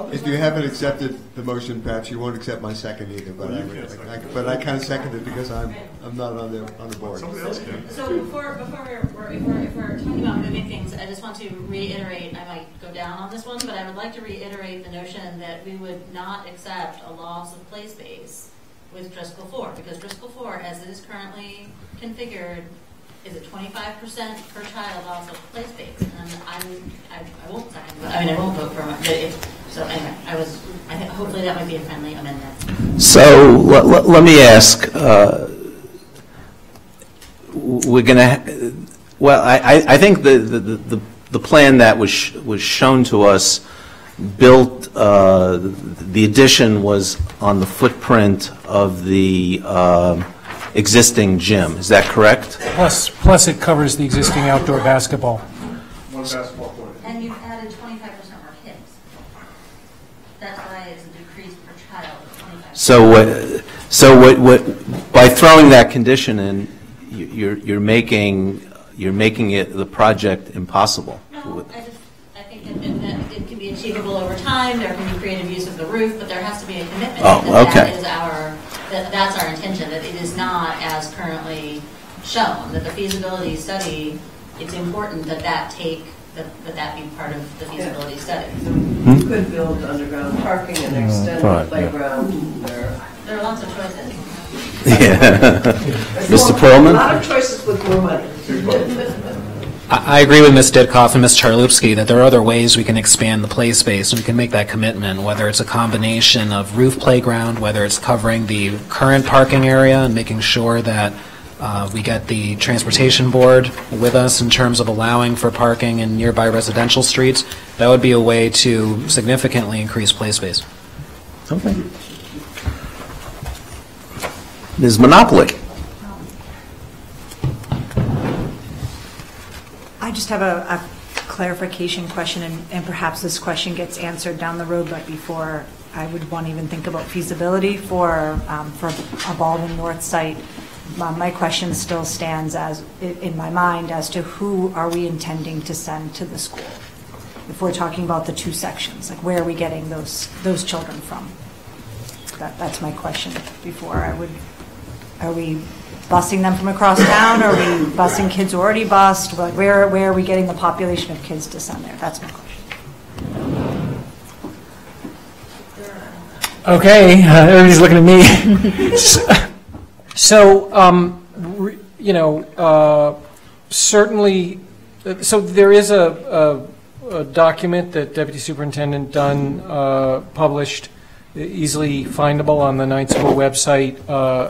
If you haven't accepted the motion, perhaps you won't accept my second either. But I can't second it because I'm not on the board. So if we're talking about moving things, I just want to reiterate. I might go down on this one, but I would like to reiterate the notion that we would not accept a loss of play space with Driscoll 4, because Driscoll 4, as it is currently configured, is it 25% per child loss of play space? And I won't sign, but I mean, I won't vote for it. So anyway, I think hopefully that might be a friendly amendment. So let me ask, we're going to, well, I think the plan that was shown to us built, the addition was on the footprint of the existing gym. Is that correct? Plus it covers the existing outdoor basketball. One basketball court. And you've added 25% more kids. That's why it's a decrease per child of 25%. So by throwing that condition in, you're making it the project impossible. No, I think that it can be achievable over time. There can be creative use of the roof, but there has to be a commitment. That's our intention. That it is not as currently shown. That the feasibility study, it's important that that be part of the feasibility study. You could build underground parking and extend the playground. There are lots of choices. Yeah. Mr. Perlman? A lot of choices with more money. I agree with Ms. Ditkoff and Ms. Charlupski that there are other ways we can expand the play space, and we can make that commitment, whether it's a combination of roof playground, whether it's covering the current parking area and making sure that we get the transportation board with us in terms of allowing for parking in nearby residential streets. That would be a way to significantly increase play space. Okay. Ms. Monopoly. I just have a clarification question, and perhaps this question gets answered down the road, but before I would want to even think about feasibility for a Baldwin North site. My question still stands as in my mind as to who are we intending to send to the school? If we're talking about the two sections, like where are we getting those children from? That's my question before I would, are we busing them from across town? Or are we busing kids who already bused? Like where are we getting the population of kids to send there? That's my question. Okay, everybody's looking at me. So, certainly, so there is a document that Deputy Superintendent Dunn published, easily findable on the Ninth School website,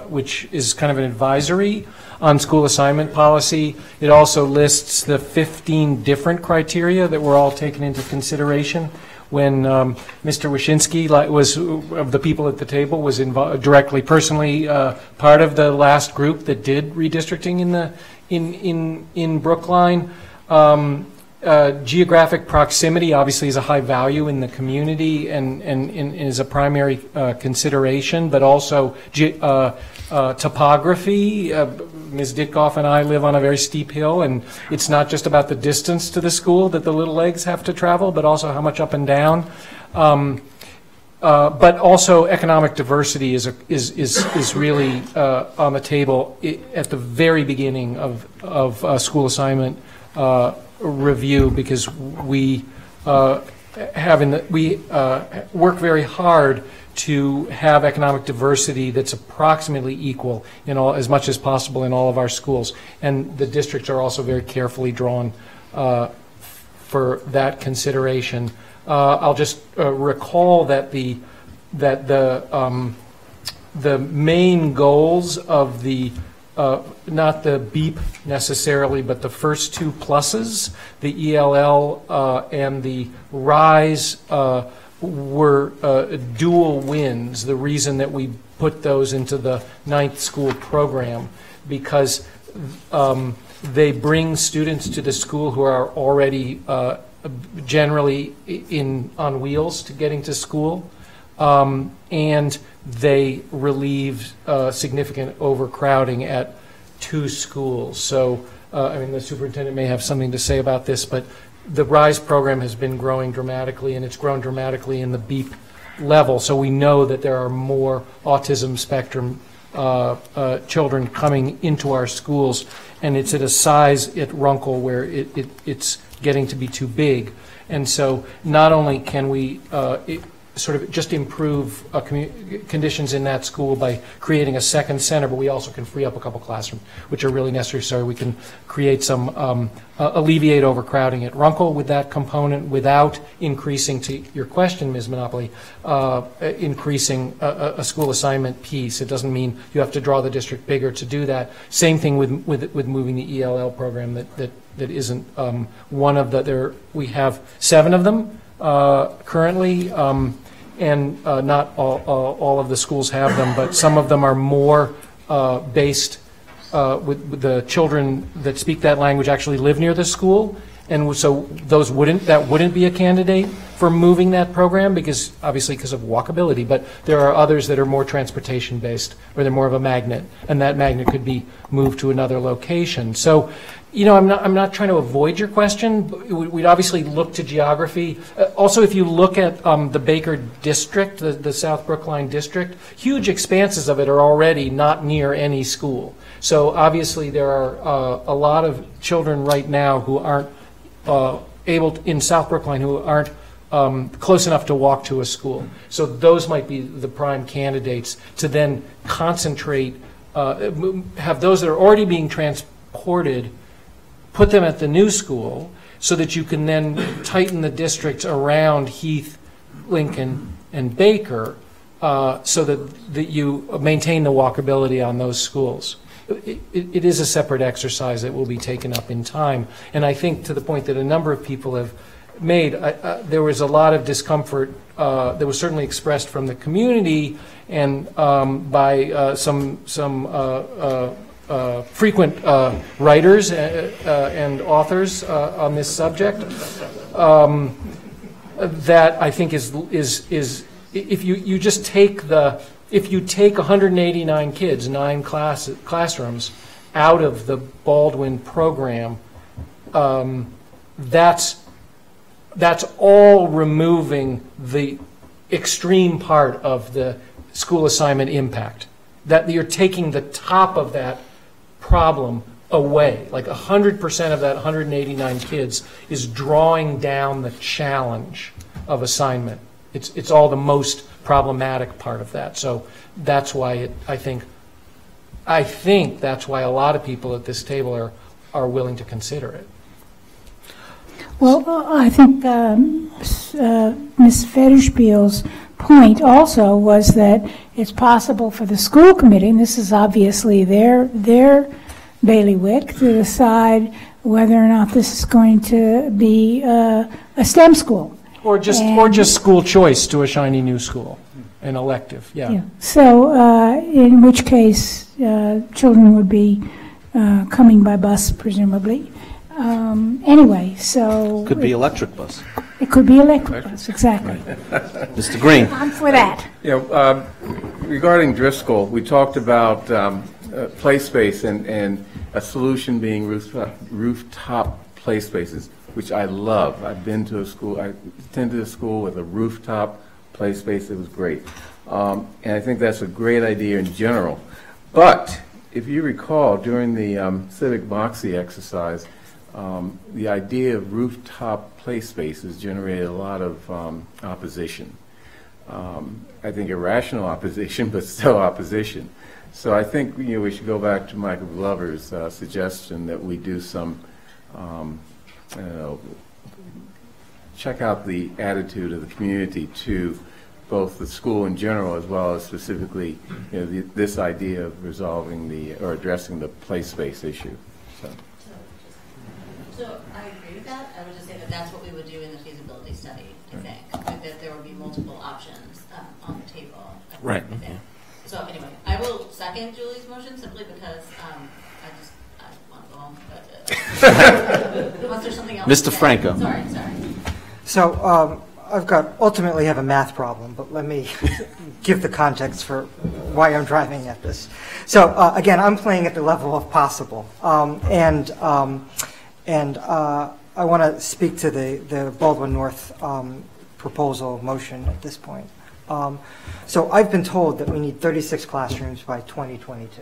which is kind of an advisory on school assignment policy. It also lists the 15 different criteria that were all taken into consideration when Mr. Wyszynski, was of the people at the table, was directly, personally part of the last group that did redistricting in Brookline. Geographic proximity obviously is a high value in the community and is a primary consideration, but also topography. Ms. Ditkoff and I live on a very steep hill, and it's not just about the distance to the school that the little legs have to travel, but also how much up and down. But also economic diversity is really on the table at the very beginning of school assignment review, because we we work very hard to have economic diversity that's approximately equal in all, as much as possible in all of our schools. And the districts are also very carefully drawn for that consideration. I'll just recall that the main goals of the not the BEEP necessarily, but the first two pluses, the ELL and the RISE, were dual wins. The reason that we put those into the 9th school program, because they bring students to the school who are already generally on wheels to getting to school, and they relieve significant overcrowding at 2 schools. So, I mean, the superintendent may have something to say about this, but the RISE program has been growing dramatically, and it's grown dramatically in the BEEP level. So we know that there are more autism spectrum children coming into our schools, and it's at a size at Runkle where it's getting to be too big. And so not only can we sort of just improve conditions in that school by creating a second center, but we also can free up a couple classrooms, which are really necessary, so we can create some, alleviate overcrowding at Runkle with that component without increasing, to your question, Ms. Monopoly, increasing a school assignment piece. It doesn't mean you have to draw the district bigger to do that. Same thing with moving the ELL program that isn't one of the, we have 7 of them currently, and not all of the schools have them, but some of them are more based with the children that speak that language actually live near the school, and so that wouldn't be a candidate for moving that program, because obviously because of walkability, but there are others that are more transportation based, where they're more of a magnet, and that magnet could be moved to another location. So, you know, I'm not trying to avoid your question. We'd obviously look to geography. Also, if you look at the Baker district, the South Brookline district, huge expanses of it are already not near any school. So obviously there are a lot of children right now who aren't able to, in South Brookline, who aren't close enough to walk to a school. So those might be the prime candidates to then concentrate, have those that are already being transported, put them at the new school, so that you can then tighten the districts around Heath, Lincoln, and Baker, so that you maintain the walkability on those schools. It is a separate exercise that will be taken up in time. And I think, to the point that a number of people have made, there was a lot of discomfort that was certainly expressed from the community and by some frequent writers and authors on this subject, that I think is if you just take if you take 189 kids, 9 classrooms out of the Baldwin program, that's all removing the extreme part of the school assignment impact. That you're taking the top of that problem away. Like 100% of that 189 kids is drawing down the challenge of assignment. It's all the most problematic part of that. So that's why I think that's why a lot of people at this table are willing to consider it. Well, I think Ms. Federspiel's point also was that it's possible for the school committee, and this is obviously their bailiwick, to decide whether or not this is going to be a STEM school. Or just school choice to a shiny new school, an elective, yeah. So in which case children would be coming by bus, presumably. Anyway, so... Could be electric bus. It could be electric bus, exactly. Mr. Green. I'm for that. Regarding Driscoll, we talked about play space and a solution being rooftop play spaces, which I love. I've been to a school, I attended a school with a rooftop play space. It was great. And I think that's a great idea in general. But if you recall, during the civic moxie exercise, the idea of rooftop play spaces generated a lot of opposition. I think irrational opposition, but still opposition. So I think we should go back to Michael Glover's suggestion that we do some, check out the attitude of the community to both the school in general as well as specifically this idea of resolving or addressing the play space issue. So I agree with that. I would just say that that's what we would do in the feasibility study, I think, that there would be multiple options on the table. Right. So anyway, I will second Julie's motion simply because I want to go home. But unless there's something else. Mr. Franco. Sorry. So ultimately have a math problem, but let me give the context for why I'm driving at this. So again, I'm playing at the level of possible. And I want to speak to the Baldwin North proposal motion at this point. So I've been told that we need 36 classrooms by 2022.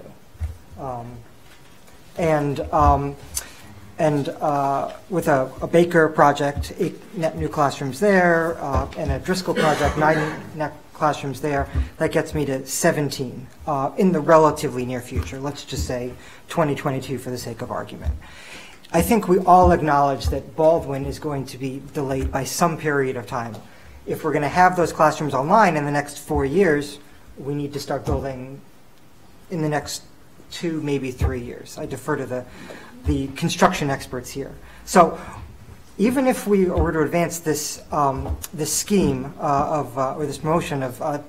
With a Baker project, 8 net new classrooms there, and a Driscoll project, 9 net classrooms there, that gets me to 17 in the relatively near future. Let's just say 2022 for the sake of argument. I think we all acknowledge that Baldwin is going to be delayed by some period of time. If we're going to have those classrooms online in the next 4 years, we need to start building in the next 2, maybe 3 years. I defer to the construction experts here. So even if we were to advance this scheme or this motion of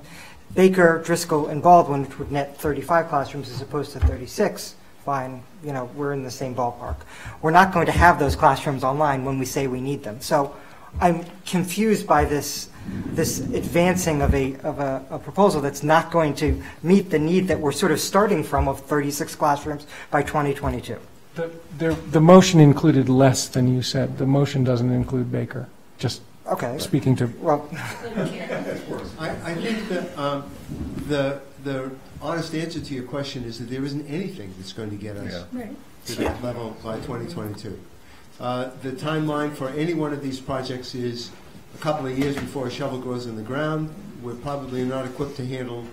Baker, Driscoll, and Baldwin, which would net 35 classrooms as opposed to 36, fine, we're in the same ballpark. We're not going to have those classrooms online when we say we need them. So I'm confused by this advancing of a proposal that's not going to meet the need that we're sort of starting from of 36 classrooms by 2022. The motion included less than you said. The motion doesn't include Baker. Just speaking to. Well, I think that the honest answer to your question is that there isn't anything that's going to get us to that level by 2022. The timeline for any one of these projects is a couple of years before a shovel goes in the ground. We're probably not equipped to handle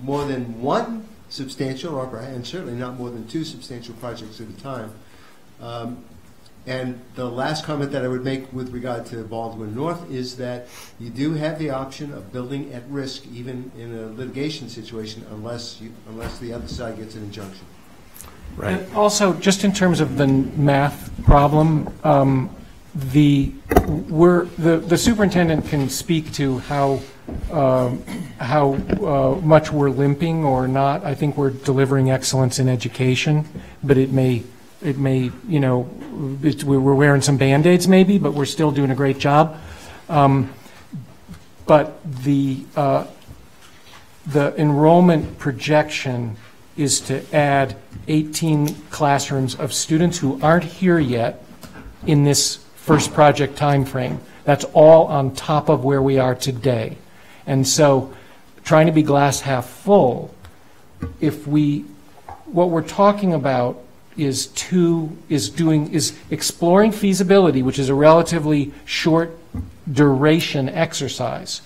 more than one substantial, and certainly not more than 2 substantial projects at a time. And the last comment that I would make with regard to Baldwin North is that you do have the option of building at risk, even in a litigation situation, unless the other side gets an injunction. Right. And also, just in terms of the math problem, the superintendent can speak to how much we're limping or not. I think we're delivering excellence in education, but it may we're wearing some Band-Aids maybe, but we're still doing a great job. But the enrollment projection is to add 18 classrooms of students who aren't here yet in this first project time frame. That's all on top of where we are today. And so trying to be glass half full, what we're talking about is exploring feasibility, which is a relatively short duration exercise.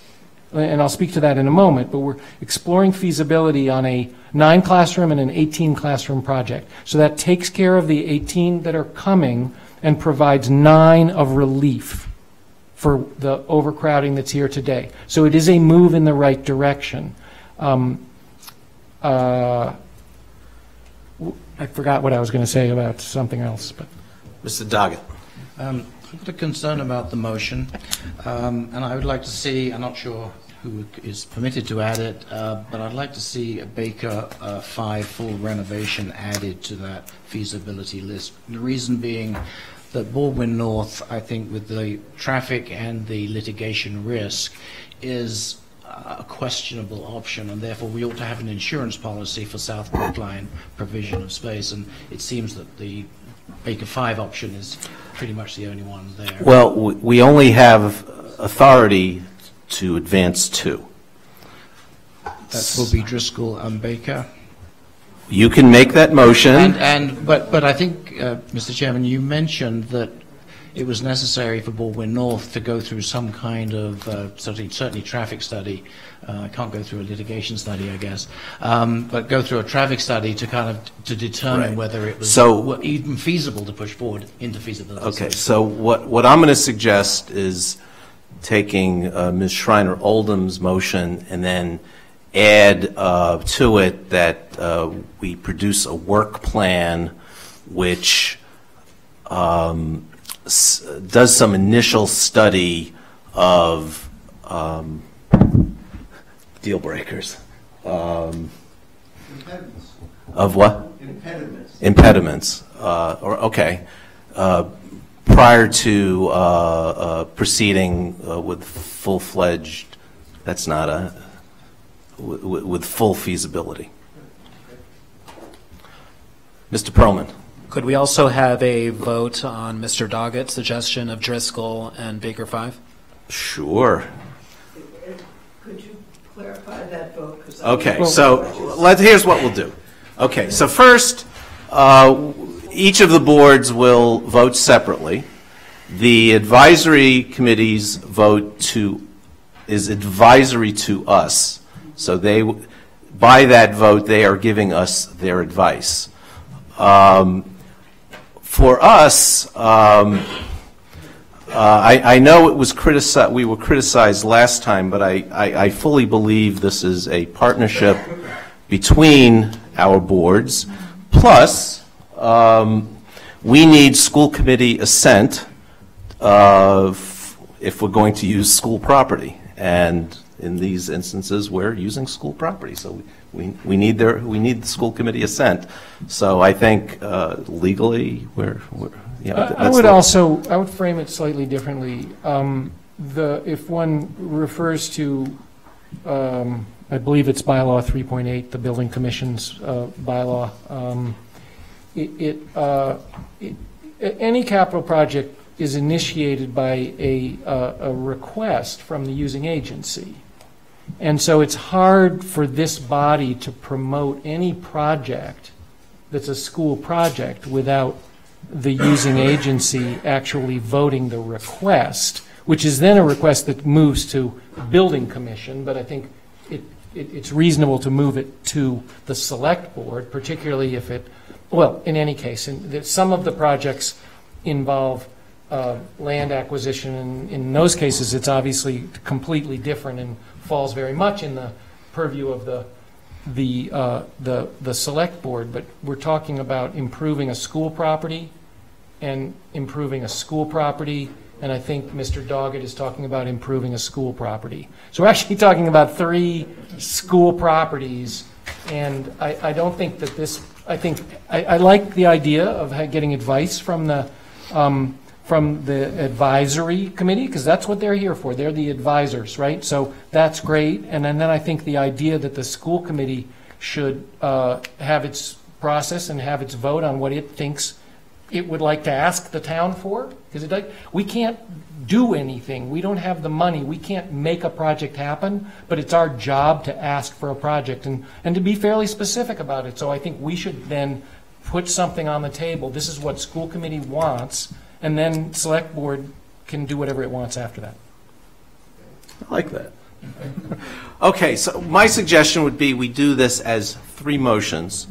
And I'll speak to that in a moment, but we're exploring feasibility on a 9 classroom and an 18 classroom project. So that takes care of the 18 that are coming and provides 9 of relief for the overcrowding that's here today. So it is a move in the right direction. I forgot what I was going to say about something else. But Mr. Doggett. I've got a concern about the motion, and I would like to see, I'm not sure who is permitted to add it, but I'd like to see a Baker 5 full renovation added to that feasibility list. The reason being that Baldwin North, I think with the traffic and the litigation risk, is a questionable option, and therefore we ought to have an insurance policy for South Brookline provision of space, and it seems that the Baker 5 option is pretty much the only one there. Well, we only have authority to advance 2. That will be Driscoll and Baker? You can make that motion. But I think, Mr. Chairman, you mentioned that it was necessary for Baldwin North to go through some kind of certainly traffic study. Can't go through a litigation study, I guess, but go through a traffic study to to determine whether it was even feasible to push forward into feasibility. Okay, so what I'm going to suggest is taking Ms. Schreiner Oldham's motion and then add to it that we produce a work plan which does some initial study of deal breakers. Impediments. Of what? Impediments. Impediments. Prior to proceeding with full-fledged, that's not a, with full feasibility. Mr. Perlman. Could we also have a vote on Mr. Doggett's suggestion of Driscoll and Baker 5? Sure. Could you clarify that vote? Okay, so here's what we'll do. Okay, so first, each of the boards will vote separately. The advisory committee's vote is advisory to us. So by that vote, they are giving us their advice. For us, I know it was criticized. We were criticized last time, but I fully believe this is a partnership between our boards. Plus, we need school committee assent if we're going to use school property, and in these instances, we're using school property, so we need the school committee assent. So I think legally, I would frame it slightly differently. If one refers to, I believe it's bylaw 3.8, the building commission's bylaw, any capital project is initiated by a request from the using agency. And so it's hard for this body to promote any project that's a school project without the using agency actually voting the request, which is then a request that moves to building commission, but I think it's reasonable to move it to the select board, particularly if in any case, some of the projects involve land acquisition, and in those cases it's obviously completely different and falls very much in the purview of the select board. But we're talking about improving a school property and improving a school property, and I think Mr. Doggett is talking about improving a school property. So we're actually talking about 3 school properties, and I don't think that I like the idea of getting advice from the advisory committee, because that's what they're here for. They're the advisors, right? So that's great. And then I think the idea that the school committee should have its process and have its vote on what it thinks it would like to ask the town for, because we can't do anything. We don't have the money. We can't make a project happen, but it's our job to ask for a project and to be fairly specific about it. So I think we should then put something on the table. This is what school committee wants, and then select board can do whatever it wants after that. I like that. Okay, so my suggestion would be we do this as 3 motions.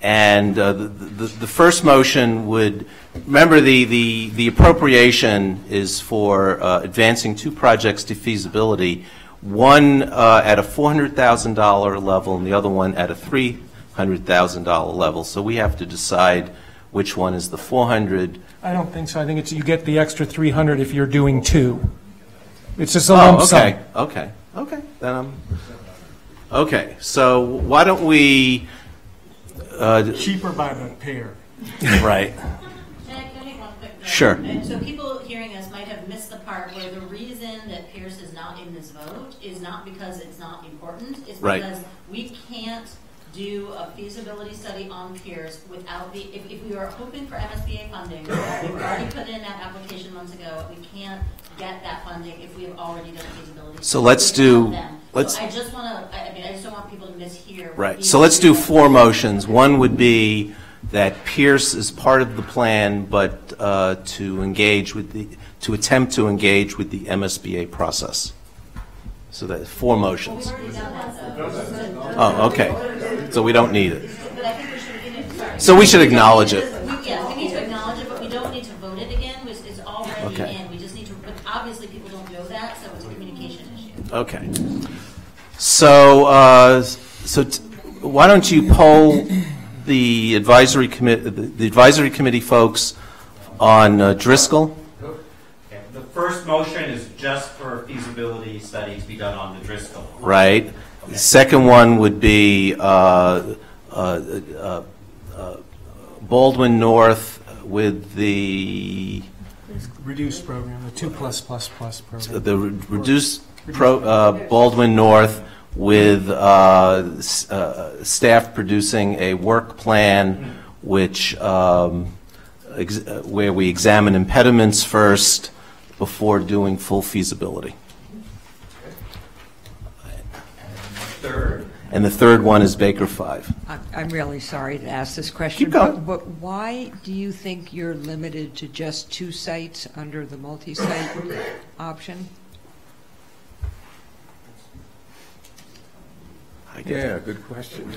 And the first motion would, remember the appropriation is for advancing 2 projects to feasibility, one at a $400,000 level and the other one at a $300,000 level. So we have to decide which one is the 400. I don't think so. I think you get the extra 300 if you're doing 2. It's just a lump sum. Okay. Then okay. So why don't we? Cheaper by the pair. Right. Can I make one quick note? Sure. And so people hearing us might have missed the part where the reason that Pierce is not in this vote is not because it's not important. It's because we can't do a feasibility study on Pierce without if we were hoping for MSBA funding, we've already put in that application months ago, we can't get that funding if we have already done a feasibility study. So let's do. let's, So I just want to, I mean, I just don't want people to mishear. what right, these so let's do three- 4 motions. One would be that Pierce is part of the plan, but to engage with to attempt to engage with the MSBA process. So that's 4 motions. Oh, okay. So we don't need it. But I think we should, sorry. So we should acknowledge it. Yeah, we need to acknowledge it, but we don't need to vote it again, which is already Okay. in. We just need to, but obviously people don't know that, so it's a communication issue. Okay. So, why don't you poll the advisory committee folks on Driscoll? Okay. The first motion is just for feasibility study to be done on the Driscoll. Right. Okay. The second one would be Baldwin North with the Reduced program, the 2+++ program. the reduced Baldwin North with staff producing a work plan which where we examine impediments first before doing full feasibility. Third. And the third one is Baker 5. I'm really sorry to ask this question. Keep going. But why do you think you're limited to just 2 sites under the multi-site option? Yeah, good question.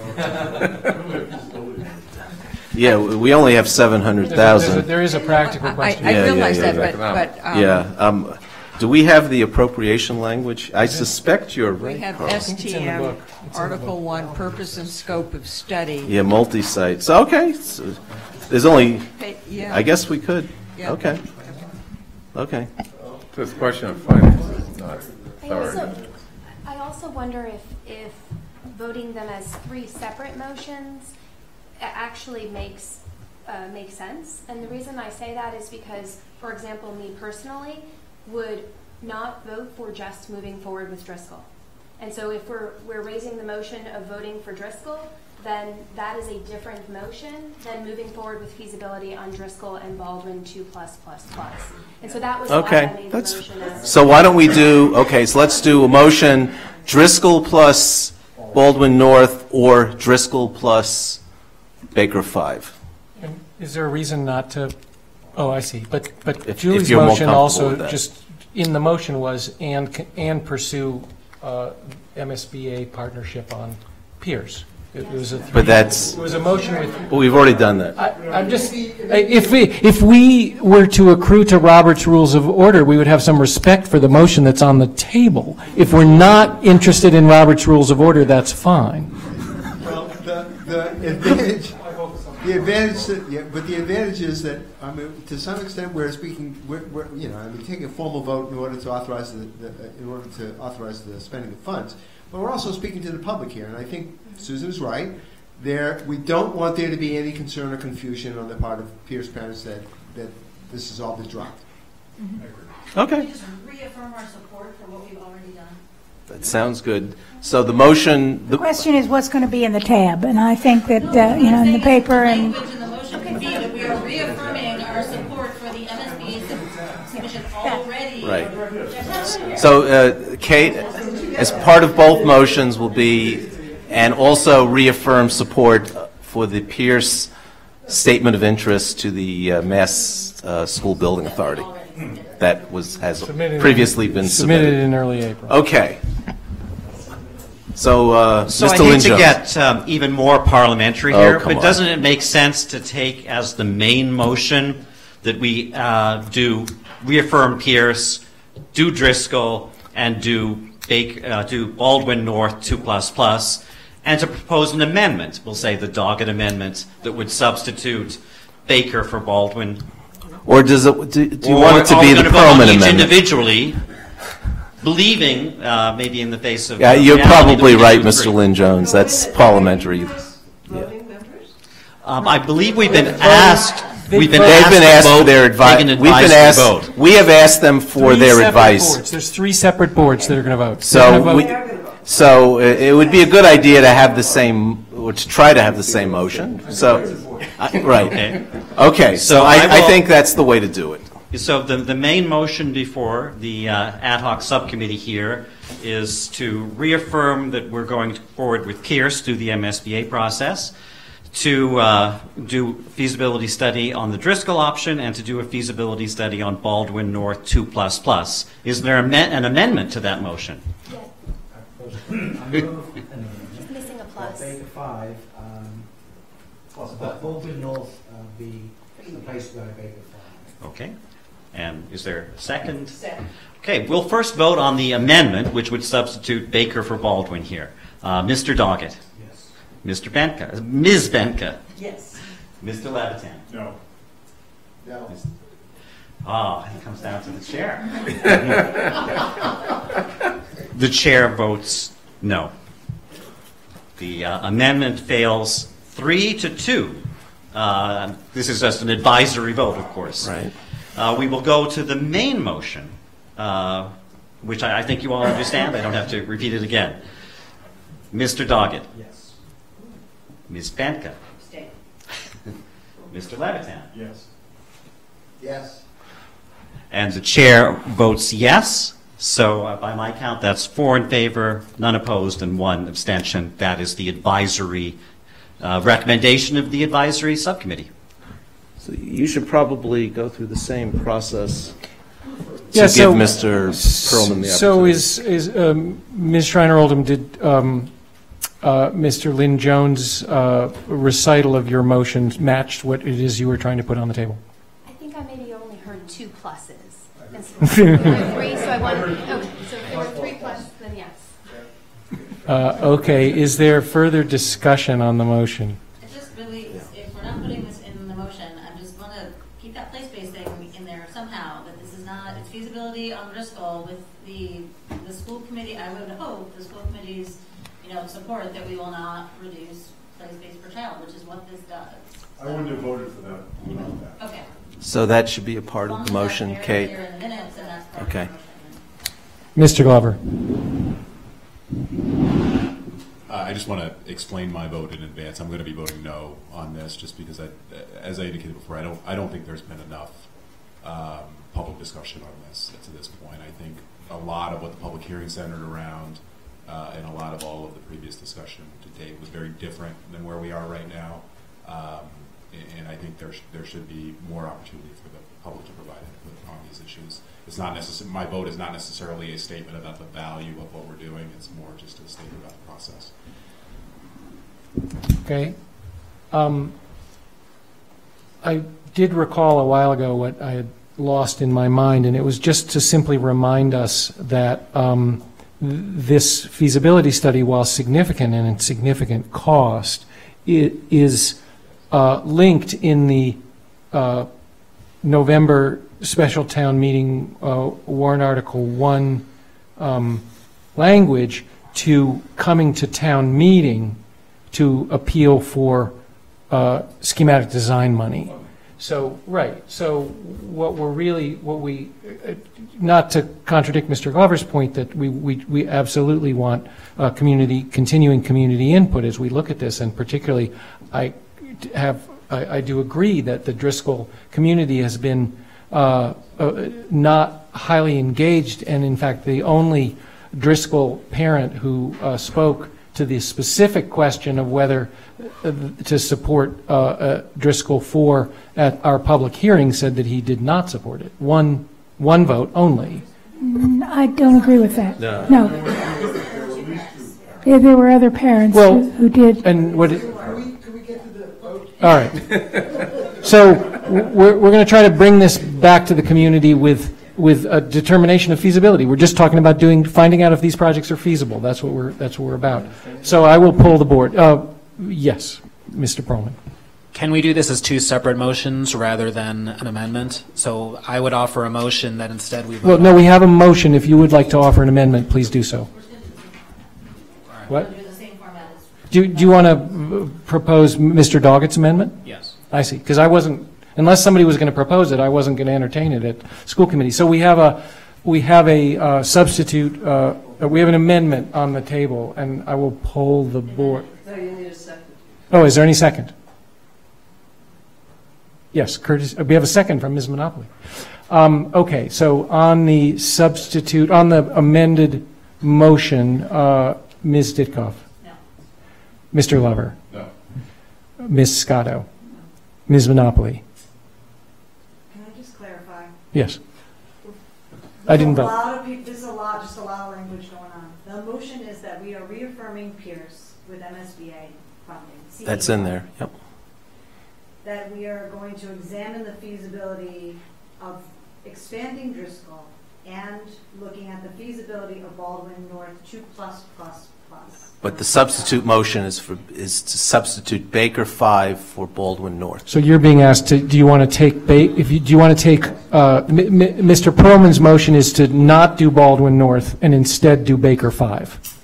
Yeah, we only have 700,000. There is a practical question. I realize that, but yeah. Do we have the appropriation language? I suspect you're right. we have Carl. STM, Article 1, purpose and scope of study. Yeah, multi-site. So, okay. So there's only, Yeah. I guess we could. Yeah. Okay. Okay. So it's a question of finances, not authority. I also wonder if voting them as 3 separate motions actually makes sense. And the reason I say that is because, for example, me personally would not vote for just moving forward with Driscoll. And so if we're raising the motion of voting for Driscoll, then that is a different motion than moving forward with feasibility on Driscoll and Baldwin 2+++. And so that was why I made the motion as. So why don't we do, okay, so let's do a motion, Driscoll plus Baldwin North or Driscoll plus Baker 5. And is there a reason not to, oh, I see, but If Julie's you're more motion comfortable also with that. just, in the motion was, and pursue MSBA partnership on Pierce. It was a But that's, It was a motion with. well, we've already done that. I'm just, if we were to accrue to Robert's Rules of Order, we would have some respect for the motion that's on the table. If we're not interested in Robert's Rules of Order, that's fine. Well, the advantage, but the advantage is that, I mean, to some extent, we're speaking, we're taking a formal vote in order to authorize the spending of funds. But we're also speaking to the public here, and I think Susan's right. We don't want there to be any concern or confusion on the part of Pierce parents that this has all been dropped. Okay. Can we just reaffirm our support for what we've already done? That sounds good. So the motion, The question is what's going to be in the tab, and I think that, in the paper and. Language in the motion can be that we are reaffirming our support for the MSBA's submission already. Right. So, Kate, as part of both motions will be, and also reaffirm support for the Pierce statement of interest to the Mass School Building Authority. That has previously been submitted. Submitted in early April. Okay. So, So Mr. I hate Lynn to Jones. get even more parliamentary Oh, here, come but on. doesn't it make sense to take as the main motion that we do reaffirm Pierce, do Driscoll, and do Baldwin North 2++, and to propose an amendment, we'll say the Doggett amendment, that would substitute Baker for Baldwin? Or do you want it to be the Perlman amendment? Individually, believing, maybe in the face of. Yeah, you're reality, that probably we right, can do Mr. three. Lynn Jones. That's parliamentary. I believe we've been asked. They've been asked for their advice. We have asked them for their advice. There's 3 separate boards that are going to vote. So it would be a good idea to have the same, or to try to have the same motion. So, right. Okay. So I think that's the way to do it. So the main motion before the ad hoc subcommittee here is to reaffirm that we're going forward with Pierce through the MSBA process, to do feasibility study on the Driscoll option, and to do a feasibility study on Baldwin North 2++. Is there an amendment to that motion? Yes. He's missing a plus. Beta 5, Baldwin North be replaced by Beta 5. Okay. And is there a second? Second. Okay, we'll first vote on the amendment, which would substitute Baker for Baldwin here. Mr. Doggett? Yes. Mr. Benka? Ms. Benka? Yes. Mr. Levitan? No. No. It comes down to the chair. The chair votes no. The amendment fails 3-2. This is just an advisory vote, of course. Right. We will go to the main motion, which I think you all understand. I don't have to repeat it again. Mr. Doggett? Yes. Ms. Benka? Abstain. Mr. Levitan? Yes. Yes. And the chair votes yes. So by my count, that's 4 in favor, none opposed, and 1 abstention. That is the advisory recommendation of the advisory subcommittee. So you should probably go through the same process to Yeah, give Mr. Perlman the opportunity. So is Ms. Schreiner-Oldham, did Mr. Lynn Jones' recital of your motion matched what it is you were trying to put on the table? I think I maybe only heard 2 pluses. Instead of 3, so I wanted, so if there were 3 plus, then yes. Okay, is there further discussion on the motion? It's just really, if we're not putting this in the motion, I just want to keep that place-based thing in there somehow, that this is not, it's feasibility on Driscoll with the school committee. I would hope the school committee's, support that we will not reduce place-based per child, which is what this does. I wouldn't have voted for that. Okay. So that should be a part of the motion, Kate. Okay. Mr. Glover. I just want to explain my vote in advance. I'm going to be voting no on this, just because, as I indicated before, I don't think there's been enough public discussion on this to this point. I think a lot of what the public hearing centered around, and a lot of all of the previous discussion to date was very different than where we are right now. And I think there should be more opportunity for the public to provide input on these issues. It's not my vote is not necessarily a statement about the value of what we're doing. It's more just a statement about the process. Okay. I did recall a while ago what I had lost in my mind, and it was just to simply remind us that this feasibility study, while significant and in significant cost, it is linked in the November special town meeting warrant article 1 language to coming to town meeting to appeal for schematic design money. So, right, so what we, not to contradict Mr. Glover's point that we absolutely want continuing community input as we look at this, and particularly I do agree that the Driscoll community has been not highly engaged, and in fact the only Driscoll parent who spoke to the specific question of whether to support Driscoll 4 at our public hearing said that he did not support it. One vote only. I don't agree with that. No. There were other parents who did. And what? Can we get to the vote? All right. So we're going to try to bring this back to the community with a determination of feasibility. We're just talking about finding out if these projects are feasible. That's what we're about. So I will pull the board. Yes, Mr. Perlman. Can we do this as 2 separate motions rather than an amendment? So I would offer a motion that instead we vote. Well, no, we have a motion. If you would like to offer an amendment, please do so. What? Do you want to propose Mr. Doggett's amendment? Yes. I see. Because I wasn't, unless somebody was going to propose it, I wasn't going to entertain it at school committee. So we have a substitute. We have an amendment on the table, and I will poll the board. No, you need a second. Oh, is there any second? Yes, Curtis. We have a second from Ms. Monopoly. Okay, so on the substitute, on the amended motion, Ms. Ditkoff? No. Mr. Glover? No. Ms. Scotto? Ms. Monopoly? Can I just clarify? Yes. I didn't vote. There's a lot of language going on. The motion is that we are reaffirming Pierce with MSBA funding. That's in there, yep. That we are going to examine the feasibility of expanding Driscoll and looking at the feasibility of Baldwin North 2+++. But the substitute motion is to substitute Baker 5 for Baldwin North. So you're being asked to, do you want to take, Mr. Perlman's motion is to not do Baldwin North and instead do Baker 5.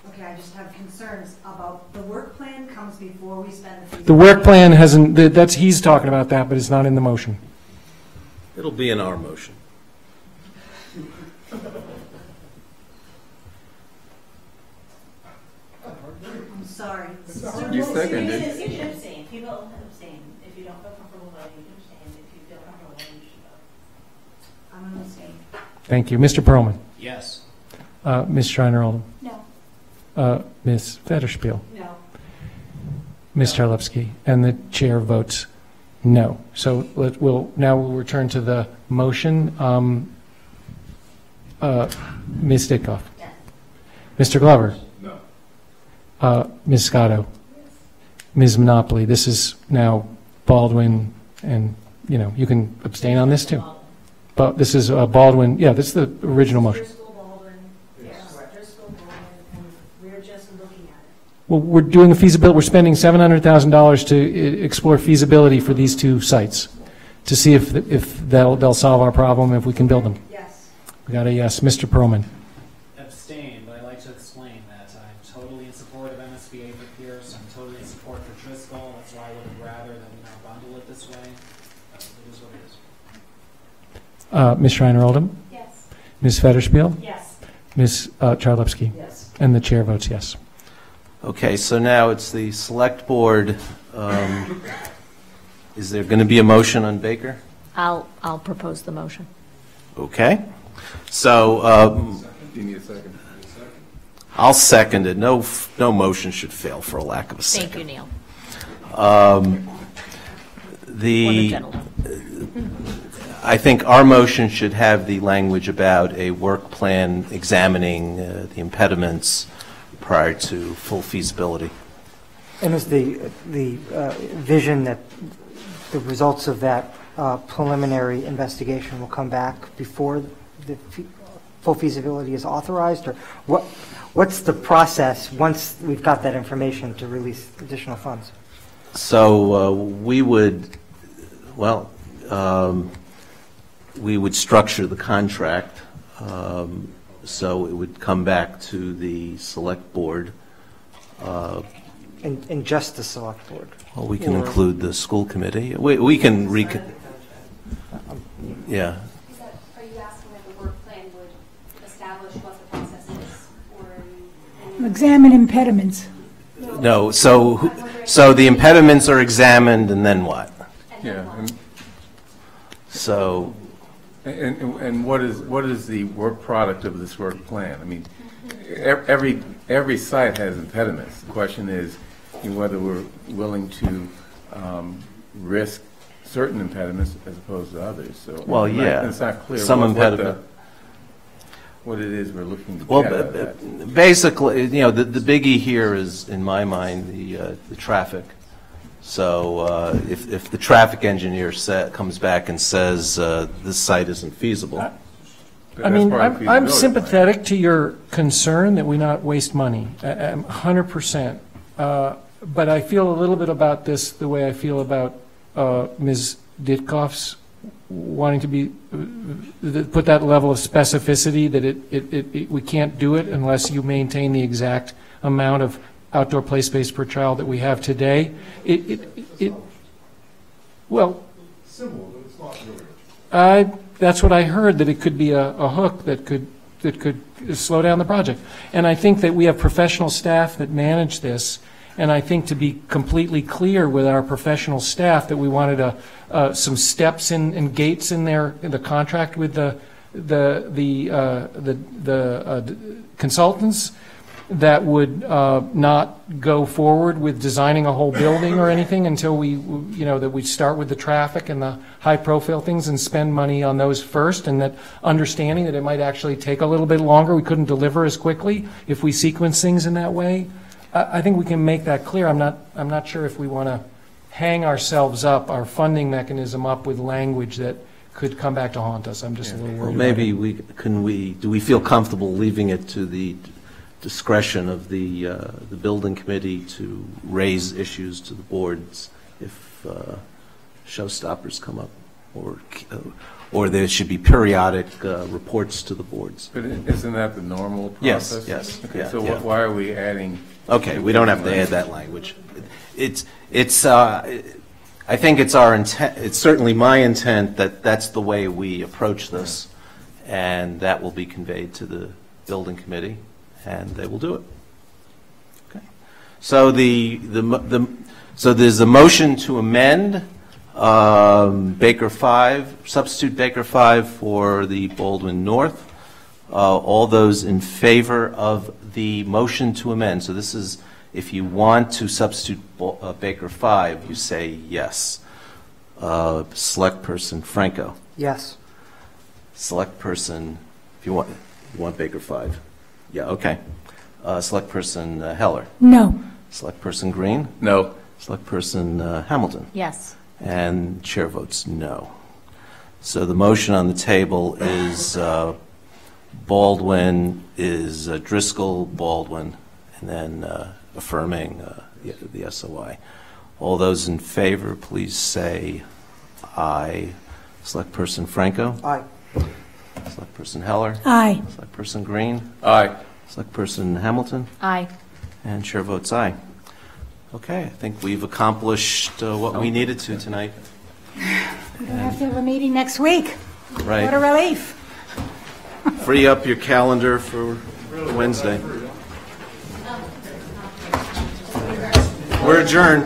Okay, I just have concerns about the work plan comes before we spend the feasibility. The work plan hasn't, he's talking about that, but it's not in the motion. It'll be in our motion. I'm sorry. You seconded. You should abstain. People abstain. If you don't feel comfortable voting, you can abstain. If you feel comfortable voting, you should vote. I'm going to abstain. Thank you. Mr. Perlman? Yes. Ms. Schreiner-Oldham? No. Ms. Federspiel? No. Ms. Charlevsky? And the chair votes no. So we'll return to the motion. Ms. Ditkoff? Yes. Mr. Glover? No. Ms. Scotto? Ms. Monopoly? This is now Baldwin, and, you can abstain on this, too. But this is Baldwin, yeah, this is the original motion. Driscoll, Baldwin, yes. Driscoll, Baldwin, and we're just looking at it. Well, we're doing a feasibility, we're spending $700,000 to explore feasibility for these two sites, to see if they'll solve our problem, if we can build them. Yes. We got a yes. Mr. Perlman? Abstain, but I'd like to explain that I'm totally in support of MSBA for Pierce. I'm totally in support for Driscoll. That's why I would have rather that we not bundle it this way. It is what it is. Ms. Schreiner-Oldham? Yes. Ms. Federspiel? Yes. Ms. Charlevsky? Yes. And the chair votes yes. Okay, so now it's the select board. Is there going to be a motion on Baker? I'll propose the motion. Okay. So Do you need a second? I'll second it. No motion should fail for a lack of a second. Thank you, Neil. I think our motion should have the language about a work plan examining the impediments prior to full feasibility. And is the vision that the results of that preliminary investigation will come back before the full feasibility is authorized? Or what's the process once we've got that information to release additional funds? So we would structure the contract so it would come back to the select board. And just the select board? Well, we can include the school committee. We can yeah. Are you asking that the work plan would establish what the process is? Or Examine impediments. No, so the impediments are examined, and then what? Yeah. So. And what is the work product of this work plan? I mean, every site has impediments. The question is whether we're willing to risk certain impediments as opposed to others. So well, yeah, it's not clear some impediment. What it is we're looking to well, get out of that. Basically, the biggie here is, in my mind, the traffic. So if the traffic engineer comes back and says this site isn't feasible. I mean, I'm sympathetic to your concern that we not waste money, 100%. But I feel a little bit about this the way I feel about Ms. Ditkoff's wanting to be put that level of specificity that we can't do it unless you maintain the exact amount of outdoor play space per child that we have today. Well, similar, but it's not really. That's what I heard, that it could be a hook that could slow down the project. And I think that we have professional staff that manage this, And I think to be completely clear with our professional staff that we wanted some steps and gates in the contract with the consultants that would not go forward with designing a whole building or anything until that we start with the traffic and the high-profile things and spend money on those first, and that understanding that it might actually take a little bit longer, we couldn't deliver as quickly if we sequence things in that way. I think we can make that clear. I'm not sure if we want to hang ourselves up, our funding mechanism up with language that could come back to haunt us. I'm just a little worried. Well, maybe do we feel comfortable leaving it to the discretion of the building committee to raise issues to the boards if showstoppers come up, or there should be periodic reports to the boards? But isn't that the normal process? Yes. Okay, Yeah, so yeah. why are we adding? Okay, we don't have to add that language. I think it's our intent. It's certainly my intent that that's the way we approach this, and that will be conveyed to the building committee, and they will do it. Okay. So so there's a motion to amend Baker 5, substitute Baker 5 for the Baldwin North. All those in favor of the motion to amend. So this is, if you want to substitute Baker 5, you say yes. Select person Franco. Yes. Select person, if you want Baker 5. Yeah, okay. Select person Heller. No. Select person Green. No. Select person Hamilton. Yes. And chair votes no. So the motion on the table is Baldwin, is Driscoll, Baldwin, and then affirming the SOI. All those in favor, please say aye. Select person Franco. Aye. Select person Heller. Aye. Select person Green. Aye. Select person Hamilton. Aye. And chair votes aye. Okay, I think we've accomplished what we needed to tonight. We don't have to have a meeting next week. Right. What a relief. Free up your calendar for Wednesday. We're adjourned.